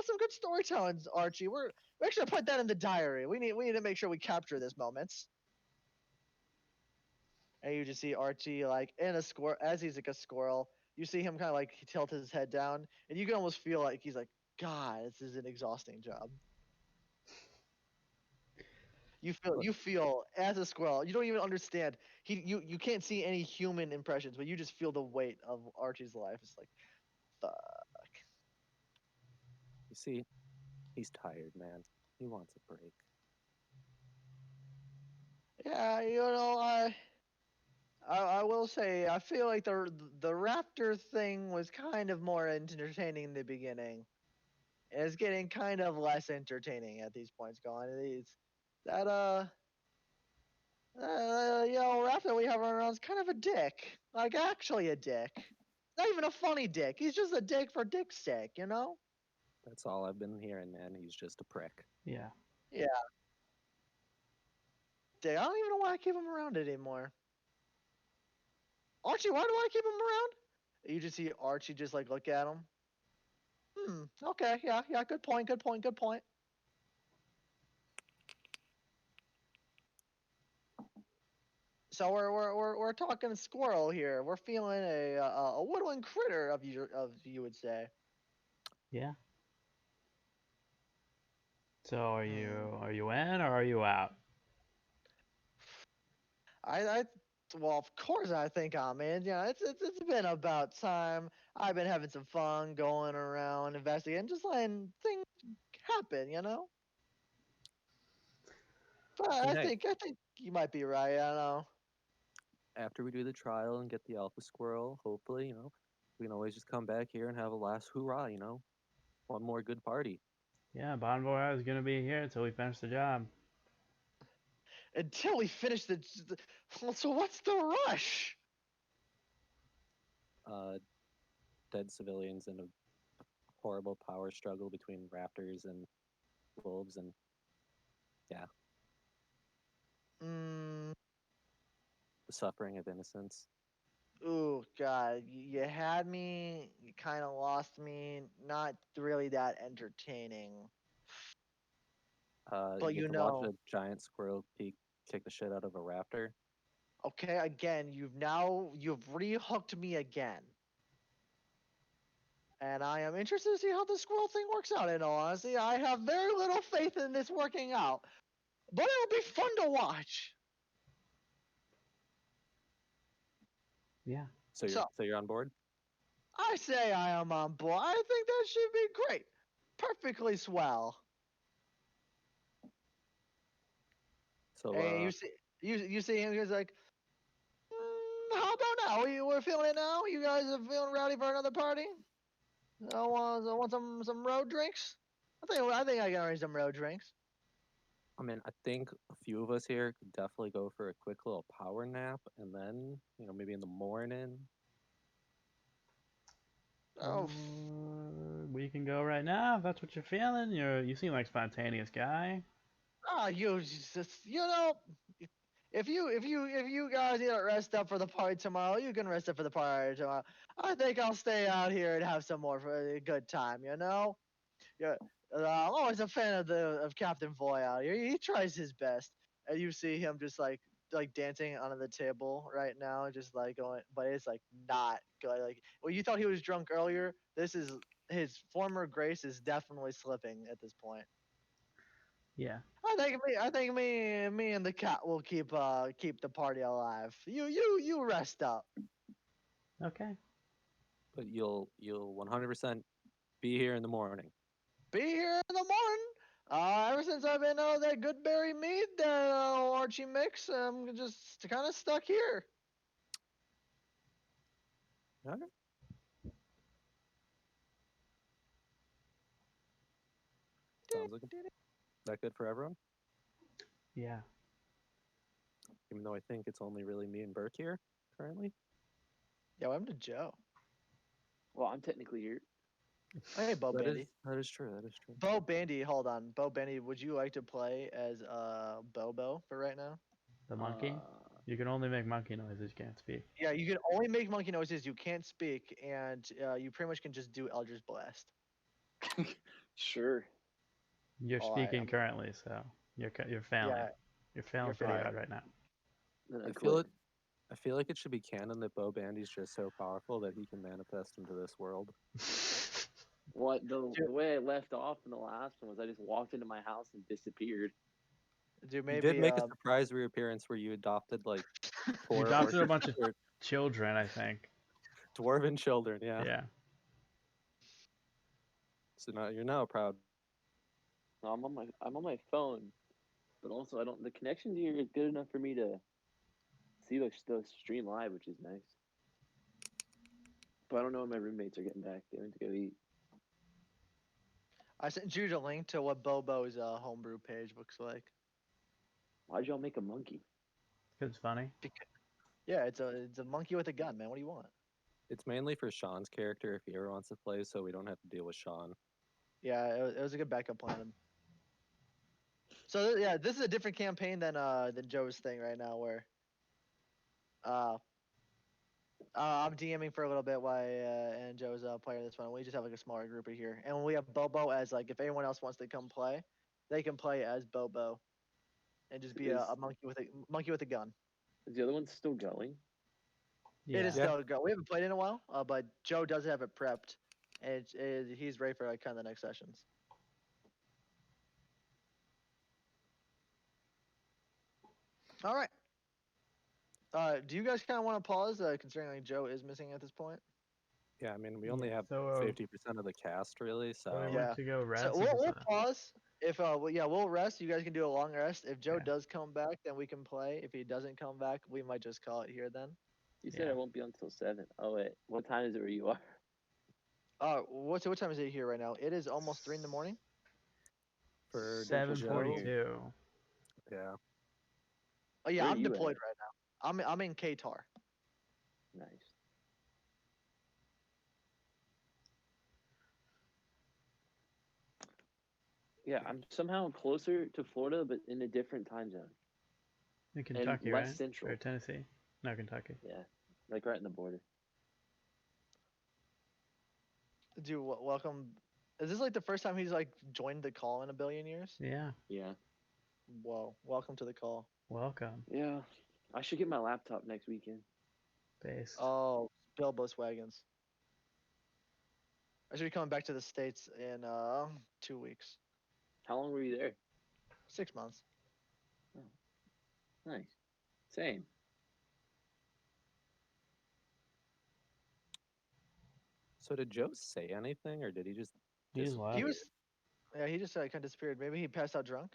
A: some good storytelling, Archie. We actually put that in the diary. We need to make sure we capture this moments. And you just see Archie like in a squirrel as he's like a squirrel. You see him kind of like tilt his head down, and you can almost feel like he's like, God, this is an exhausting job. You feel as a squirrel. You don't even understand. You can't see any human impressions, but you just feel the weight of Archie's life. It's like, fuck.
C: You see, he's tired, man. He wants a break.
A: Yeah, I will say I feel like the raptor thing was kind of more entertaining in the beginning. It's getting kind of less entertaining at these points. Going, it's that raptor we have around is kind of a dick. Like actually a dick. Not even a funny dick. He's just a dick for dick's sake, you know?
C: That's all I've been hearing, man. He's just a prick.
D: Yeah.
A: Yeah. Dick. I don't even know why I keep him around anymore. Archie, why do I keep him around? You just see Archie just like look at him. Okay, yeah, good point. So we're talking squirrel here. We're feeling a woodland critter of you would say.
D: Yeah. So are
A: Hmm.
D: you in or are you out?
A: I well, of course I think I'm in. Yeah, it's been about time. I've been having some fun going around investigating, just letting things happen, you know. But
C: And
A: I
C: hey,
A: think you might be right. I don't know.
C: after we do the trial and get the alpha squirrel, hopefully, we can always just come back here and have a last hoorah. One more good party.
D: Yeah, Bon Voyage is gonna be here until we finish the job.
A: Until we finish well, so what's the rush?
C: Uh, Dead civilians in a horrible power struggle between raptors and wolves, and yeah,
A: Mm,
C: the suffering of innocence.
A: ooh, God, you had me. You kind of lost me. Not really that entertaining.
C: You
A: But
C: get to watch a giant squirrel kick the shit out of a raptor.
A: okay, again, you've rehooked me again. And I am interested to see how the squirrel thing works out. In all honesty, I have very little faith in this working out, but it'll be fun to watch.
D: Yeah.
A: So
C: So you're on board.
A: I say I am on board. I think that should be great, perfectly swell.
C: So
A: And you see him. He's like, how about now? We're feeling it now. You guys are feeling rowdy for another party? I want some road drinks. I think I can arrange some road drinks.
C: I mean, I think a few of us here could definitely go for a quick little power nap, and then maybe in the morning.
A: Oh,
D: We can go right now if that's what you're feeling. You seem like a spontaneous guy.
A: you just if you guys need to rest up for the party tomorrow, you can rest up for the party tomorrow. I think I'll stay out here and have some more for a good time. Yeah. I'm always a fan of Captain Voy out here. He tries his best, and you see him just like dancing under the table right now, just like going, but it's like not good. Like well, you thought he was drunk earlier. This is his former grace is definitely slipping at this point.
D: Yeah.
A: I think me and the cat will keep the party alive. You rest up.
D: Okay.
C: But you'll 100% be here in the morning.
A: Be here in the morning. Ever since I've been that good berry mead that Archie mix, I'm just kind of stuck here.
C: Okay. Sounds like that good for everyone.
D: Yeah.
C: Even though I think it's only really me and Burke here currently.
A: Yeah, I'm to Joe.
E: Well, I'm technically here.
A: Hey, Bo Bandy.
C: That is true. That is true.
A: Bo Bandy, hold on. Bo Bandy, would you like to play as Bobo for right now?
D: The monkey? You can only make monkey noises. You can't speak.
A: Yeah, you can only make monkey noises. You can't speak, and you pretty much can just do Eldritch Blast.
E: Sure.
D: You're
A: All right,
D: speaking
A: I'm-
D: currently, so you're failing.
A: Yeah,
D: You're failing
A: you're
D: pretty
A: fine.
D: bad right now.
E: Then
C: I
E: I
C: feel
E: quit.
C: it. I feel like it should be canon that Bo Bandy's just so powerful that he can manifest into this world.
E: What the
A: Dude.
E: way I left off in the last one was I just walked into my house and disappeared.
A: Dude,
C: You
A: maybe
C: did make a surprise reappearance where you adopted like
D: You
C: four
D: adopted a
C: orcs
D: bunch of
C: or
D: children, I think.
C: dwarven children. Yeah.
D: Yeah.
C: So now you're now proud.
E: No, I'm on my phone, but also I don't. The connection here is good enough for me to see the stream live, which is nice. But I don't know when my roommates are getting back. They went to go eat.
A: I sent you the link to what Bobo's homebrew page looks like.
E: Why'd y'all make a monkey?
D: Because it's funny.
A: Yeah, it's a monkey with a gun, man. What do you want?
C: It's mainly for Sean's character if he ever wants to play, so we don't have to deal with Sean.
A: Yeah, it was a good backup plan. So yeah, this is a different campaign than Joe's thing right now, where I'm DMing for a little bit while and Joe's playing this one. We just have like a smaller group here, and we have Bobo as like if anyone else wants to come play, they can play as Bobo, and just be a monkey with a gun.
E: Is the other one still going?
D: Yeah.
A: It is
C: Yeah.
A: still go. We haven't played in a while, but Joe does have it prepped, and he's ready for like kind of the next sessions. All right. Do you guys kind of want to pause, considering like Joe is missing at this point?
C: Yeah, I mean we only
D: Yeah,
C: have
D: so,
C: 50% of the cast really, so
D: So we
A: Yeah.
D: went to go rest.
A: So
D: or
A: we'll
D: just,
A: pause. If we'll rest. You guys can do a long rest. If Joe
D: Okay.
A: does come back, then we can play. If he doesn't come back, we might just call it here then.
E: You said
D: Yeah.
E: I won't be on until 7. Oh wait, what time is it where you are?
A: What time is it here right now? It is almost 3 in the morning.
C: for Joe,
D: 7:42.
C: yeah.
A: Oh yeah,
E: Where are
A: I'm
E: you
A: deployed
E: at?
A: right now. I'm in Qatar.
E: Nice. Yeah, I'm somehow closer to Florida, but in a different time zone.
D: In Kentucky,
E: less
D: right?
E: central.
D: Or Tennessee? No, Kentucky.
E: Yeah, like right in the border.
A: Dude, welcome. Is this like the first time he's like joined the call in a billion years?
D: Yeah.
E: Yeah.
A: Whoa, welcome to the call.
D: Welcome.
E: Yeah. I should get my laptop next weekend.
D: Based.
A: Oh, Bilbo's wagons. I should be coming back to the States in 2 weeks.
E: How long were you there?
A: 6 months.
E: Nice. Same.
C: So did Joe say anything, or did he just?
D: He just left.
A: He was, yeah, he just kind of disappeared. Maybe he passed out drunk.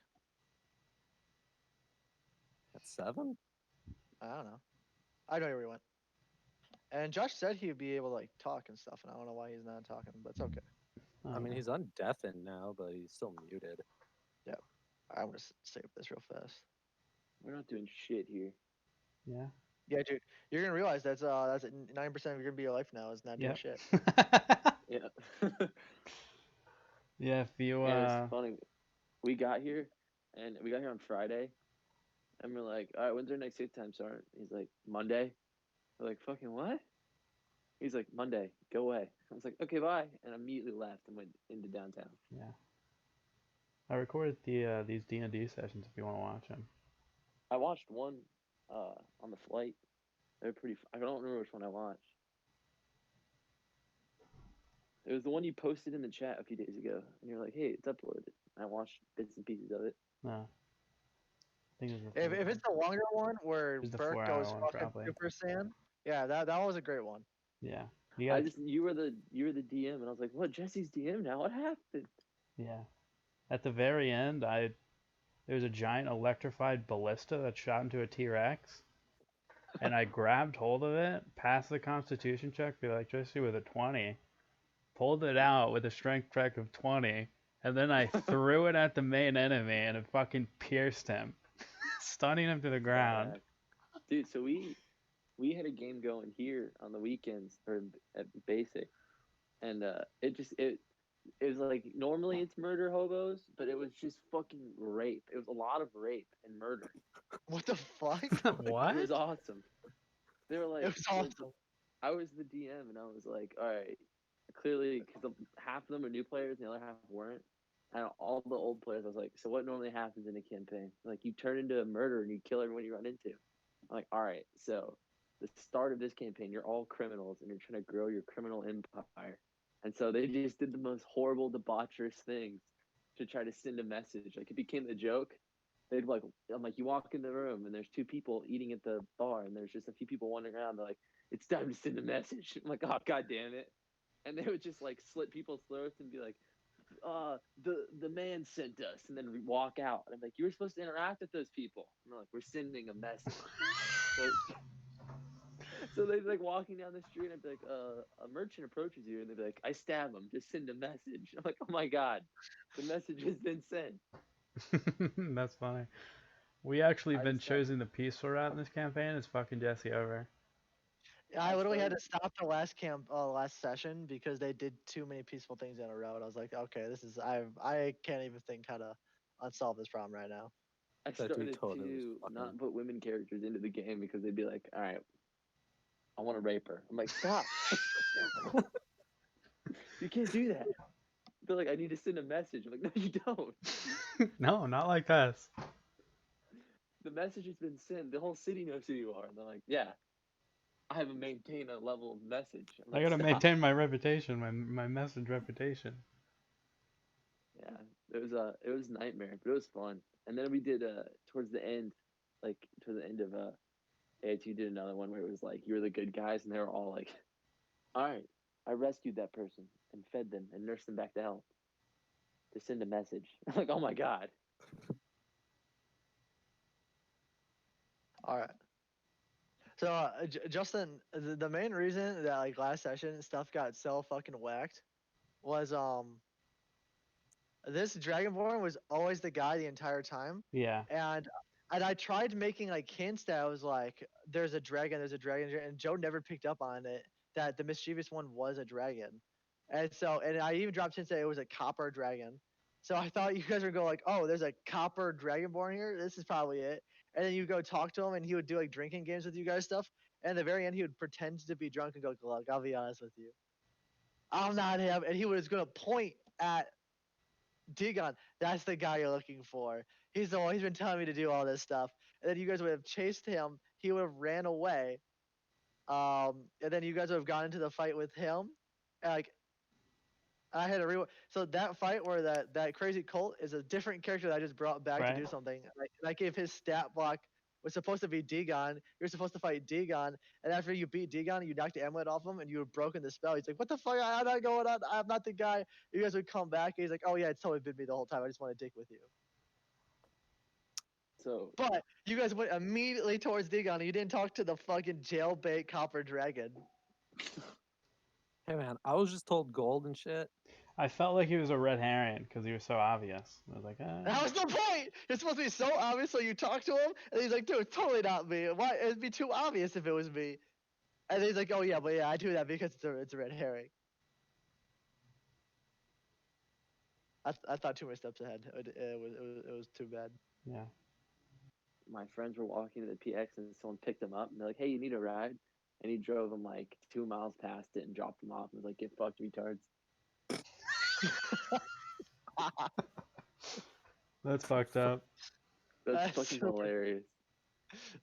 C: At 7?
A: I don't know. I don't know where he went. And Josh said he would be able to like talk and stuff, and I don't know why he's not talking, but it's okay.
C: I mean, he's undeafened now, but he's still muted.
A: I'm gonna save this real fast.
E: We're not doing shit here.
D: Yeah.
A: Yeah, dude, you're gonna realize that's 9% of your life now is not doing
D: Yep.
A: shit.
E: Yeah.
D: Yeah, if you
E: And it's funny. We got here on Friday, and we're like, all right, when's our next sick time start? He's like, Monday. We're like, fucking what? He's like, Monday, go away. I was like, okay, bye. And I immediately left and went into downtown.
D: yeah. I recorded these DnD sessions if you want to watch them.
E: I watched one on the flight. They're pretty. I don't remember which one I watched. It was the one you posted in the chat a few days ago, and you're like, "Hey, it's uploaded." I watched bits and pieces of it.
D: No. I think it was
A: If it's the longer one where
D: It's the
A: Burke
D: 4-hour
A: goes
D: one,
A: fucking
D: probably.
A: Super Saiyan, yeah, that was a great one.
D: Yeah. You got
E: You were the DM, and I was like, "What? Jesse's DM now? What happened?"
D: yeah. At the very end, there was a giant electrified ballista that shot into a T-Rex, and I grabbed hold of it, passed the Constitution check for electricity with a 20, pulled it out with a strength check of 20, and then I threw it at the main enemy, and it fucking pierced him, stunning him to the ground.
E: Dude, so we had a game going here on the weekends or at basic, and it was like normally it's murder hobos, but it was just fucking rape. It was a lot of rape and murder.
A: What the fuck?
D: What?
E: It was awesome. They were like,
A: It was awesome.
E: I was the DM, and I was like, all right, clearly, because half of them are new players, and the other half weren't. And all the old players, I was like, so what normally happens in a campaign? Like, you turn into a murderer and you kill everyone you run into. I'm like, all right, so the start of this campaign, you're all criminals, and you're trying to grow your criminal empire. And so they just did the most horrible, debaucherous things to try to send a message. Like, it became a joke. They'd like, I'm like, you walk in the room, and there's two people eating at the bar, and there's just a few people wandering around. They're like, it's time to send a message. I'm like, oh, god damn it. And they would just like slit people's throats and be like, the man sent us, and then we walk out. And I'm like, you were supposed to interact with those people. And they're like, we're sending a message. So they'd be like walking down the street, and I'd be like, a merchant approaches you, and they'd be like, I stab him, just send a message. I'm like, oh my god, the message has been sent.
D: That's funny. We actually
E: I
D: been
E: just started-
D: choosing the peaceful route in this campaign. It's fucking Jesse over.
A: I literally had to
E: started-
A: stop the last session because they did too many peaceful things in a row, and I was like, okay, this is I can't even think how to unsolve this problem right now.
E: I
C: That dude
E: started
C: totally was
E: to
C: fucking-
E: not put women characters into the game because they'd be like, all right, I want to rape her. I'm like, stop. You can't do that. They're like, I need to send a message. I'm like, no, you don't.
D: No, not like this.
E: The message has been sent. The whole city knows who you are. And they're like, yeah, I haven't maintained a level of message. I'm
D: I
E: like,
D: gotta
E: stop.
D: maintain my reputation, my message reputation.
E: Yeah, it was a nightmare, but it was fun. And then we did towards the end, like towards the end of AIT, did another one where it was like you were the good guys, and they were all like, all right, I rescued that person and fed them and nursed them back to health to send a message. I'm like, oh my god.
A: All right. So, Justin, the main reason that like last session stuff got so fucking whacked was this Dragonborn was always the guy the entire time,
D: Yeah.
A: and I tried making like hints that I was like, there's a dragon, and Joe never picked up on it that the mischievous one was a dragon, and I even dropped hints that it was a copper dragon. So I thought you guys would go like, oh, there's a copper Dragonborn here. This is probably it. And then you go talk to him, and he would do like drinking games with you guys stuff. And at the very end, he would pretend to be drunk and go, "Look, I'll be honest with you, I'm not him." And he was gonna point at Digon. That's the guy you're looking for. He's the one. He's been telling me to do all this stuff. And then you guys would have chased him. He would have ran away. And then you guys would have gone into the fight with him. And, like, I had to so that fight where that crazy cult is a different character that I just brought back to do
D: Right.
A: something. And I gave his stat block was supposed to be Dagon. You're supposed to fight Dagon, and after you beat Dagon, you knocked the amulet off him, and you had broken the spell. He's like, "What the fuck? I'm not going on. I'm not the guy." You guys would come back, and he's like, "Oh yeah, it's totally been me the whole time. I just want to dick with you."
E: So
A: But you guys went immediately towards Dagon, and you didn't talk to the fucking jailbait copper dragon.
C: Hey man, I was just told gold and shit.
D: I felt like he was a red herring because he was so obvious. I was like,
A: That was the point. It's supposed to be so obvious, so you talk to him, and he's like, "Dude, it's totally not me. Why? It'd be too obvious if it was me." And then he's like, "Oh yeah, but yeah, I do that because it's a red herring." I thought too many steps ahead. It was too bad.
D: yeah.
E: my friends were walking to the PX, and someone picked them up, and they're like, "Hey, you need a ride?" And he drove them like 2 miles past it and dropped them off, and was like, "Get fucked, retards."
D: That's fucked up.
E: That's
A: That's
E: fucking
A: super-
E: hilarious.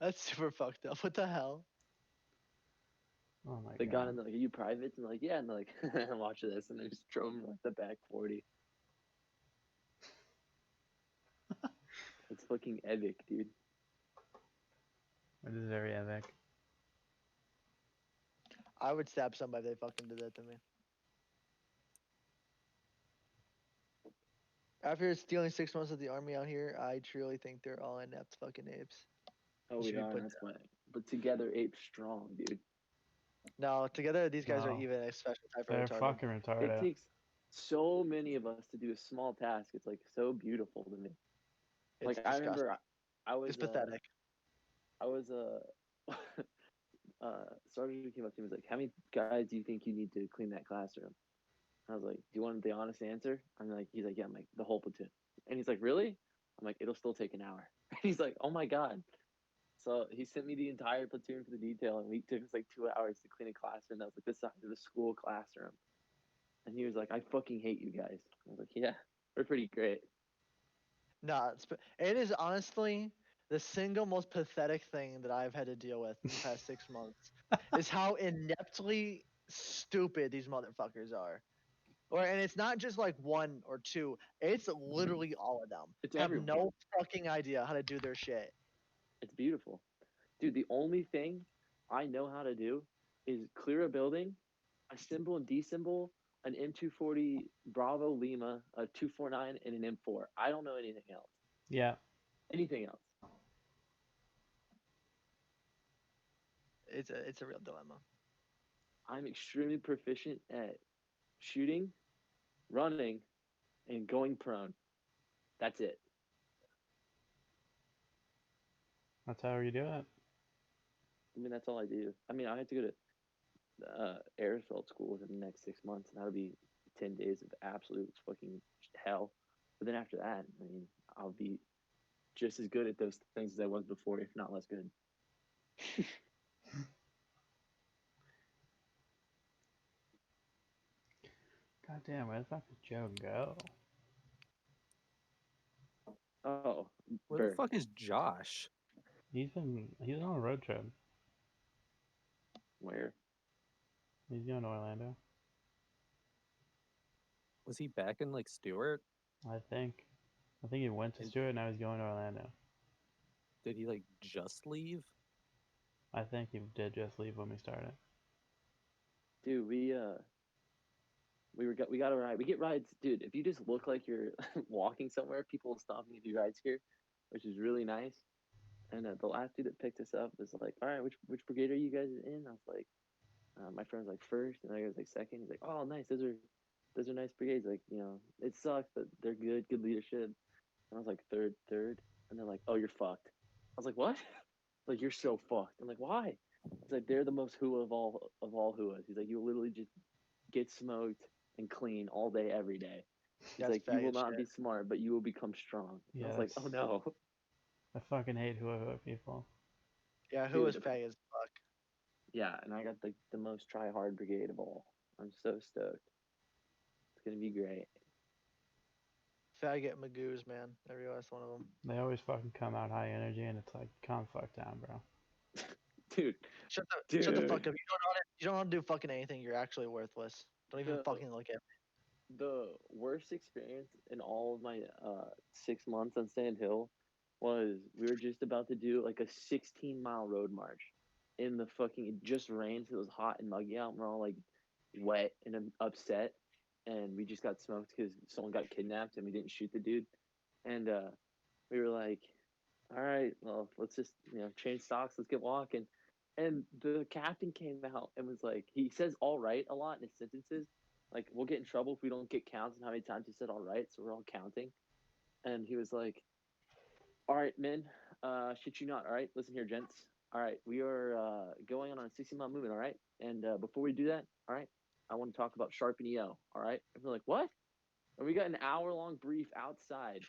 A: That's super fucked up. What the hell?
D: Oh my
E: They got
D: god.
E: in, they're like, "Are you privates?" And they're like, "Yeah." And they're like, "Watch this," and they just drove them like the back 40. It's fucking epic, dude.
D: It is very epic.
A: I would stab somebody if they fucking did that to me. After stealing 6 months of the army out here, I truly think they're all inept fucking apes.
E: Oh,
A: Should
E: we
A: we
E: are.
A: put
E: And that's why. But together, ape strong, dude.
A: No, together these guys are
D: No.
A: even a special type of
D: They're
A: retarded.
D: fucking
E: It
D: retarded.
E: takes so many of us to do a small task. It's like so beautiful to me.
A: It's
E: Like I remember, I was
A: It's pathetic.
E: I was Sergeant came up to me and was like, "How many guys do you think you need to clean that classroom?" I was like, "Do you want the honest answer?" I'm like, he's like, "Yeah." I'm like, "The whole platoon." And he's like, "Really?" I'm like, "It'll still take an hour." He's like, "Oh my god." So he sent me the entire platoon for the detail, and we took us like 2 hours to clean a classroom that was like the size of a school classroom. And he was like, "I fucking hate you guys." I was like, "Yeah, we're pretty great."
A: Nah, it is honestly the single most pathetic thing that I've had to deal with in the past 6 months is how ineptly stupid these motherfuckers are. And it's not just like one or two; it's literally all of them
E: It's
A: have
E: everyone.
A: no fucking idea how to do their shit.
E: It's beautiful, dude. The only thing I know how to do is clear a building, assemble and deassemble an M240 Bravo Lima, a 249, and an M4. I don't know anything else.
D: Yeah.
E: Anything else?
A: It's a real dilemma.
E: I'm extremely proficient at shooting, running, and going prone. That's it.
D: That's how you do it.
E: I mean, that's all I do. I mean, I have to go to airfield school within the next 6 months, and that'll be 10 days of absolute fucking hell. But then after that, I mean, I'll be just as good at those things as I was before, if not less good.
D: God damn, where the fuck did Joe go?
E: Oh,
C: Where the
E: Bert.
C: fuck is Josh?
D: He's on a road trip.
E: Where?
D: He's going to Orlando.
C: Was he back in like Stewart?
D: I think he went to
C: Is-
D: Stewart, now he's going to Orlando.
C: Did he like just leave?
D: I think he did just leave when we started.
E: Dude, we got a ride. We get rides, dude. If you just look like you're walking somewhere, people will stop and give you rides here, which is really nice. And the last dude that picked us up was like, "All right, which brigade are you guys in?" I was like, "My friend's like first, and I was like second." He's like, "Oh, nice. Those are nice brigades. Like, it sucks, but they're good leadership." And I was like third, and they're like, "Oh, you're fucked." I was like, "What?" Like, "You're so fucked." I'm like, "Why?" He's like, "They're the most hua of all huas." He's like, "You literally just get smoked and clean all day, every day." He's
A: That's
E: like, "You will
A: faggot
E: not
A: shit.
E: be smart, but you will become strong." And I
D: Yeah,
E: was like, "Oh no."
D: I fucking hate whoever people.
A: Yeah, who
E: Dude,
A: is faggot as fuck?
E: yeah, and I got the most try hard brigade of all. I'm so stoked. It's gonna be great.
A: Faggot Magoos, man. Every last one of them.
D: They always fucking come out high energy, and it's like, calm fuck down, bro.
E: Dude,
A: Shut the fuck
E: dude.
A: up. You don't know how to do fucking anything. You're actually worthless. Don't even
E: The
A: fucking look at me.
E: the worst experience in all of my 6 months on Sand Hill was we were just about to do like a 16-mile road march in the fucking, it just rained, so it was hot and muggy out, and we're all like wet and upset, and we just got smoked because someone got kidnapped and we didn't shoot the dude. And we were like, all right, well, let's just change socks, let's get walking. And the captain came out and was like, he says all right a lot in his sentences. Like, we'll get in trouble if we don't get counts on how many times he said all right, so we're all counting. And he was like, all right, men, shit you not, all right? Listen here, gents. All right, we are going on a 60-mile movement, all right? And before we do that, all right, I want to talk about Sharp and EO, all right? And we're like, what? And we got an hour-long brief outside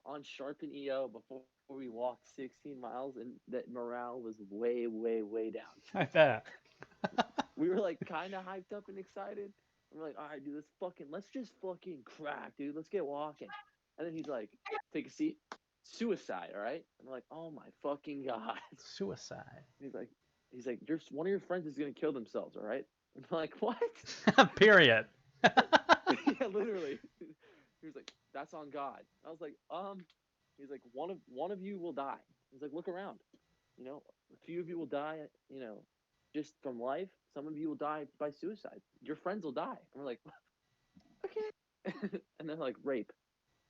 E: on Sharp and EO before we walked 16 miles, and that morale was way, way, way down.
D: I bet.
E: We were like kind of hyped up and excited. And we're like, all right, dude, let's just fucking crack, dude. Let's get walking. And then he's like, take a seat. Suicide, all right? And we're like, oh my fucking God.
D: Suicide.
E: He's like, one of your friends is gonna kill themselves, all right? And we're like, what?
D: Period.
E: Yeah, literally. He was like, that's on God. I was like, he's like, one of you will die. He's like, look around. A few of you will die, just from life. Some of you will die by suicide. Your friends will die. And we're like, okay. And then like rape.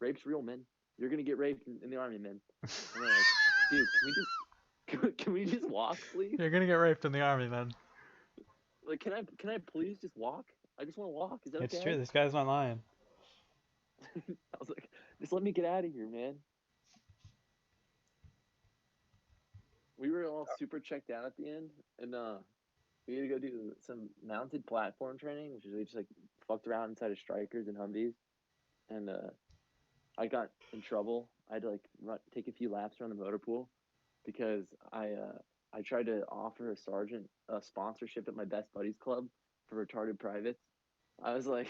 E: Rape's real, man. You're gonna get raped in the army, man. And we're like, dude, can we just walk, please?
D: You're gonna get raped in the army, then.
E: Like, can I please just walk? I just want to walk. Is that okay?
D: It's true. This guy's not lying.
E: I was like, just let me get out of here, man. We were all super checked out at the end, and we had to go do some mounted platform training, which is just like fucked around inside of Strikers and Humvees, and I got in trouble. I had to like take a few laps around the motor pool because I tried to offer a sergeant a sponsorship at my best buddies club for retarded privates. I was like,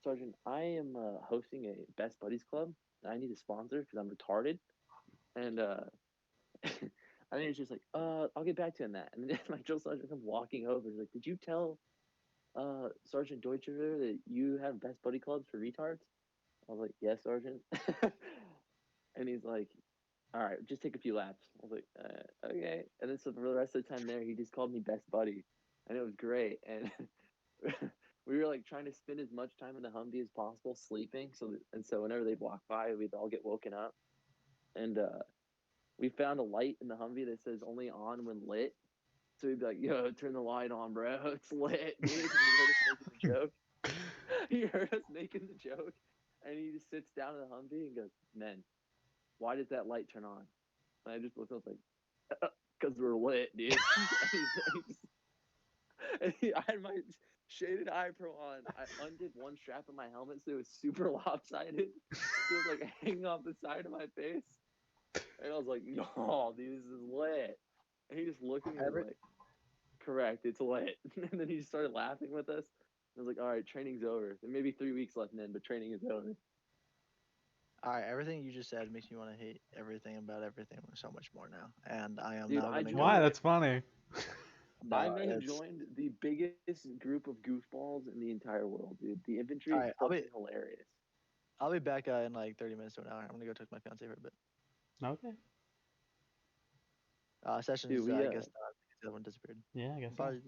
E: Sergeant, I am hosting a best buddies club. I need a sponsor because I'm retarded, and I think it's just like, I'll get back to you on that. And then my drill sergeant comes walking over. He's like, did you tell Sergeant Deutscher that you have best buddy clubs for retards? I was like, yes, Sergeant. And he's like, all right, just take a few laps. I was like, okay. And then so for the rest of the time there, he just called me best buddy, and it was great. And we were like trying to spend as much time in the Humvee as possible sleeping. So whenever they'd walk by, we'd all get woken up. And we found a light in the Humvee that says only on when lit. So he'd be like, yo, turn the light on, bro. It's lit. Dude. He heard us making the joke. He heard us making the joke. And he just sits down in the Humvee and goes, men, why does that light turn on? And I just looked up like, because we're lit, dude. I had my shaded eye pro on. I undid one strap of my helmet so it was super lopsided. So it was like hanging off the side of my face. And I was like, no, dude, this is lit. And he just looked at me and was like, correct, it's lit. And then he just started laughing with us. I was like, all right, training's over. There may be 3 weeks left then, but training is over.
A: All right, everything you just said makes me want to hate everything about everything so much more now. And I am
E: Dude,
A: now
E: I
A: going to
D: Why?
A: go.
D: That's funny.
A: No,
E: I may have
A: it's
E: joined the biggest group of goofballs in the entire world, dude. The infantry
A: all
E: is
A: right.
E: fucking hilarious.
A: I'll be back in like 30 minutes to an hour. I'm gonna go talk to my fiance for a bit.
D: Okay.
A: Sessions,
E: Dude, we
A: I guess, the other one disappeared.
D: Yeah, I guess so.
A: Bye.